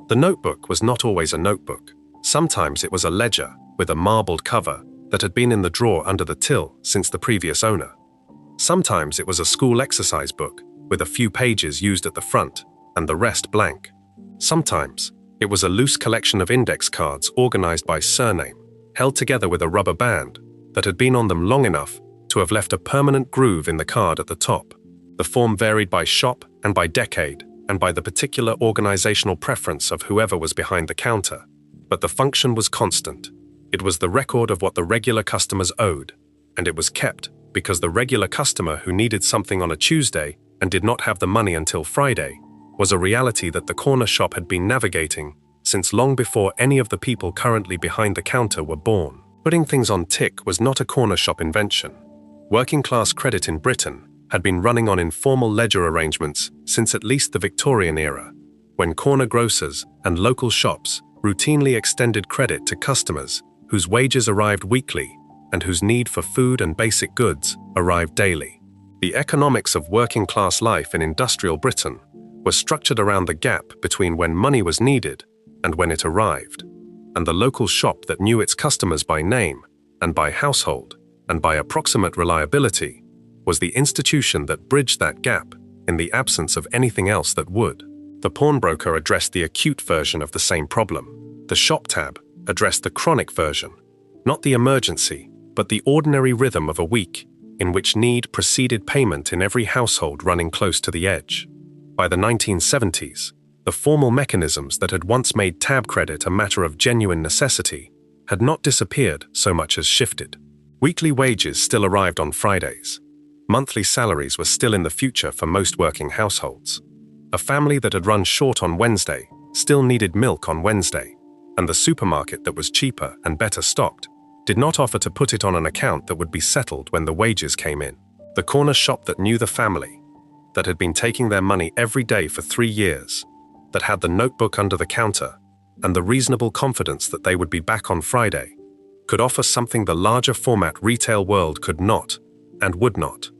The notebook was not always a notebook. Sometimes it was a ledger with a marbled cover that had been in the drawer under the till since the previous owner. Sometimes it was a school exercise book with a few pages used at the front and the rest blank. Sometimes it was a loose collection of index cards organized by surname, held together with a rubber band that had been on them long enough to have left a permanent groove in the card at the top. The form varied by shop and by decade and by the particular organizational preference of whoever was behind the counter. But the function was constant. It was the record of what the regular customers owed, and it was kept because the regular customer who needed something on a Tuesday and did not have the money until Friday was a reality that the corner shop had been navigating since long before any of the people currently behind the counter were born. Putting things on tick was not a corner shop invention. Working-class credit in Britain had been running on informal ledger arrangements since at least the Victorian era, when corner grocers and local shops routinely extended credit to customers whose wages arrived weekly and whose need for food and basic goods arrived daily. The economics of working-class life in industrial Britain was structured around the gap between when money was needed and when it arrived, and the local shop that knew its customers by name and by household and by approximate reliability was the institution that bridged that gap in the absence of anything else that would. The pawnbroker addressed the acute version of the same problem. The shop tab addressed the chronic version, not the emergency, but the ordinary rhythm of a week in which need preceded payment in every household running close to the edge. By the 1970s, the formal mechanisms that had once made tab credit a matter of genuine necessity had not disappeared so much as shifted. Weekly wages still arrived on Fridays. Monthly salaries were still in the future for most working households. A family that had run short on Wednesday still needed milk on Wednesday, and the supermarket that was cheaper and better stocked did not offer to put it on an account that would be settled when the wages came in. The corner shop that knew the family, that had been taking their money every day for 3 years, that had the notebook under the counter and the reasonable confidence that they would be back on Friday, could offer something the larger format retail world could not and would not.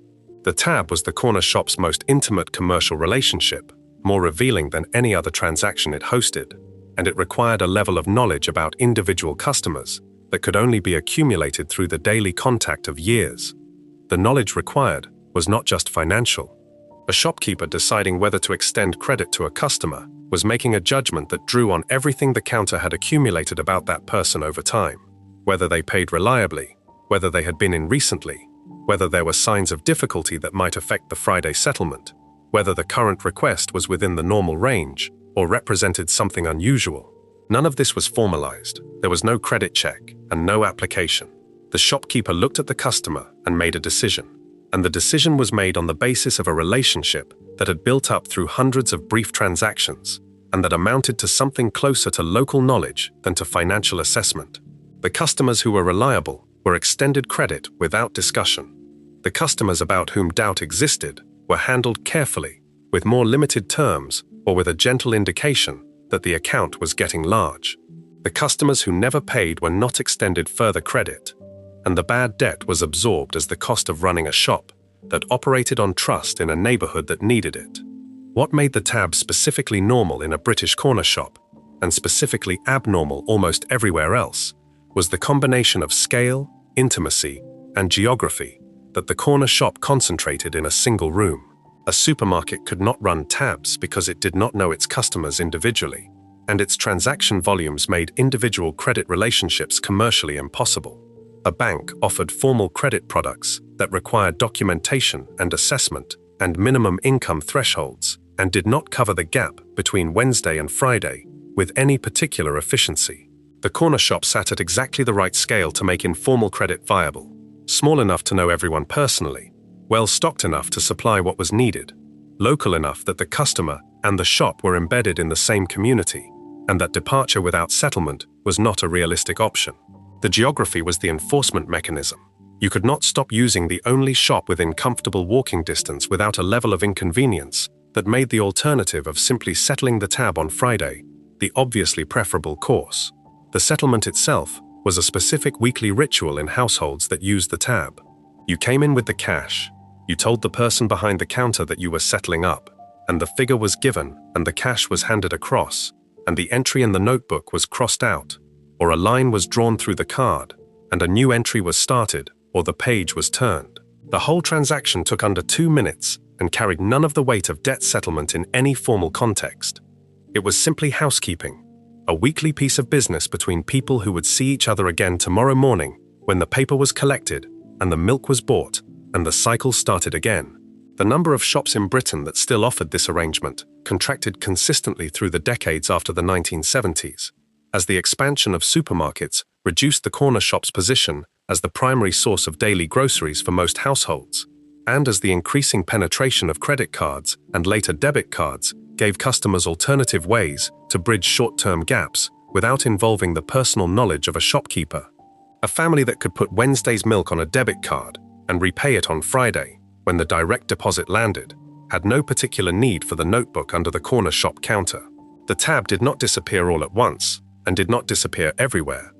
The tab was the corner shop's most intimate commercial relationship, more revealing than any other transaction it hosted, and it required a level of knowledge about individual customers that could only be accumulated through the daily contact of years. The knowledge required was not just financial. A shopkeeper deciding whether to extend credit to a customer was making a judgment that drew on everything the counter had accumulated about that person over time, whether they paid reliably, whether they had been in recently, whether there were signs of difficulty that might affect the Friday settlement, whether the current request was within the normal range or represented something unusual. None of this was formalized. There was no credit check and no application. The shopkeeper looked at the customer and made a decision. And the decision was made on the basis of a relationship that had built up through hundreds of brief transactions and that amounted to something closer to local knowledge than to financial assessment. The customers who were reliable were extended credit without discussion. The customers about whom doubt existed were handled carefully, with more limited terms or with a gentle indication that the account was getting large. The customers who never paid were not extended further credit, and the bad debt was absorbed as the cost of running a shop that operated on trust in a neighborhood that needed it. What made the tab specifically normal in a British corner shop, and specifically abnormal almost everywhere else, was the combination of scale, intimacy, and geography that the corner shop concentrated in a single room. A supermarket could not run tabs because it did not know its customers individually, and its transaction volumes made individual credit relationships commercially impossible. A bank offered formal credit products that required documentation and assessment and minimum income thresholds and did not cover the gap between Wednesday and Friday with any particular efficiency. The corner shop sat at exactly the right scale to make informal credit viable, small enough to know everyone personally, well-stocked enough to supply what was needed, local enough that the customer and the shop were embedded in the same community, and that departure without settlement was not a realistic option. The geography was the enforcement mechanism. You could not stop using the only shop within comfortable walking distance without a level of inconvenience that made the alternative of simply settling the tab on Friday the obviously preferable course. The settlement itself was a specific weekly ritual in households that used the tab. You came in with the cash, you told the person behind the counter that you were settling up, and the figure was given and the cash was handed across, and the entry in the notebook was crossed out, or a line was drawn through the card, and a new entry was started, or the page was turned. The whole transaction took under 2 minutes and carried none of the weight of debt settlement in any formal context. It was simply housekeeping, a weekly piece of business between people who would see each other again tomorrow morning when the paper was collected and the milk was bought and the cycle started again. The number of shops in Britain that still offered this arrangement contracted consistently through the decades after the 1970s, as the expansion of supermarkets reduced the corner shop's position as the primary source of daily groceries for most households, and as the increasing penetration of credit cards and later debit cards gave customers alternative ways to bridge short-term gaps without involving the personal knowledge of a shopkeeper. A family that could put Wednesday's milk on a debit card and repay it on Friday when the direct deposit landed had no particular need for the notebook under the corner shop counter. The tab did not disappear all at once and did not disappear everywhere,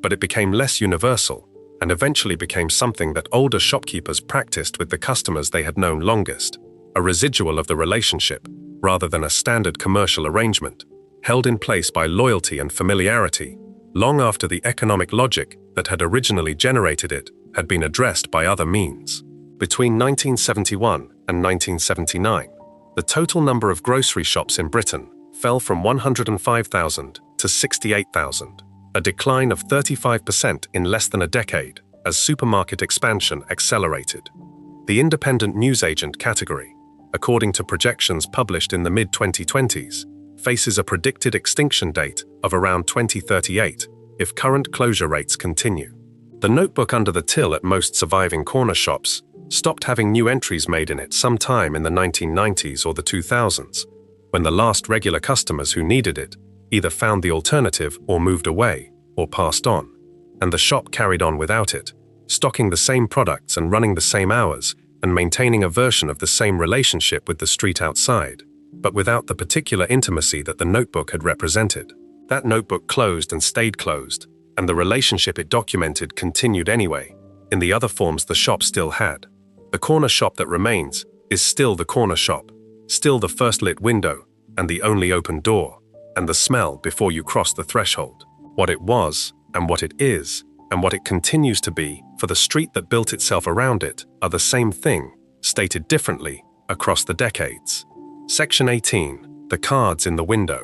but it became less universal and eventually became something that older shopkeepers practiced with the customers they had known longest, a residual of the relationship rather than a standard commercial arrangement, held in place by loyalty and familiarity, long after the economic logic that had originally generated it had been addressed by other means. Between 1971 and 1979, the total number of grocery shops in Britain fell from 105,000 to 68,000, a decline of 35% in less than a decade as supermarket expansion accelerated. The independent newsagent category, according to projections published in the mid-2020s, faces a predicted extinction date of around 2038 if current closure rates continue. The notebook under the till at most surviving corner shops stopped having new entries made in it sometime in the 1990s or the 2000s, when the last regular customers who needed it either found the alternative or moved away or passed on, and the shop carried on without it, stocking the same products and running the same hours and maintaining a version of the same relationship with the street outside, but without the particular intimacy that the notebook had represented. That notebook closed and stayed closed, and the relationship it documented continued anyway, in the other forms the shop still had. The corner shop that remains is still the corner shop, still the first lit window and the only open door, and the smell before you cross the threshold. What it was, and what it is, and what it continues to be for the street that built itself around it are the same thing, stated differently, across the decades. Section 18. The cards in the window.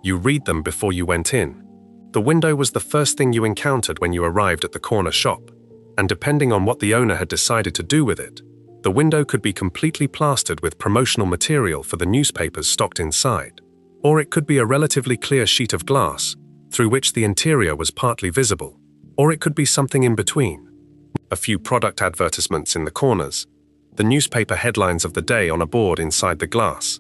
You read them before you went in. The window was the first thing you encountered when you arrived at the corner shop, and depending on what the owner had decided to do with it, the window could be completely plastered with promotional material for the newspapers stocked inside, or it could be a relatively clear sheet of glass through which the interior was partly visible, or it could be something in between. A few product advertisements in the corners, the newspaper headlines of the day on a board inside the glass,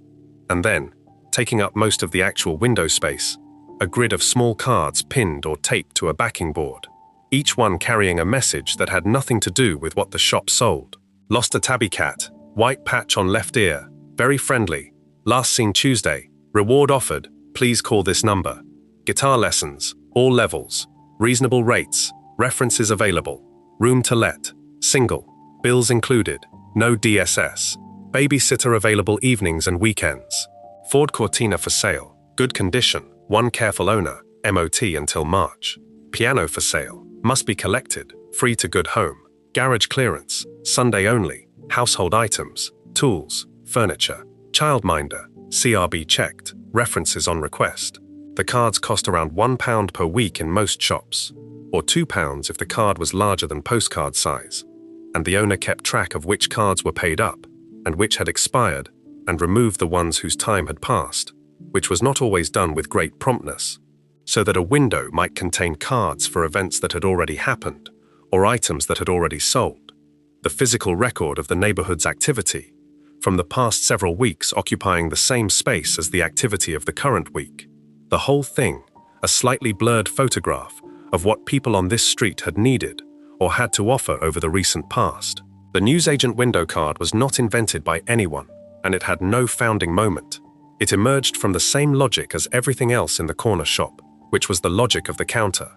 and then, taking up most of the actual window space, a grid of small cards pinned or taped to a backing board, each one carrying a message that had nothing to do with what the shop sold. Lost a tabby cat, white patch on left ear, very friendly, last seen Tuesday, reward offered, please call this number. Guitar lessons, all levels, reasonable rates, references available, room to let, single, bills included, no DSS, babysitter available evenings and weekends. Ford Cortina for sale, good condition, one careful owner, MOT until March. Piano for sale, must be collected, free to good home. Garage clearance, Sunday only, household items, tools, furniture, childminder, CRB checked, references on request. The cards cost around £1 per week in most shops, or £2 if the card was larger than postcard size, and the owner kept track of which cards were paid up and which had expired and removed the ones whose time had passed, which was not always done with great promptness, so that a window might contain cards for events that had already happened or items that had already sold, the physical record of the neighborhood's activity, from the past several weeks occupying the same space as the activity of the current week. The whole thing, a slightly blurred photograph of what people on this street had needed or had to offer over the recent past. The newsagent window card was not invented by anyone, and it had no founding moment. It emerged from the same logic as everything else in the corner shop, which was the logic of the counter.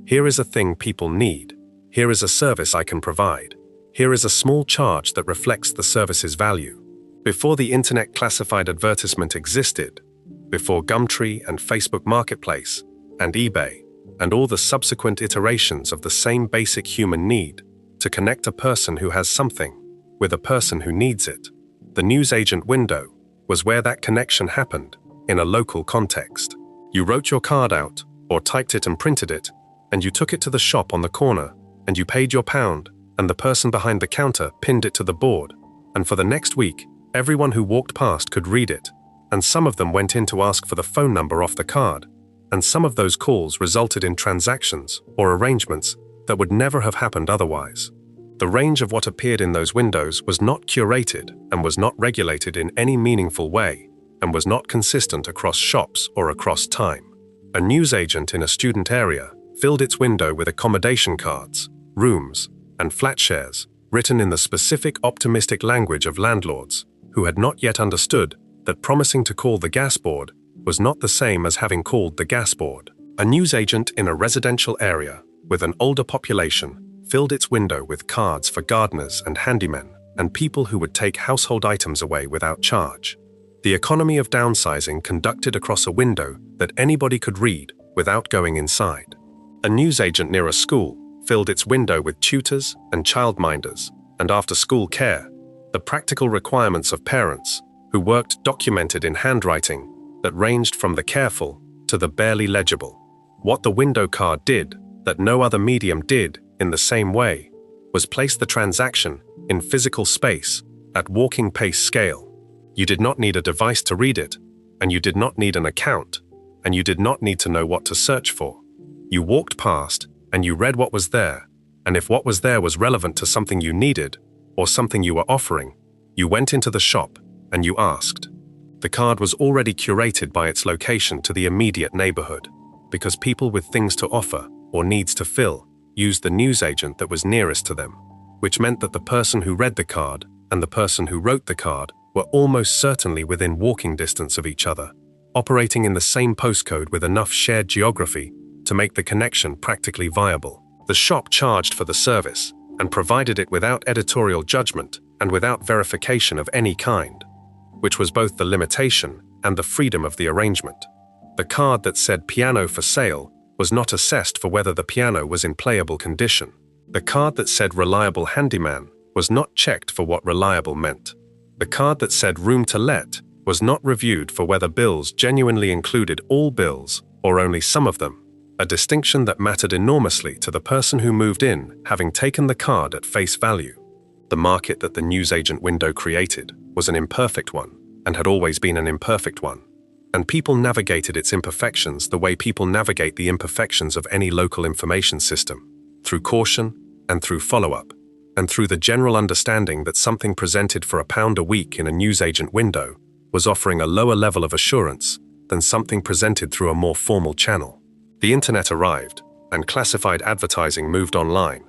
Here is a thing people need. Here is a service I can provide. Here is a small charge that reflects the service's value. Before the internet classified advertisement existed, before Gumtree and Facebook Marketplace and eBay and all the subsequent iterations of the same basic human need to connect a person who has something with a person who needs it, the newsagent window was where that connection happened in a local context. You wrote your card out or typed it and printed it, and you took it to the shop on the corner and you paid your £1, and the person behind the counter pinned it to the board, and for the next week, everyone who walked past could read it, and some of them went in to ask for the phone number off the card, and some of those calls resulted in transactions or arrangements that would never have happened otherwise. The range of what appeared in those windows was not curated and was not regulated in any meaningful way, and was not consistent across shops or across time. A newsagent in a student area filled its window with accommodation cards, rooms, and flat shares, written in the specific optimistic language of landlords who had not yet understood that promising to call the gas board was not the same as having called the gas board. A newsagent in a residential area with an older population filled its window with cards for gardeners and handymen and people who would take household items away without charge. The economy of downsizing conducted across a window that anybody could read without going inside. A newsagent near a school filled its window with tutors and childminders and after-school care, the practical requirements of parents who worked documented in handwriting that ranged from the careful to the barely legible. What the window card did that no other medium did in the same way was place the transaction in physical space at walking pace scale. You did not need a device to read it, and you did not need an account, and you did not need to know what to search for. You walked past and you read what was there, and if what was there was relevant to something you needed or something you were offering, you went into the shop and you asked. The card was already curated by its location to the immediate neighborhood, because people with things to offer or needs to fill used the newsagent that was nearest to them, which meant that the person who read the card and the person who wrote the card were almost certainly within walking distance of each other, operating in the same postcode with enough shared geography to make the connection practically viable. The shop charged for the service and provided it without editorial judgment and without verification of any kind, which was both the limitation and the freedom of the arrangement. The card that said piano for sale was not assessed for whether the piano was in playable condition. The card that said reliable handyman was not checked for what reliable meant. The card that said room to let was not reviewed for whether bills genuinely included all bills or only some of them, a distinction that mattered enormously to the person who moved in having taken the card at face value. The market that the newsagent window created was an imperfect one and had always been an imperfect one, and people navigated its imperfections the way people navigate the imperfections of any local information system, through caution and through follow-up, and through the general understanding that something presented for £1 a week in a newsagent window was offering a lower level of assurance than something presented through a more formal channel. The internet arrived, and classified advertising moved online,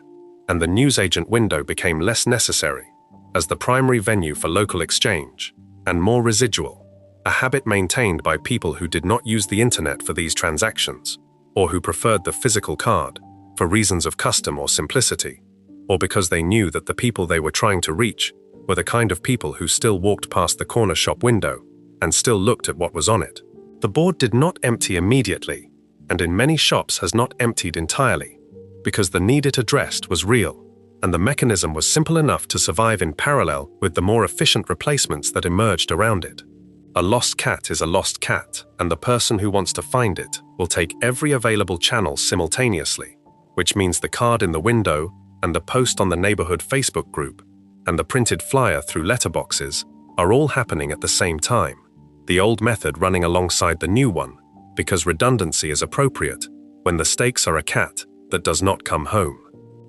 and the newsagent window became less necessary as the primary venue for local exchange, and more residual, a habit maintained by people who did not use the internet for these transactions, or who preferred the physical card for reasons of custom or simplicity, or because they knew that the people they were trying to reach were the kind of people who still walked past the corner shop window and still looked at what was on it. The board did not empty immediately, and in many shops has not emptied entirely, because the need it addressed was real, and the mechanism was simple enough to survive in parallel with the more efficient replacements that emerged around it. A lost cat is a lost cat, and the person who wants to find it will take every available channel simultaneously, which means the card in the window and the post on the neighborhood Facebook group and the printed flyer through letterboxes are all happening at the same time, the old method running alongside the new one, because redundancy is appropriate when the stakes are a cat that does not come home.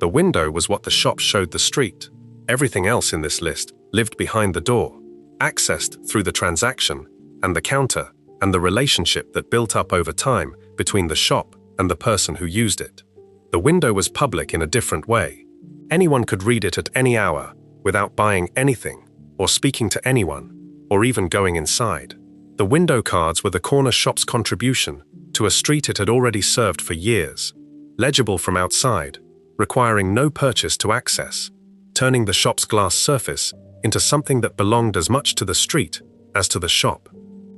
The window was what the shop showed the street. Everything else in this list lived behind the door, accessed through the transaction and the counter and the relationship that built up over time between the shop and the person who used it. The window was public in a different way. Anyone could read it at any hour without buying anything or speaking to anyone or even going inside. The window cards were the corner shop's contribution to a street it had already served for years, legible from outside, requiring no purchase to access, turning the shop's glass surface into something that belonged as much to the street as to the shop.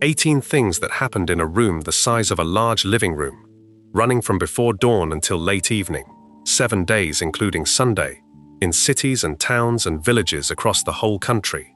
18 things that happened in a room the size of a large living room, running from before dawn until late evening, 7 days including Sunday, in cities and towns and villages across the whole country.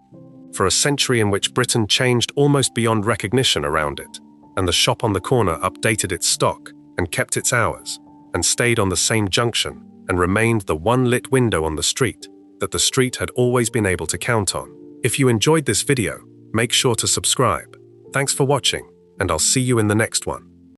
For a century in which Britain changed almost beyond recognition around it, and the shop on the corner updated its stock and kept its hours, and stayed on the same junction and remained the one lit window on the street that the street had always been able to count on. If you enjoyed this video, make sure to subscribe. Thanks for watching, and I'll see you in the next one.